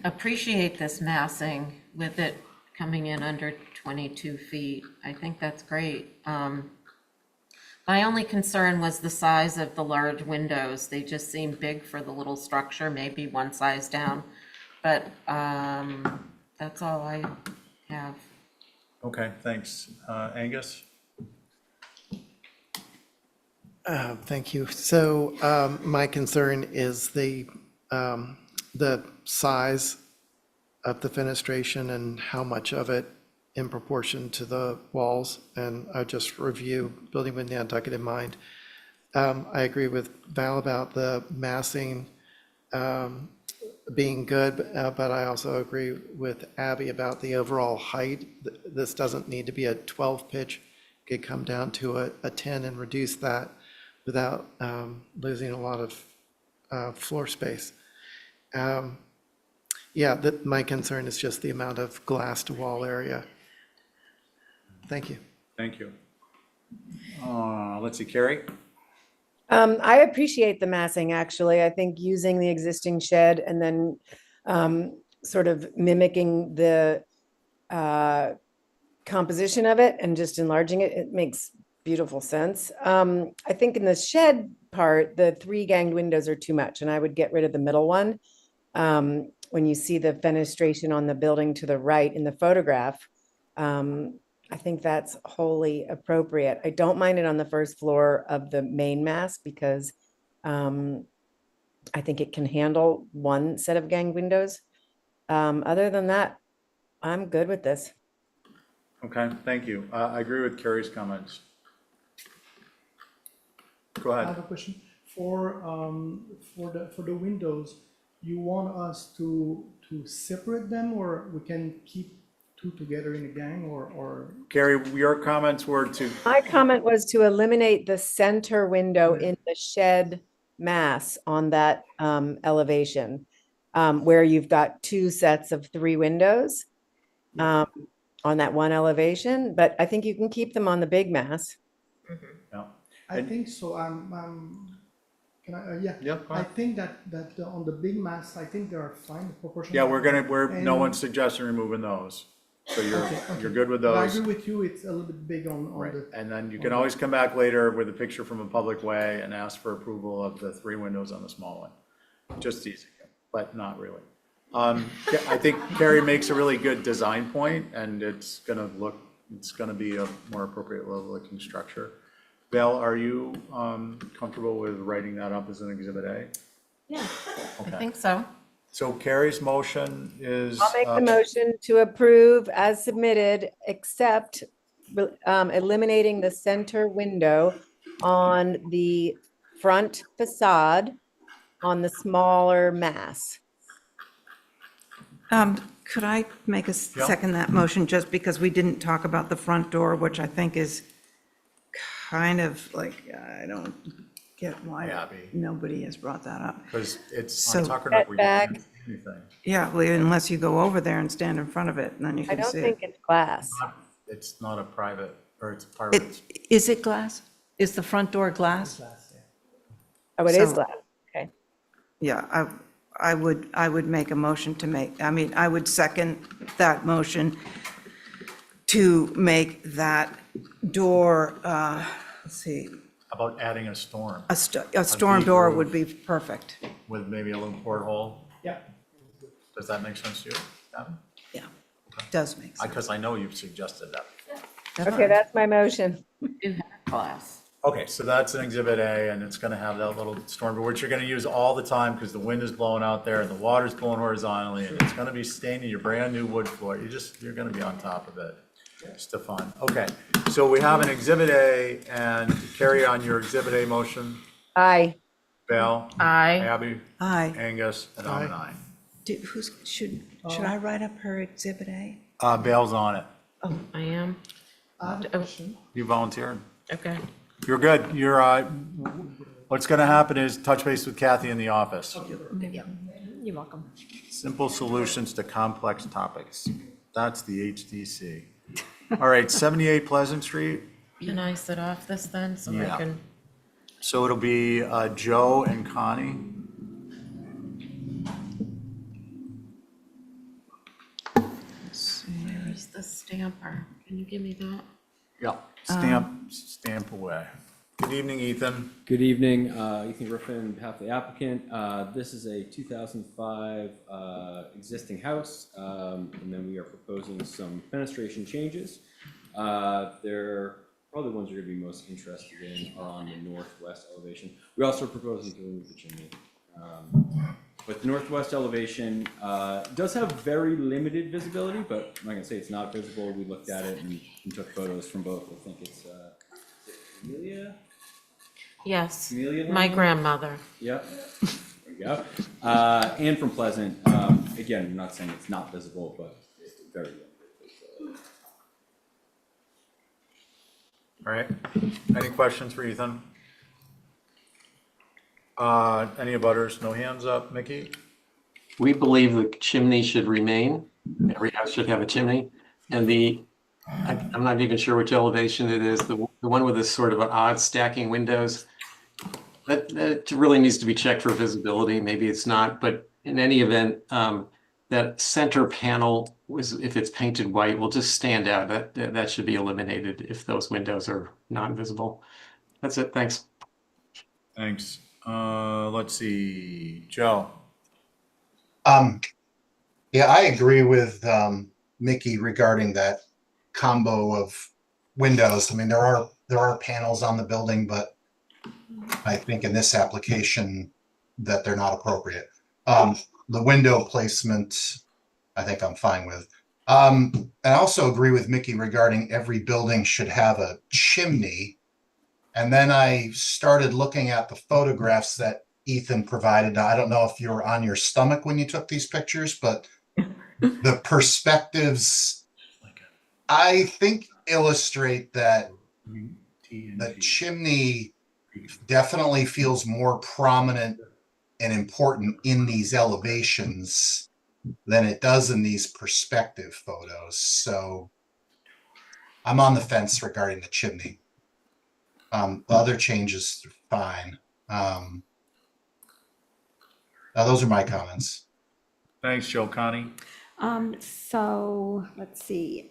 appreciate this massing with it coming in under 22 feet. I think that's great. My only concern was the size of the large windows. They just seem big for the little structure, maybe one size down. But that's all I have. Okay, thanks. Angus? Thank you. So my concern is the size of the fenestration and how much of it in proportion to the walls. And I just review building with Nantucket in mind. I agree with Val about the massing being good, but I also agree with Abby about the overall height. This doesn't need to be a 12 pitch. It could come down to a 10 and reduce that without losing a lot of floor space. Yeah, my concern is just the amount of glass to wall area. Thank you. Thank you. Let's see, Carrie? I appreciate the massing, actually. I think using the existing shed and then sort of mimicking the composition of it and just enlarging it, it makes beautiful sense. I think in the shed part, the 3 ganged windows are too much, and I would get rid of the middle one. When you see the fenestration on the building to the right in the photograph, I think that's wholly appropriate. I don't mind it on the first floor of the main mass because I think it can handle 1 set of gang windows. Other than that, I'm good with this. Okay, thank you. I agree with Carrie's comments. Go I ahead. have a question. For the windows, you want us to separate them, or we can keep 2 together in a gang, or? Carrie, your comments were to, My comment was to eliminate the center window in the shed mass on that elevation, where you've got 2 sets of 3 windows on that one elevation, but I think you can keep them on the big mass. yeah. I think so. Can I? Yeah. Yeah, go I ahead. think that on the big mass, I think they are fine, the proportion. Yeah, no And- one's suggesting removing those. So Okay, okay. you're good with But I those. agree with you. It's a little bit big on Right, the. and then you can always come back later with a picture from a public way and ask for approval of the 3 windows on the small one. Just easy, but not really. I think Carrie makes a really good design point, and it's gonna be a more appropriate level looking structure. Val, are you comfortable with writing that up as an Exhibit A? Yeah, I Okay. think so. So Carrie's motion is. I'll make the motion to approve as submitted, except eliminating the center window on the front facade on the smaller mass. Could I make a Yeah. second that motion, just because we didn't talk about the front door, which I think is kind of like, I don't get why Abby. nobody has brought that up. Because it's So- on Tucker Neck, we Setback. can't see anything. Yeah, well, unless you go over there and stand in front of it, and then you I can don't see think it. it's glass. It's not a private, or it's private. Is it glass? Is the front door glass? Oh, it is So- glass. Okay. Yeah, I would make a motion I would second that motion to make that door, let's see, How about adding a storm a storm deep door roof. would be perfect. with maybe a little porthole? Yeah. Does that make sense to you, Gavin? Yeah, does make sense. Because I know you've suggested that. Okay, that's my motion. Do have glass. Okay, so that's an Exhibit A, and it's gonna have that little storm, which you're gonna use all the time, because the wind is blowing out there, and the water's blowing horizontally, and it's gonna be staining your brand-new wood floor. You're gonna be on top of it. Just a fun. Okay, so we have an Exhibit A, and carry on your Exhibit A motion. Aye. Val? Aye. Abby? Aye. Angus? And I'm an aye. Should I write up her Exhibit A? Val's on it. I am. I have a question. You volunteered. Okay. You're good. What's gonna happen is touch base with Kathy in the office. You're welcome. Simple solutions to complex topics. That's the HDC. All right, 78 Pleasant Street. Can I sit off this then, so Yeah. I can? So it'll be Joe and Connie. Where's the stamper? Can you give me that? Yeah. Stamp away. Good evening, Ethan. Good evening, Ethan Griffin, on behalf of the applicant. This is a 2005 existing house, and then we are proposing some fenestration changes. They're probably the ones you're gonna be most interested in are on the northwest elevation. We also proposing to remove the chimney. But the northwest elevation does have very limited visibility, but I'm not gonna say it's not visible. We looked at it and took photos from both. I think it's Amelia? Yes, Amelia my Lane? grandmother. Yep. There you go. And from Pleasant. Again, I'm not saying it's not visible, but it's very limited visibility. All right. Any questions for Ethan? Any abutters? No hands up. Mickey? We believe the chimney should remain. Every house should have a chimney. And I'm not even sure which elevation it is, the one with this sort of odd stacking windows. That really needs to be checked for visibility. Maybe it's not, but in any event, that center panel if it's painted white, will just stand out. That should be eliminated if those windows are not visible. That's it. Thanks. Thanks. Let's see. Joe? Yeah, I agree with Mickey regarding that combo of windows. I mean, there are panels on the building, but I think in this application that they're not appropriate. The window placement, I think I'm fine with. I also agree with Mickey regarding every building should have a chimney. And then I started looking at the photographs that Ethan provided. Now, I don't know if you were on your stomach when you took these pictures, but the perspectives, I think, illustrate that the chimney definitely feels more prominent and important in these elevations than it does in these perspective photos. So I'm on the fence regarding the chimney. The other changes are fine. Those are my comments. Thanks, Joe. Connie? So, let's see.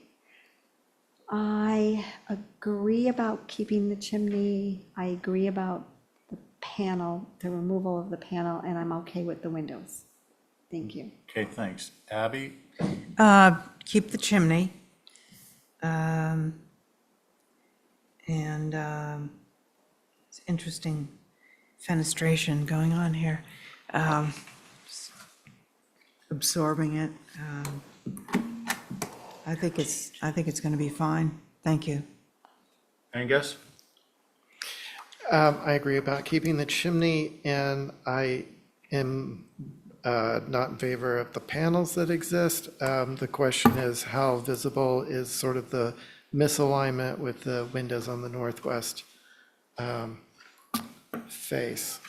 I agree about keeping the chimney. I agree about the panel, the removal of the panel, and I'm okay with the windows. Thank you. Okay, thanks. Abby? Keep the chimney. It's interesting fenestration going on here. Absorbing it. I think it's going to be fine. Thank you. Angus? I agree about keeping the chimney, and I am not in favor of the panels that exist. The question is how visible is sort of the misalignment with the windows on the northwest face.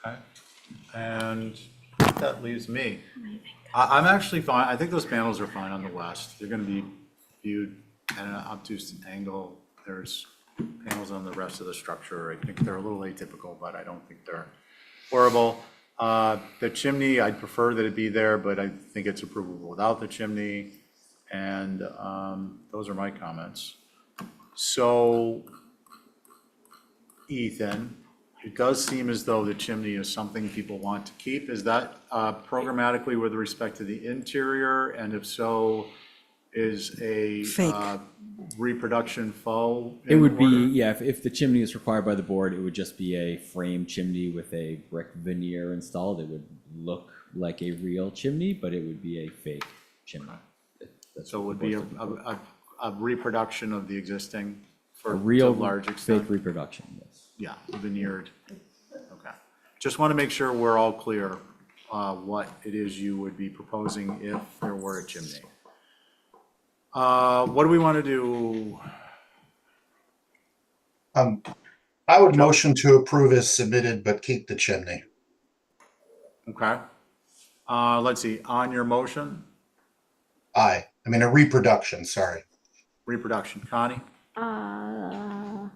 Okay. And that leaves me. I'm actually fine. I think those panels are fine on the west. They're going to be viewed at an obtuse angle. There's panels on the rest of the structure. I think they're a little atypical, but I don't think they're horrible. The chimney, I'd prefer that it be there, but I think it's approvable without the chimney. And those are my comments. So, Ethan, it does seem as though the chimney is something people want to keep. Is that programmatically with respect to the interior? And if so, is a reproduction faux? It would be, yeah, if the chimney is required by the board, it would just be a frame chimney with a brick veneer installed. It would look like a real chimney, but it would be a fake chimney. So it would be a reproduction of the existing for A real to a large extent? fake reproduction, yes. Yeah, veneered. Okay. Just want to make sure we're all clear what it is you would be proposing if there were a chimney. What do we want to do? I would motion to approve as submitted, but keep the chimney. Okay. Let's see, on your motion, Aye. I mean, a reproduction, sorry. reproduction. Connie? Aye.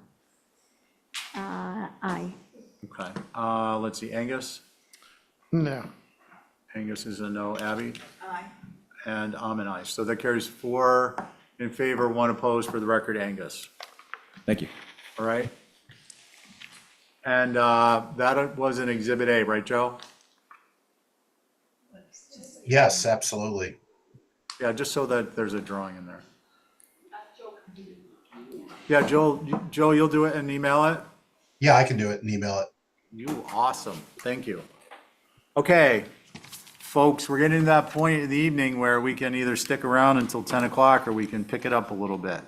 Okay. Let's see, Angus? No. Angus is a no. Abby? Aye. And I'm an aye. So that carries 4 in favor, 1 opposed. For the record, Angus. Thank you. All right. And that was an Exhibit A, right, Joe? Yes, absolutely. Yeah, just so that there's a drawing in there. Yeah, Joe, you'll do it and email it? Yeah, I can do it and email it. You awesome. Thank you. Okay, folks, we're getting to that point in the evening where we can either stick around until 10 o'clock or we can pick it up a little bit.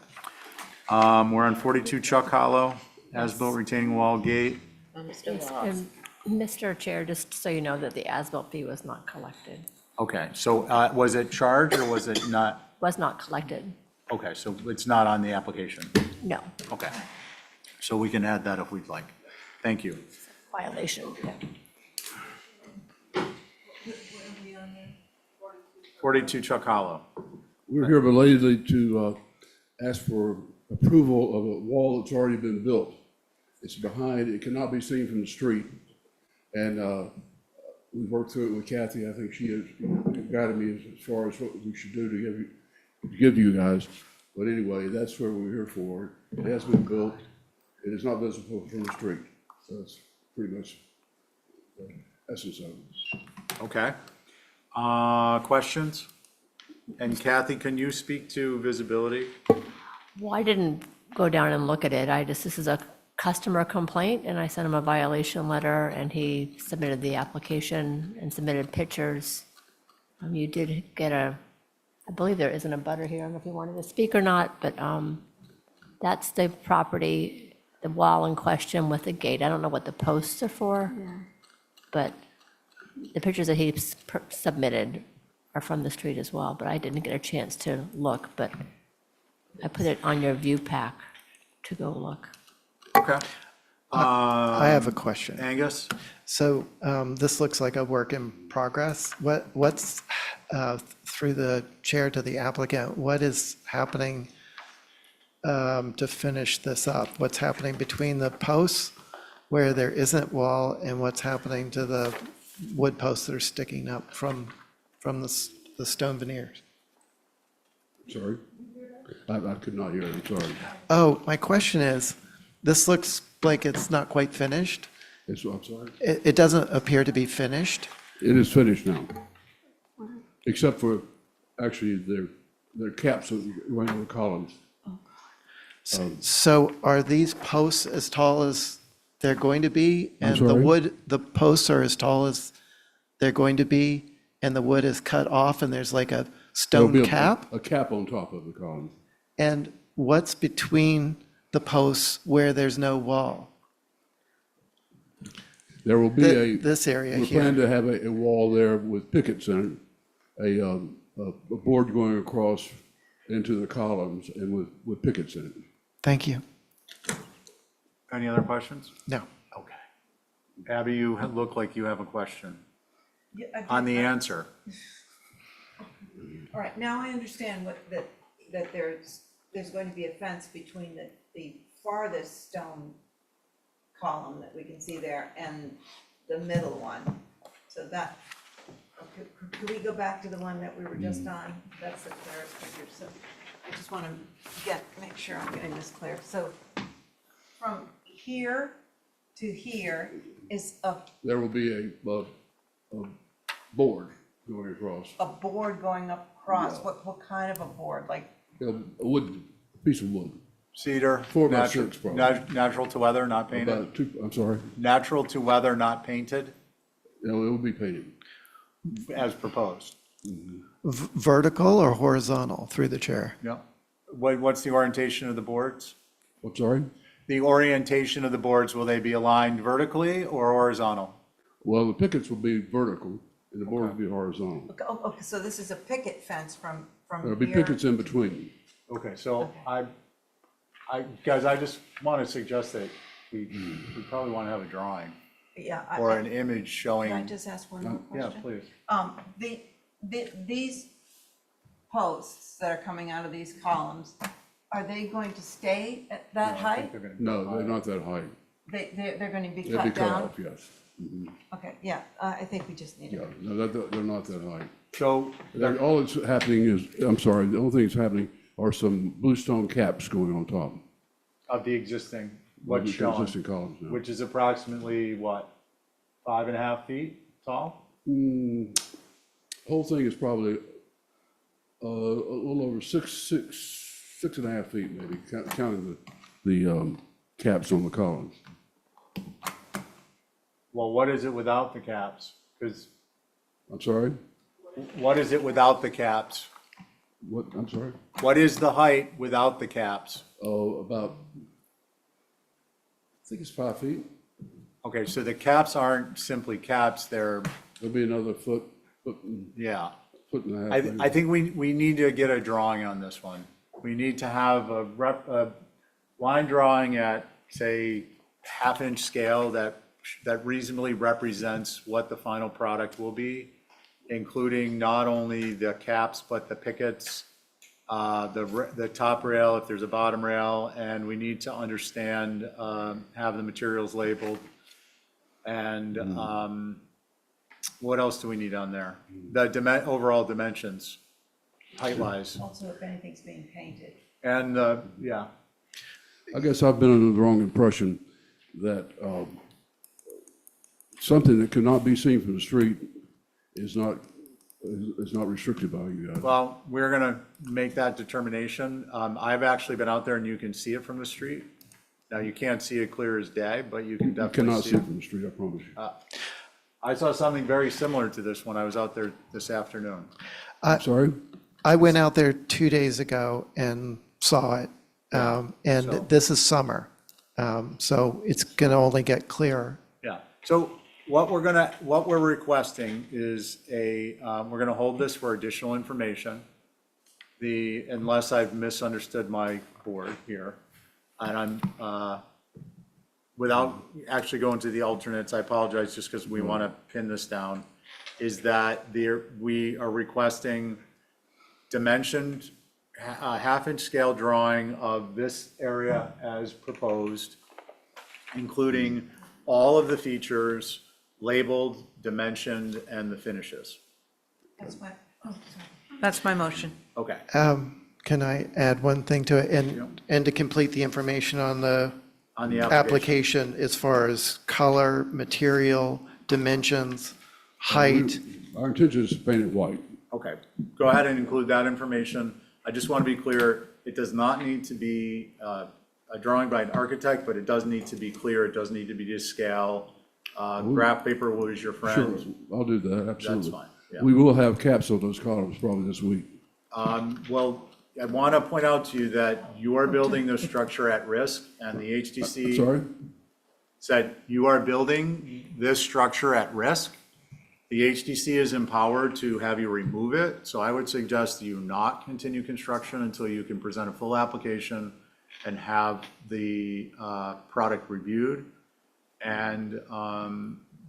We're on 42 Chuck Hollow, as-built retaining wall gate. Yes, and Mr. Chair, just so you know that the as-built fee was not collected, Okay, so was it charged or was it not? was not collected, Okay, so it's not on the application. no, Okay. So we can add that if we'd like. Thank you. violation, yeah. 42 Chuck Hollow. We're here belatedly to ask for approval of a wall that's already been built. It's behind, it cannot be seen from the street. And we've worked through it with Kathy. I think she has guided me as far as what we should do to give you guys. But anyway, that's what we're here for. It has been built. It is not visible from the street. So that's pretty much the essence of it. Okay. Questions? And Kathy, can you speak to visibility? Well, I didn't go down and look at it, this is a customer complaint, and I sent him a violation letter, and he submitted the application and submitted pictures. You did get I believe there isn't a butter here, I don't know if you wanted to speak or not, but that's the property, the wall in question with the gate. I don't know what the posts are for, but the pictures that he submitted are from the street as well, but I didn't get a chance to look, but I put it on your view pack to go look. Okay. I have a question. Angus? So this looks like a work in progress. What's, through the chair to the applicant, what is happening to finish this up? What's happening between the posts where there isn't wall and what's happening to the wood posts that are sticking up from the stone veneers? Sorry? I could not hear it, I'm sorry. Oh, my question is, this looks like it's not quite finished. I'm sorry? It doesn't appear to be finished. It is finished now. Except for, actually, their caps going on the columns. So are these posts as tall as they're going to be? I'm And the sorry? wood, the posts are as tall as they're going to be, and the wood is cut off, and there's like a There'll be stone cap? a cap on top of the column. And what's between the posts where there's no wall? There will be This area we here. plan to have a wall there with pickets in it, a board going across into the columns and with pickets in it. Thank you. Any other questions? No. Okay. Abby, you look like you have a question Yeah, I on the did- answer. All right, now I understand that there's going to be a fence between the farthest stone column that we can see there and the middle one. So that, okay, could we go back to the one that we were just on? That's the clearest picture, so I just want to make sure I'm getting this clear. So from here to here is There will be a board going across, a board going across. What kind of a board? Like, a piece of wood. Cedar? 4 by natural- 6 probably. Natural to weather, not painted? About I'm sorry? Natural to weather, not painted, No, it will be painted. as proposed? Vertical or horizontal, through the chair? Yeah. What's the orientation of the boards? I'm sorry? The orientation of the boards, will they be aligned vertically or horizontal? Well, the pickets will be vertical and the board will be horizontal. okay, so this is a picket fence from There'll be here. pickets in between. Okay, so guys, I just want to suggest that we probably want to have a drawing Yeah. or an image showing. Can I just ask one more Yeah, question? please. These posts that are coming out of these columns, are they going to stay at that height? No, they're not that high. They're going to be They'll be cut cut down? off, yes. Mhm. Okay, yeah, I think we just need Yeah, to. no, they're not that high. So, All that's happening is, I'm sorry, the only thing that's happening are some bluestone caps going on top. of the existing, The what's shown, existing columns now. which is approximately what, 5.5 feet tall? Whole thing is probably a little over 6.5 feet maybe, counting the caps on the columns. Well, what is it without the caps? Because I'm sorry? what is it without the caps? What, I'm sorry? What is the height without the caps? Oh, about, I think it's 5 feet. Okay, so the caps aren't simply caps, they're, There'll be another foot yeah. and a half. I maybe. think we need to get a drawing on this one. We need to have a line drawing at, say, half-inch scale that reasonably represents what the final product will be, including not only the caps, but the pickets, the top rail, if there's a bottom rail, and we need to understand, have the materials labeled. And what else do we need on there? The overall dimensions, height-wise. Also, if anything's being painted. And, yeah, I guess I've been under the wrong impression that something that cannot be seen from the street is not restricted by you guys. well, we're gonna make that determination. I've actually been out there and you can see it from the street. Now, you can't see it clear as day, but you can You definitely cannot see see it. it from the street, I promise you. I saw something very similar to this when I was out there this afternoon. I'm sorry? I went out there 2 days ago and saw it. And so- this is summer. So it's going to only get clearer. Yeah, so what we're requesting is we're gonna hold this for additional information. Unless I've misunderstood my board here, and I'm, without actually going to the alternates, I apologize just because we want to pin this down, is that we are requesting dimensioned, a half-inch scale drawing of this area as proposed, including all of the features labeled, dimensioned, and the finishes. That's my motion. Okay. Can I add one thing to it? And to complete the information on the On the application as far as color, material, dimensions, height. Our intention is to paint it white. Okay, go ahead and include that information. I just want to be clear, it does not need to be a drawing by an architect, but it does need to be clear, it does need to be to scale. Graph paper was your Sure, friend. I'll do that, absolutely. fine, yeah. We will have caps on those columns probably this week. Well, I want to point out to you that you are building this structure at risk, and the I'm HDC sorry? said you are building this structure at risk. The HDC is empowered to have you remove it, so I would suggest you not continue construction until you can present a full application and have the product reviewed. And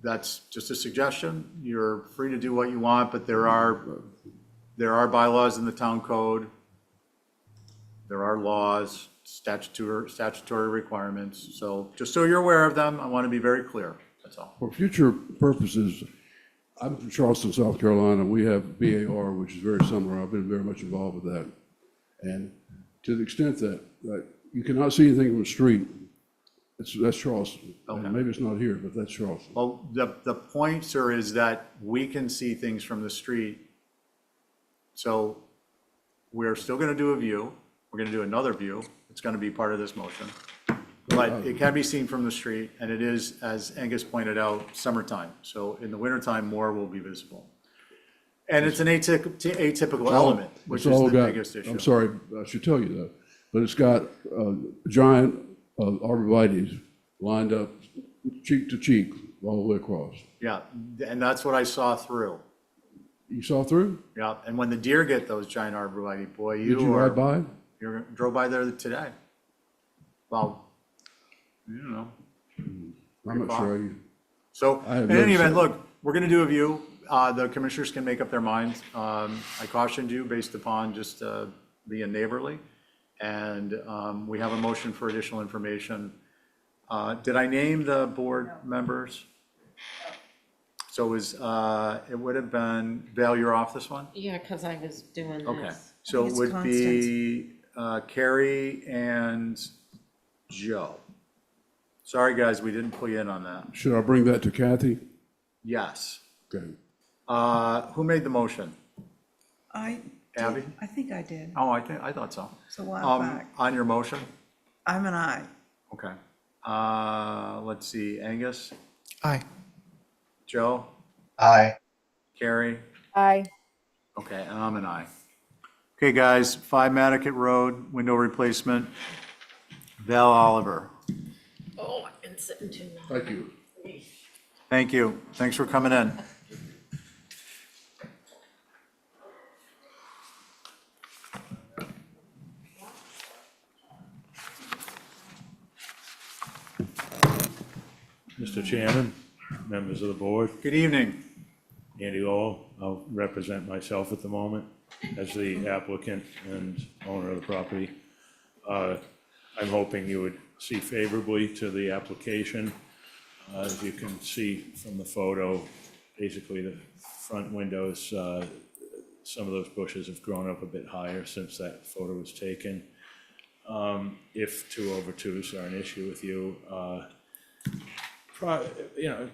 that's just a suggestion. You're free to do what you want, but there are bylaws in the town code. There are laws, statutory requirements. So just so you're aware of them, I want to be very clear, that's all. For future purposes, I'm from Charleston, South Carolina. We have BAR, which is very similar. I've been very much involved with that. And to the extent that you cannot see anything from the street, that's Charleston. Okay. And maybe it's not here, but that's Charleston. Well, the point, sir, is that we can see things from the street. So we're still going to do a view. We're going to do another view. It's going to be part of this motion. But it can be seen from the street, and it is, as Angus pointed out, summertime. So in the wintertime, more will be visible. And it's an atypical element, which It's is all the got- biggest issue. I'm sorry, I should tell you that, but it's got giant arborvitaes lined up cheek to cheek all the way across. Yeah, and that's what I saw through. You saw through? Yeah, and when the deer get those giant arborvitae, boy, Did you ride by? You drove by there today. Well, you know. I'm not sure. So I have in any noticed event, that. look, we're going to do a view. The commissioners can make up their minds. I cautioned you based upon just being neighborly. And we have a motion for additional information. Did I name the board members? So it would have been, Val, you're off this one? Yeah, because I was doing Okay, this. so it would be Carrie and Joe. Sorry, guys, we didn't pull you in on that. Should I bring that to Kathy? Yes. Okay. Who made the motion? I Abby? think I did. Oh, I thought so. It's a while back. On your motion? I'm an aye. Okay. Let's see, Angus, Aye. Joe, Aye. Carrie, Aye. okay, and I'm an aye. Okay, guys, 5 Mattocket Road, window replacement, Val Oliver. Oh, I've been sitting too long. Thank you. Thank you. Thanks for coming in. Mr. Chairman, members of the board, Good evening. Andy Lowell, I'll represent myself at the moment as the applicant and owner of the property. I'm hoping you would see favorably to the application. As you can see from the photo, basically the front windows, some of those bushes have grown up a bit higher since that photo was taken. If 2/2s are an issue with you,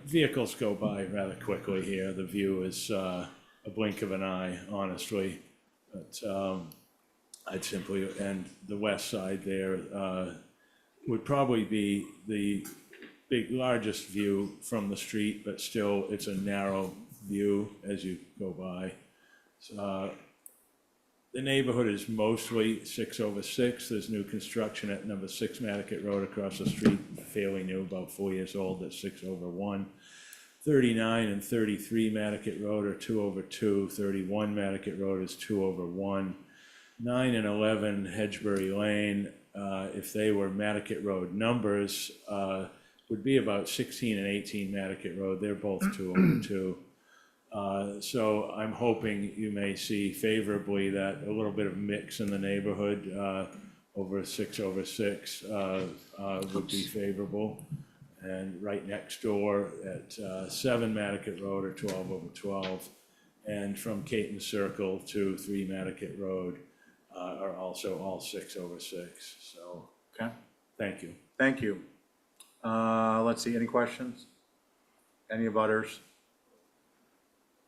vehicles go by rather quickly here. The view is a blink of an eye, honestly. But I'd simply, and the west side there would probably be the largest view from the street, but still it's a narrow view as you go by. The neighborhood is mostly 6/6. There's new construction at number 6 Mattocket Road across the street, fairly new, about 4 years old, that's 6/1. 39 and 33 Mattocket Road are 2/2. 31 Mattocket Road is 2/1. 9 and 11 Hedgebury Lane, if they were Mattocket Road numbers, would be about 16 and 18 Mattocket Road. They're both 2/2. So I'm hoping you may see favorably that a little bit of mix in the neighborhood over 6/6 would be favorable. And right next door at 7 Mattocket Road are 12/12. And from Caton Circle to 3 Mattocket Road are also all 6/6. So, Okay, thank you. thank you. Let's see, any questions? Any abutters?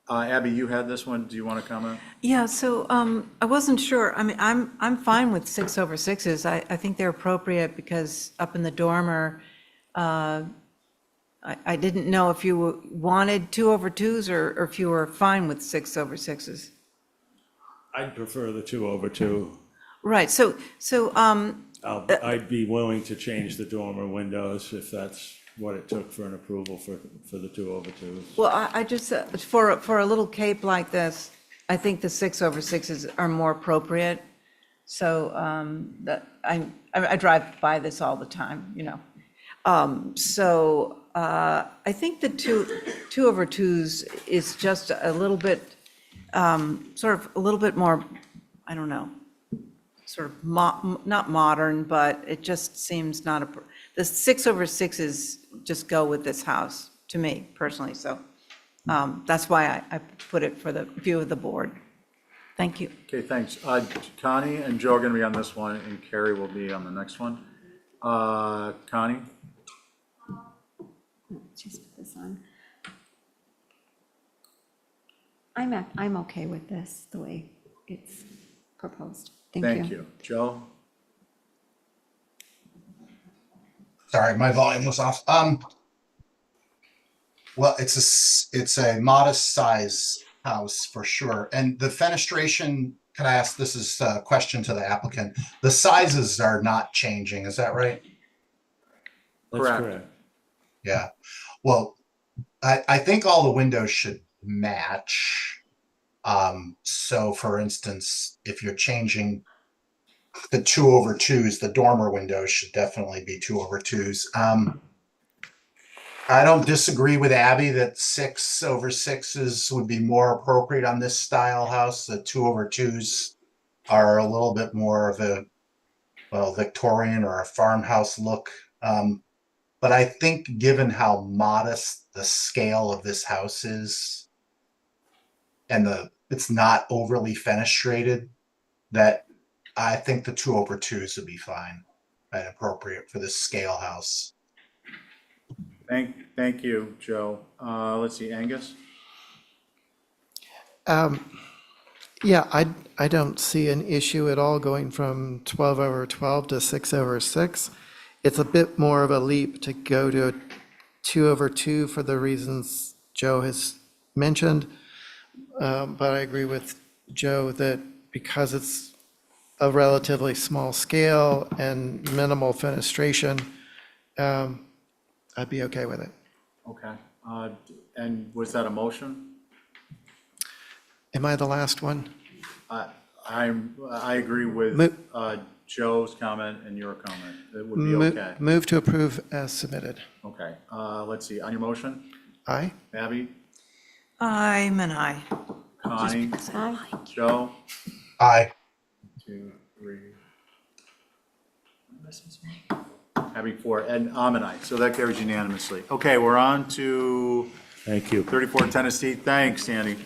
Abby, you had this one. Do you want to comment? Yeah, so I wasn't sure. I mean, I'm fine with 6/6s. I think they're appropriate because up in the dormer, I didn't know if you wanted 2/2s or if you were fine with 6/6s. I'd prefer the 2/2. Right, so, I'd be willing to change the dormer windows if that's what it took for an approval for the 2/2s. well, I just, for a little cape like this, I think the 6/6s are more appropriate. So that, I drive by this all the time, you know. So I think the 2/2s is just a little bit, sort of a little bit more, I don't know, sort of not modern, but it just seems not, the 6/6s just go with this house, to me personally, so that's why I put it for the view of the board. Thank you. Okay, thanks. Connie and Joe are going to be on this one, and Carrie will be on the next one. Connie? Just put this on. I'm okay with this, the way it's proposed. Thank you. Thank you. Joe? Sorry, my volume was off. Well, it's a modest size house for sure. And the fenestration, can I ask, this is a question to the applicant. The sizes are not changing, is that right? That's correct. Yeah. Well, I think all the windows should match. So for instance, if you're changing the 2/2s, the dormer windows should definitely be 2/2s. I don't disagree with Abby that 6/6s would be more appropriate on this style house. The 2/2s are a little bit more of a, well, Victorian or a farmhouse look. But I think given how modest the scale of this house is, and it's not overly fenestrated, that I think the 2/2s would be fine and appropriate for this scale house. Thank you, Joe. Let's see, Angus? Yeah, I don't see an issue at all going from 12/12 to 6/6. It's a bit more of a leap to go to 2/2 for the reasons Joe has mentioned. But I agree with Joe that because it's a relatively small scale and minimal fenestration, I'd be okay with it. Okay. And was that a motion? Am I the last one? I agree with Joe's comment and your comment. It would be okay. Move to approve as submitted. Okay, let's see, on your motion, Aye? Abby, I'm an aye. Connie, Joe, Aye. 2, 3. Abby, 4, and I'm an aye, so that carries unanimously. Okay, we're on to Thank you. 34 Tennessee. Thanks, Sandy.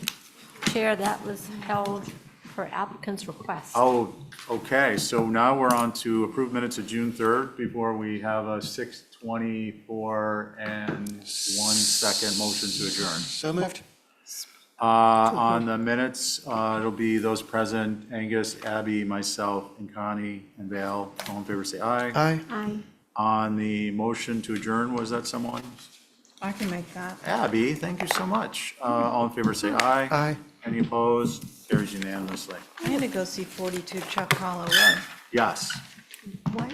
Chair, that was held for applicant's request. Oh, okay, so now we're on to approved minutes of June 3rd before we have a 6:24 and 1 second motion to adjourn. So moved. On the minutes, it'll be those present, Angus, Abby, myself, and Connie, and Val. All in favor, say aye. Aye. Aye. On the motion to adjourn, was that someone? I can make that. Abby, thank you so much. All in favor, say aye. Aye. Any opposed? Carries unanimously. I'm going to go see 42 Chuck Hollow Road. Yes. Why